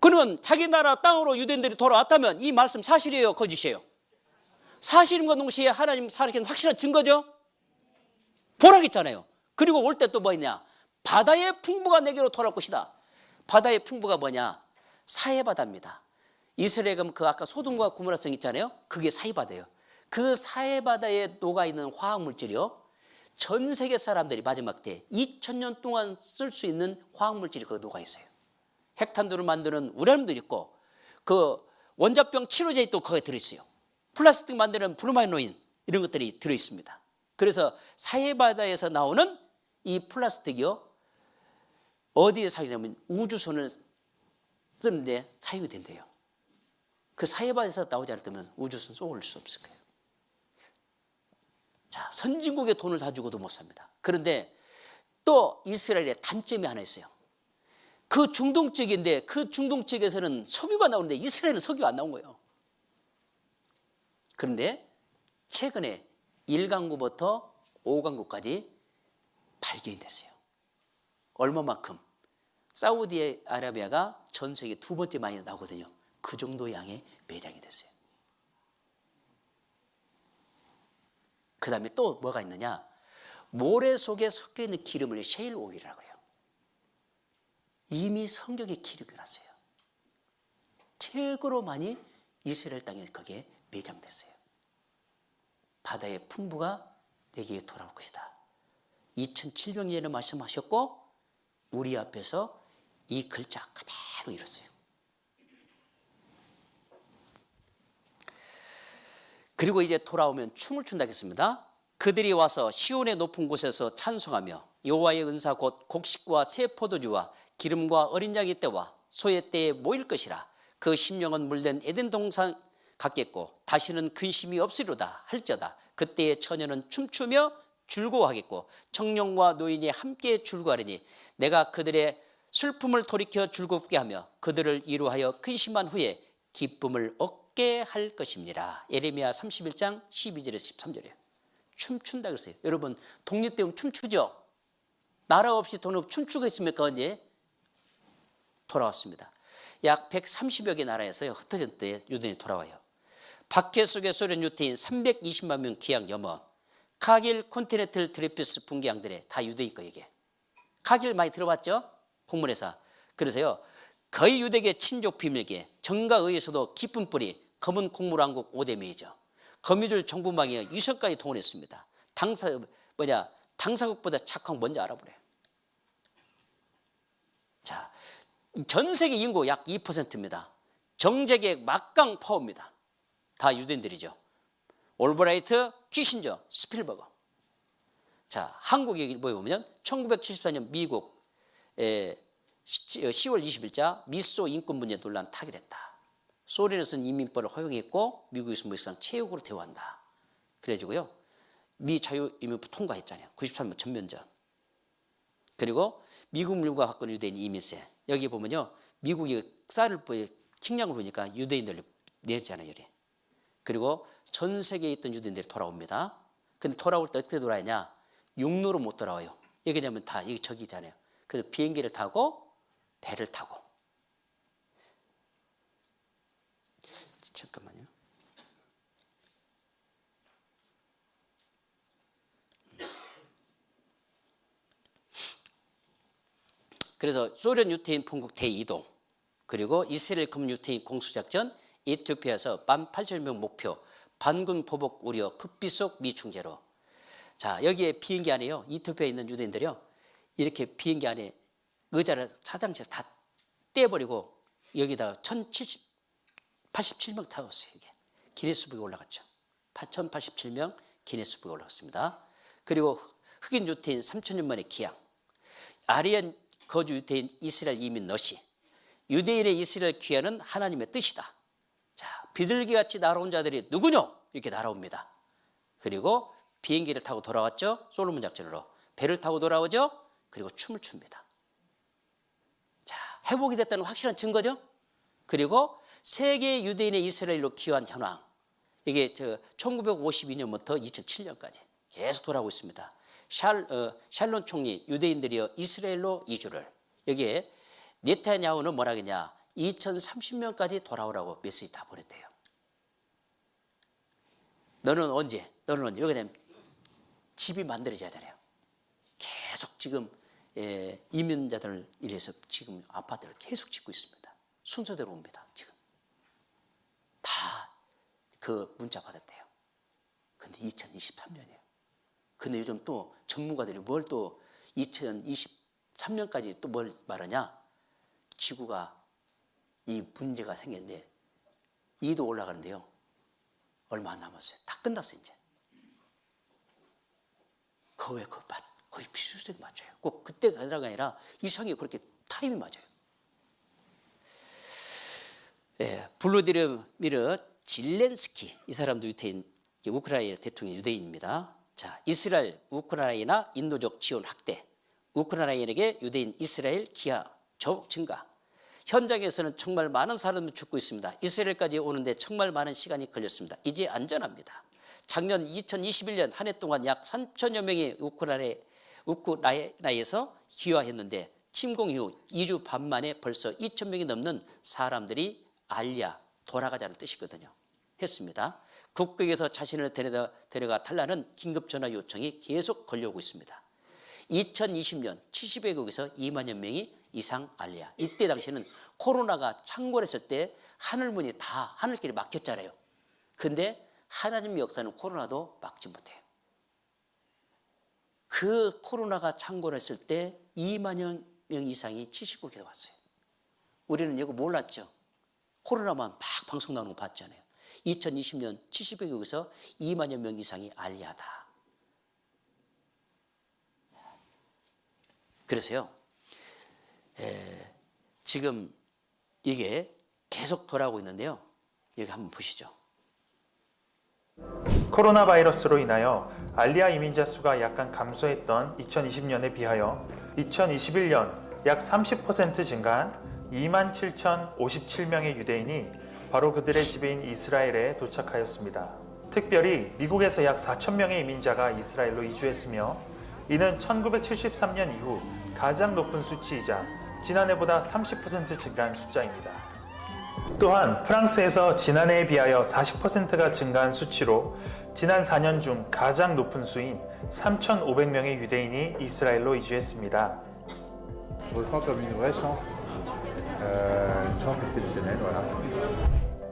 그러면 자기 나라 땅으로 유대인들이 돌아왔다면 이 말씀 사실이에요, 거짓이에요? 사실인과 동시에 하나님 살아계신 확실한 증거죠. 보라겠잖아요. 그리고 올 때 또 뭐 있냐? 바다의 풍부가 내게로 돌아올 것이다. 바다의 풍부가 뭐냐? 사해바다입니다. 이스라엘에 가면 그 아까 소돔과 고모라 성 있잖아요. 그게 사해바다예요. 그 사해바다에 녹아있는 화학물질이요, 전 세계 사람들이 마지막 때 2000년 동안 쓸 수 있는 화학물질이 거기 녹아있어요. 핵탄두를 만드는 우라늄도 있고, 그 원자병 치료제도 또 거기에 들어있어요. 플라스틱 만드는 브로마이노인 이런 것들이 들어있습니다. 그래서 사해바다에서 나오는 이 플라스틱이요, 어디에 사용되냐면 우주선을 쓰는데 사용이 된대요. 그 사해바다에서 나오지 않으면 우주선 쏘을 수 없을 거예요. 자, 선진국에 돈을 다 주고도 못 삽니다. 그런데 또 이스라엘의 단점이 하나 있어요. 그 중동 쪽인데 그 중동 쪽에서는 석유가 나오는데 이스라엘은 석유가 안 나온 거예요. 그런데 최근에 1강구부터 5강구까지 발견이 됐어요. 얼마만큼? 사우디아라비아가 전 세계 두 번째 많이 나오거든요. 그 정도 양의 매장이 됐어요. 그 다음에 또 뭐가 있느냐? 모래 속에 섞여 있는 기름을 셰일 오일이라고 해요. 이미 성경에 기록이 났어요. 최고로 많이 이스라엘 땅에 거기에 매장됐어요. 바다의 풍부가 내게 돌아올 것이다. 2700년에 말씀하셨고 우리 앞에서 이 글자 그대로 이뤘어요. 그리고 이제 돌아오면 춤을 춘다 했습니다. 그들이 와서 시온의 높은 곳에서 찬송하며 여호와의 은사 곧 곡식과 새 포도주와 기름과 어린 양의 때와 소의 때에 모일 것이라. 그 심령은 물된 에덴 동산 같겠고 다시는 근심이 없으리로다 할지어다. 그때의 처녀는 춤추며 즐거워하겠고 청년과 노인이 함께 즐거워하리니 내가 그들의 슬픔을 돌이켜 즐겁게 하며 그들을 이루하여 근심한 후에 기쁨을 얻게 할 것입니다. 예레미야 31장 12절에서 13절이에요. 춤춘다 그랬어요. 여러분 독립되면 춤추죠. 나라 없이 돈 없이 춤추고 있습니까? 언제? 돌아왔습니다. 약 130여 개 나라에서요 흩어진 때에 유대인이 돌아와요. 박해 속의 소련 유태인 320만 명 귀양 염원, 카길 콘티넨탈 드레피스 분기양들의 다 유대인 거 이게. 카길 많이 들어봤죠? 공문회사. 그래서요 거의 유대계 친족 비밀계 정가 의에서도 깊은 뿌리 검은 곡물왕국 5대 메이저 거미줄 정부망이 유서까지 동원했습니다. 당사국보다 착한 뭔지 알아보래요. 자, 전 세계 인구 약 2%입니다. 정재계 막강 파워입니다. 다 유대인들이죠. 올브라이트, 키신저, 스필버거. 자, 한국에 보면 1974년 미국 10월 20일자 미소 인권 문제 논란 타결했다. 소련에서는 이민법을 허용했고 미국에서 무역상 체육으로 대우한다. 그래가지고요 미 자유이민법 통과했잖아요. 93년 전면전. 그리고 미국 물과 갖고 있는 유대인 이민세. 여기 보면요 미국이 쌀을 식량을 보니까 유대인들을 내잖아요. 그리고 전 세계에 있던 유대인들이 돌아옵니다. 근데 돌아올 때 어떻게 돌아오냐? 육로로 못 돌아와요. 이게 되면 다 여기 저기잖아요. 그래서 비행기를 타고 배를 타고. 잠깐만요. 그래서 소련 유태인 본국 대이동, 그리고 이스라엘 검 유태인 공수작전, 에티오피아에서 18,000명 목표, 반군 보복 우려, 극비속 미충제로. 자, 여기에 비행기 안에요. 이티오피아에 있는 유대인들이요. 이렇게 비행기 안에 의자를 사장실 다 떼버리고 여기다가 1,087명 타왔어요. 이게 기네스북에 올라갔죠. 1,087명 기네스북에 올라갔습니다. 그리고 흑인 유태인 3,000년 만에 기양, 아리안 거주 유태인 이스라엘 이민 너시, 유대인의 이스라엘 귀환은 하나님의 뜻이다. 자, 비둘기같이 날아온 자들이 누구뇨? 이렇게 날아옵니다. 그리고 비행기를 타고 돌아왔죠. 솔로몬 작전으로. 배를 타고 돌아오죠. 그리고 춤을 춥니다. 자, 회복이 됐다는 확실한 증거죠. 그리고 세계 유대인의 이스라엘로 귀환 현황. 이게 1952년부터 2007년까지 계속 돌아오고 있습니다. 샬론 총리 유대인들이여 이스라엘로 이주를. 여기에 네타냐후는 뭐라 하겠냐? 2030년까지 돌아오라고 메시지 다 보냈대요. 너는 언제? 여기 되면 집이 만들어져야 되잖아요. 계속 지금 이민자들을 위해서 지금 아파트를 계속 짓고 있습니다. 순서대로 옵니다. 지금 다 그 문자 받았대요. 근데 2023년이에요. 근데 요즘 또 전문가들이 뭘 또 2023년까지 또 뭘 말하냐? 지구가 이 문제가 생겼는데 2도 올라가는데요. 얼마 안 남았어요. 다 끝났어요, 이제. 거의 비슷하게 맞춰요. 꼭 그때가 아니라 이상하게 그렇게 타임이 맞아요. 블루디미르 질렌스키, 이 사람도 유태인, 우크라이나 대통령 유대인입니다. 자, 이스라엘, 우크라이나 인도적 지원 확대, 우크라이나에게 유대인 이스라엘 기하 증가. 현장에서는 정말 많은 사람이 죽고 있습니다. 이스라엘까지 오는데 정말 많은 시간이 걸렸습니다. 이제 안전합니다. 작년 2021년 한 해 동안 약 3천여 명이 우크라이나에서 귀화했는데 침공 이후 2주 반 만에 벌써 2천 명이 넘는 사람들이 알리아, 돌아가자는 뜻이거든요. 했습니다. 국경에서 자신을 데려가 달라는 긴급 전화 요청이 계속 걸려오고 있습니다. 2020년 70개국에서 2만여 명이 이상 알리아. 이때 당시에는 코로나가 창궐했을 때 하늘문이 다 하늘길이 막혔잖아요. 근데 하나님의 역사는 코로나도 막지 못해요. 그 코로나가 창궐했을 때 2만여 명 이상이 70국에서 왔어요. 우리는 이거 몰랐죠. 코로나만 막 방송 나오는 거 봤잖아요. 2020년 70개국에서 2만여 명 이상이 알리아다. 그래서요, 지금 이게 계속 돌아오고 있는데요. 여기 한번 보시죠. 코로나 바이러스로 인하여 알리아 이민자 수가 약간 감소했던 2020년에 비하여 2021년 약 30% 증가한 27,057명의 유대인이 바로 그들의 지배인 이스라엘에 도착하였습니다. 특별히 미국에서 약 4,000명의 이민자가 이스라엘로 이주했으며 이는 1973년 이후 가장 높은 수치이자 지난해보다 30% 증가한 숫자입니다. 또한 프랑스에서 지난해에 비하여 40%가 증가한 수치로 지난 4년 중 가장 높은 수인 3,500명의 유대인이 이스라엘로 이주했습니다. Je ressens comme une vraie chance, une chance exceptionnelle, voilà.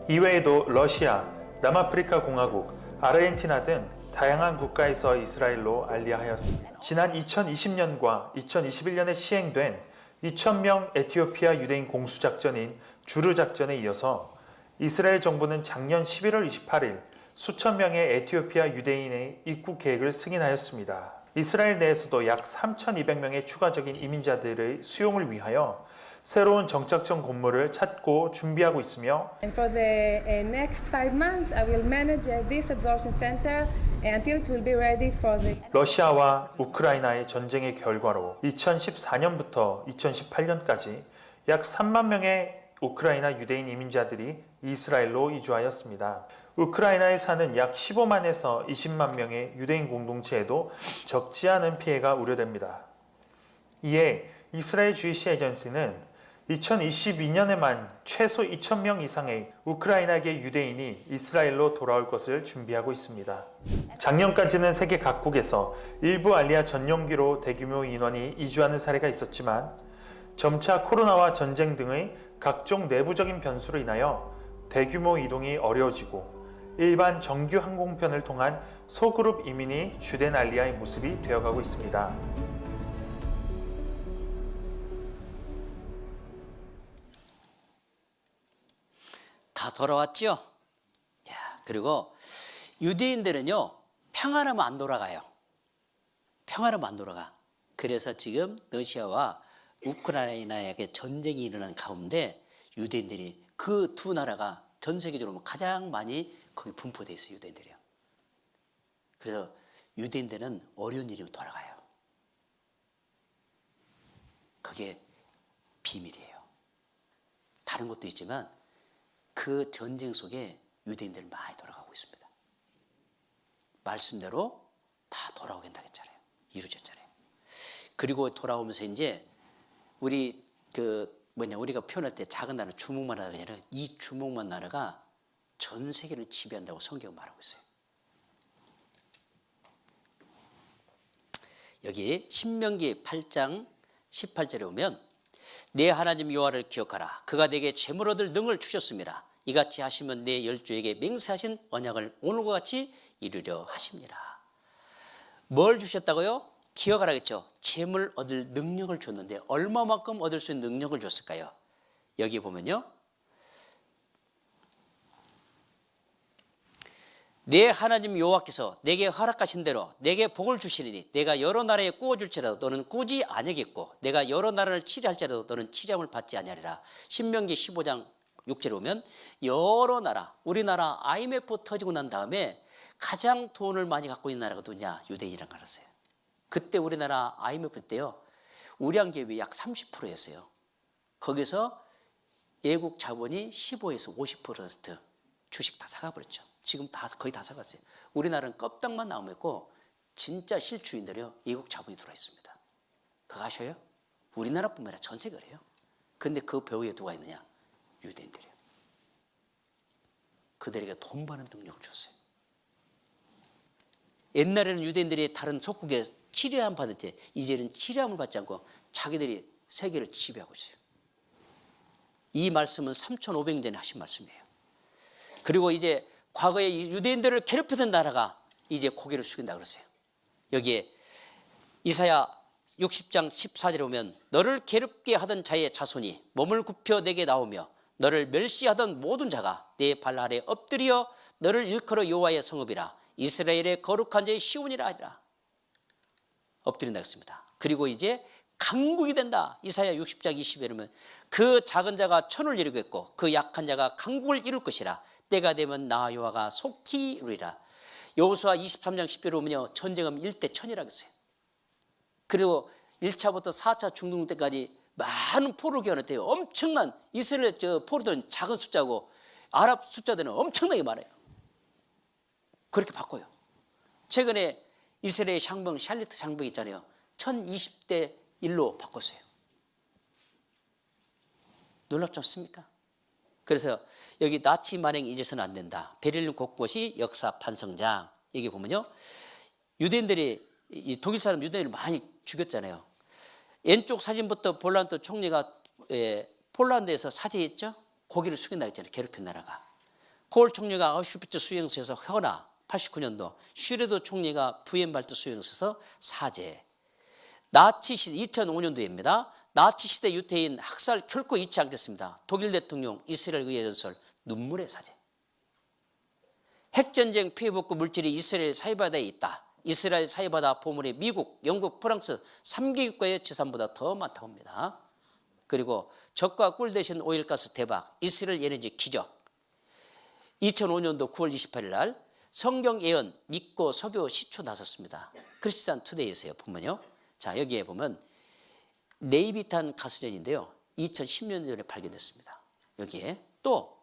이외에도 러시아, 남아프리카 공화국, 아르헨티나 등 다양한 국가에서 이스라엘로 알리하였습니다. 지난 2020년과 2021년에 시행된 2,000명 에티오피아 유대인 공수작전인 주르 작전에 이어서 이스라엘 정부는 작년 11월 28일 수천 명의 에티오피아 유대인의 입국 계획을 승인하였습니다. 이스라엘 내에서도 약 3,200명의 추가적인 이민자들의 수용을 위하여 새로운 정착점 건물을 찾고 준비하고 있으며 And for the next 5 months, I will manage this absorption center until it will be ready for the. 러시아와 우크라이나의 전쟁의 결과로 2014년부터 2018년까지 약 3만 명의 우크라이나 유대인 이민자들이 이스라엘로 이주하였습니다. 우크라이나에 사는 약 15만에서 20만 명의 유대인 공동체에도 적지 않은 피해가 우려됩니다. 이에 이스라엘 주이시 에이전시는 2022년에만 최소 2,000명 이상의 우크라이나계 유대인이 이스라엘로 돌아올 것을 준비하고 있습니다. 작년까지는 세계 각국에서 일부 알리아 전용기로 대규모 인원이 이주하는 사례가 있었지만 점차 코로나와 전쟁 등의 각종 내부적인 변수로 인하여 대규모 이동이 어려워지고 일반 정규 항공편을 통한 소그룹 이민이 주된 알리아의 모습이 되어가고 있습니다. 다 돌아왔죠? 야, 그리고 유대인들은요, 평안하면 안 돌아가요. 평안하면 안 돌아가. 그래서 지금 러시아와 우크라이나에게 전쟁이 일어난 가운데 유대인들이 그 두 나라가 전 세계적으로 가장 많이 거기 분포되어 있어요, 유대인들이요. 그래서 유대인들은 어려운 일이면 돌아가요. 그게 비밀이에요. 다른 것도 있지만 그 전쟁 속에 유대인들 많이 돌아가고 있습니다. 말씀대로 다 돌아오게 한다고 했잖아요. 이루어졌잖아요. 그리고 돌아오면서 이제 우리 우리가 표현할 때 작은 나라 주목만 나라가 아니라 이 주목만 나라가 전 세계를 지배한다고 성경은 말하고 있어요. 여기 신명기 8장 18절에 보면 내 하나님 여호와를 기억하라. 그가 내게 재물 얻을 능을 주셨습니다. 이같이 하시면 내 열조에게 맹세하신 언약을 오늘과 같이 이루려 하십니다. 뭘 주셨다고요? 기억하라겠죠. 재물 얻을 능력을 줬는데 얼마만큼 얻을 수 있는 능력을 줬을까요? 여기 보면요. 내 하나님 여호와께서 내게 허락하신 대로 내게 복을 주시리니 내가 여러 나라에 꾸어줄지라도 너는 꾸지 아니하겠고 내가 여러 나라를 치리할지라도 너는 치리함을 받지 아니하리라. 신명기 15장 6절에 보면 여러 나라, 우리나라 IMF 터지고 난 다음에 가장 돈을 많이 갖고 있는 나라가 누구냐? 유대인이라는 걸 알았어요. 그때 우리나라 IMF 때요, 우량 기업이 약 30%였어요. 거기서 외국 자본이 15에서 50% 주식 다 사가버렸죠. 지금 다 거의 다 사갔어요. 우리나라는 껍데기만 남았고 진짜 실주인들이요, 외국 자본이 들어와 있습니다. 그거 아셔요? 우리나라뿐만 아니라 전 세계가 그래요. 근데 그 배후에 누가 있느냐? 유대인들이에요. 그들에게 돈 버는 능력을 줬어요. 옛날에는 유대인들이 다른 속국에 치료함 받을 때 이제는 치료함을 받지 않고 자기들이 세계를 지배하고 있어요. 이 말씀은 3,500년 전에 하신 말씀이에요. 그리고 이제 과거에 유대인들을 괴롭히던 나라가 이제 고개를 숙인다고 그러세요. 여기에 이사야 60장 14절에 보면 너를 괴롭게 하던 자의 자손이 몸을 굽혀 내게 나오며 너를 멸시하던 모든 자가 내 발 아래 엎드려 너를 일컬어 여호와의 성읍이라 이스라엘의 거룩한 자의 시온이라 하리라. 엎드린다 했습니다. 그리고 이제 강국이 된다. 이사야 60장 20절에 보면 그 작은 자가 천을 이루겠고 그 약한 자가 강국을 이룰 것이라. 때가 되면 나 여호와가 속히 이루리라. 여호수아 23장 10절에 보면요, 전쟁은 1대 1000이라고 했어요. 그리고 1차부터 4차 중동 때까지 많은 포로 교환할 때 엄청난 이스라엘 포로들은 작은 숫자고 아랍 숫자들은 엄청나게 많아요. 그렇게 바꿔요. 최근에 이스라엘 상병 샬리트 상병 있잖아요. 1020대 1로 바꿨어요. 놀랍지 않습니까? 그래서 여기 나치 만행 잊어서는 안 된다. 베를린 곳곳이 역사 반성장. 여기 보면요, 유대인들이 독일 사람 유대인을 많이 죽였잖아요. 왼쪽 사진부터 폴란드 총리가 폴란드에서 사죄했죠. 고개를 숙인다 했잖아요. 괴롭힌 나라가. 콜 총리가 아우슈비츠 수용소에서 허나 89년도 슈레더 총리가 부엔발트 수용소에서 사죄. 나치 시대 2005년도입니다. 나치 시대 유태인 학살 결코 잊지 않겠습니다. 독일 대통령 이스라엘 의회 전설 눈물의 사죄. 핵전쟁 피해복구 물질이 이스라엘 사이바다에 있다. 이스라엘 사이바다 보물이 미국, 영국, 프랑스 3개국과의 재산보다 더 많다고 합니다. 그리고 적과 꿀 대신 오일가스 대박, 이스라엘 에너지 기적. 2005년도 9월 28일 날 성경 예언 믿고 설교 시초 나섰습니다. 크리스찬 투데이에서요. 보면요. 자, 여기에 보면 네이비탄 가스전인데요. 2010년 전에 발견됐습니다. 여기에 또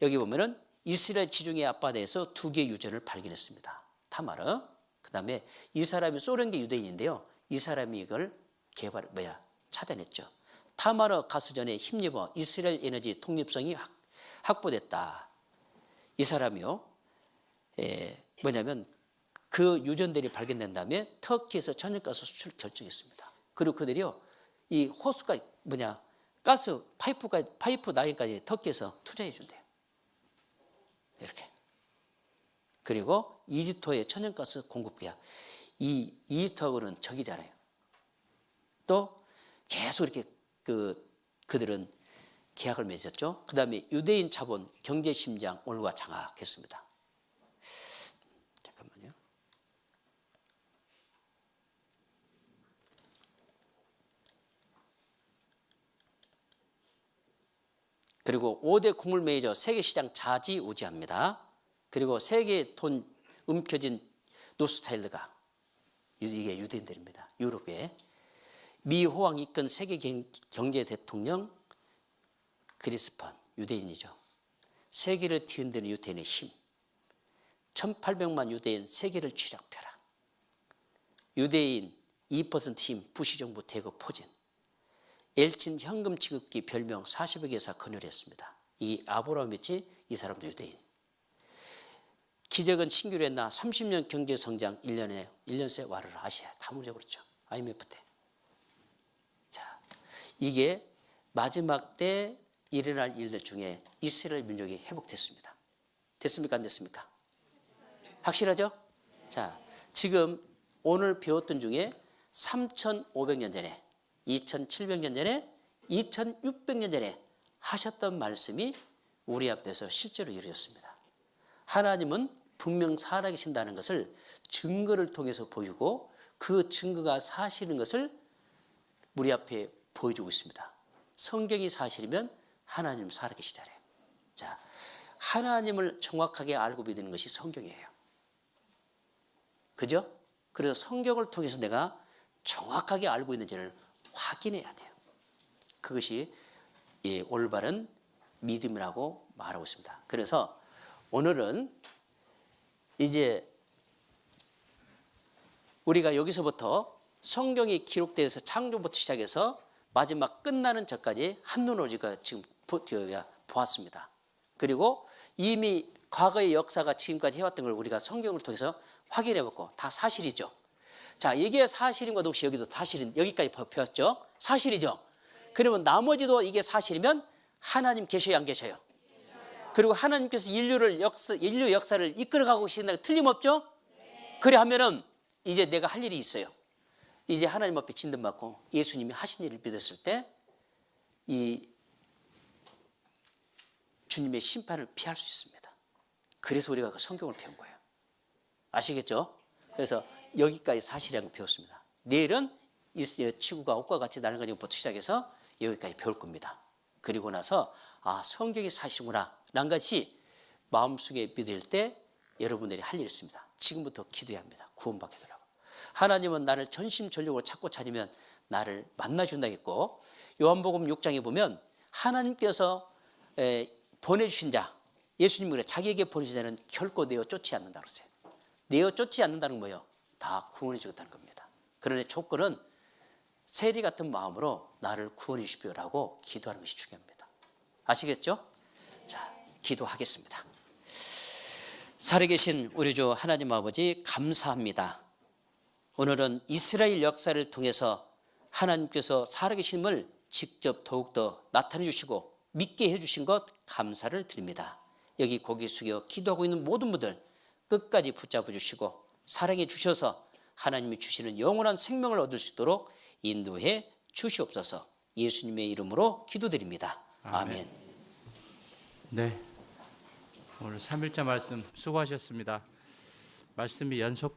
여기 보면은 이스라엘 지중해 앞바다에서 2개의 유전을 발견했습니다. 타마르. 그다음에 이 사람이 소련계 유대인인데요. 이 사람이 이걸 찾아냈죠. 타마르 가스전에 힘입어 이스라엘 에너지 독립성이 확보됐다. 이 사람이요. 뭐냐면 그 유전들이 발견된 다음에 터키에서 천연가스 수출 결정했습니다. 그리고 그들이요, 이 호수가 가스 파이프 라인까지 터키에서 투자해 준대요. 이렇게. 그리고 이집트의 천연가스 공급기야. 이 이집트하고는 적이잖아요. 또 계속 이렇게 그들은 계약을 맺었죠. 그 다음에 유대인 자본 경제 심장 오늘과 장악했습니다. 잠깐만요. 그리고 5대 국물 메이저 세계시장 좌지우지합니다. 그리고 세계 돈 움켜진 노스타일드가 이게 유대인들입니다. 유럽에 미 호황 이끈 세계 경제 대통령 그리스펀 유대인이죠. 세계를 뒤흔드는 유대인의 힘. 1800만 유대인 세계를 쥐락펴락. 유대인 2% 힘 부시정부 대거 포진. 엘친 현금 지급기 별명 40여 개사 건설했습니다. 이 아브라함이치 이 사람도 유대인. 기적은 신규로 했나 30년 경제 성장 1년새 와르르 아시아 다 문져버렸죠. IMF 때. 자, 이게 마지막 때 일어날 일들 중에 이스라엘 민족이 회복됐습니다. 됐습니까? 안 됐습니까? 확실하죠? 자, 지금 오늘 배웠던 중에 3,500년 전에, 2,700년 전에, 2,600년 전에 하셨던 말씀이 우리 앞에서 실제로 이루어졌습니다. 하나님은 분명 살아계신다는 것을 증거를 통해서 보이고 그 증거가 사실인 것을 우리 앞에 보여주고 있습니다. 성경이 사실이면 하나님 살아계시잖아요. 자, 하나님을 정확하게 알고 믿는 것이 성경이에요. 그죠? 그래서 성경을 통해서 내가 정확하게 알고 있는지를 확인해야 돼요. 그것이 올바른 믿음이라고 말하고 있습니다. 그래서 오늘은 이제 우리가 여기서부터 성경이 기록되어서 창조부터 시작해서 마지막 끝나는 절까지 한눈으로 우리가 지금 보았습니다. 그리고 이미 과거의 역사가 지금까지 해왔던 걸 우리가 성경을 통해서 확인해봤고 다 사실이죠. 자, 이게 사실인 것 없이 여기도 사실인, 여기까지 배웠죠? 사실이죠? 그러면 나머지도 이게 사실이면 하나님 계셔요, 안 계셔요? 그리고 하나님께서 인류 역사를 이끌어가고 계신다는 게 틀림없죠? 그래 하면은 이제 내가 할 일이 있어요. 이제 하나님 앞에 진단받고 예수님이 하신 일을 믿었을 때 이 주님의 심판을 피할 수 있습니다. 그래서 우리가 그 성경을 배운 거예요. 아시겠죠? 그래서 여기까지 사실이라는 걸 배웠습니다. 내일은 이 지구가 옷과 같이 나는 가지고부터 시작해서 여기까지 배울 겁니다. 그리고 나서 아, 성경이 사실이구나 라는 것이 마음속에 믿을 때 여러분들이 할 일이 있습니다. 지금부터 기도해야 합니다. 구원받게 되라고. 하나님은 나를 전심전력으로 찾고 찾으면 나를 만나준다겠고, 요한복음 6장에 보면 하나님께서 보내주신 자, 예수님이 그래 자기에게 보내주신 자는 결코 내어 쫓지 않는다고 그랬어요. 내어 쫓지 않는다는 거예요. 다 구원해 주겠다는 겁니다. 그러나 조건은 세리 같은 마음으로 나를 구원해 주십시오라고 기도하는 것이 중요합니다. 아시겠죠? 자, 기도하겠습니다. 살아계신 우리 주 하나님 아버지 감사합니다. 오늘은 이스라엘 역사를 통해서 하나님께서 살아계심을 직접 더욱더 나타내 주시고 믿게 해주신 것 감사를 드립니다. 여기 고개 숙여 기도하고 있는 모든 분들 끝까지 붙잡아 주시고 사랑해 주셔서 하나님이 주시는 영원한 생명을 얻을 수 있도록 인도해 주시옵소서. 예수님의 이름으로 기도드립니다. 아멘. 네, 오늘 3일자 말씀 수고하셨습니다. 말씀이 연속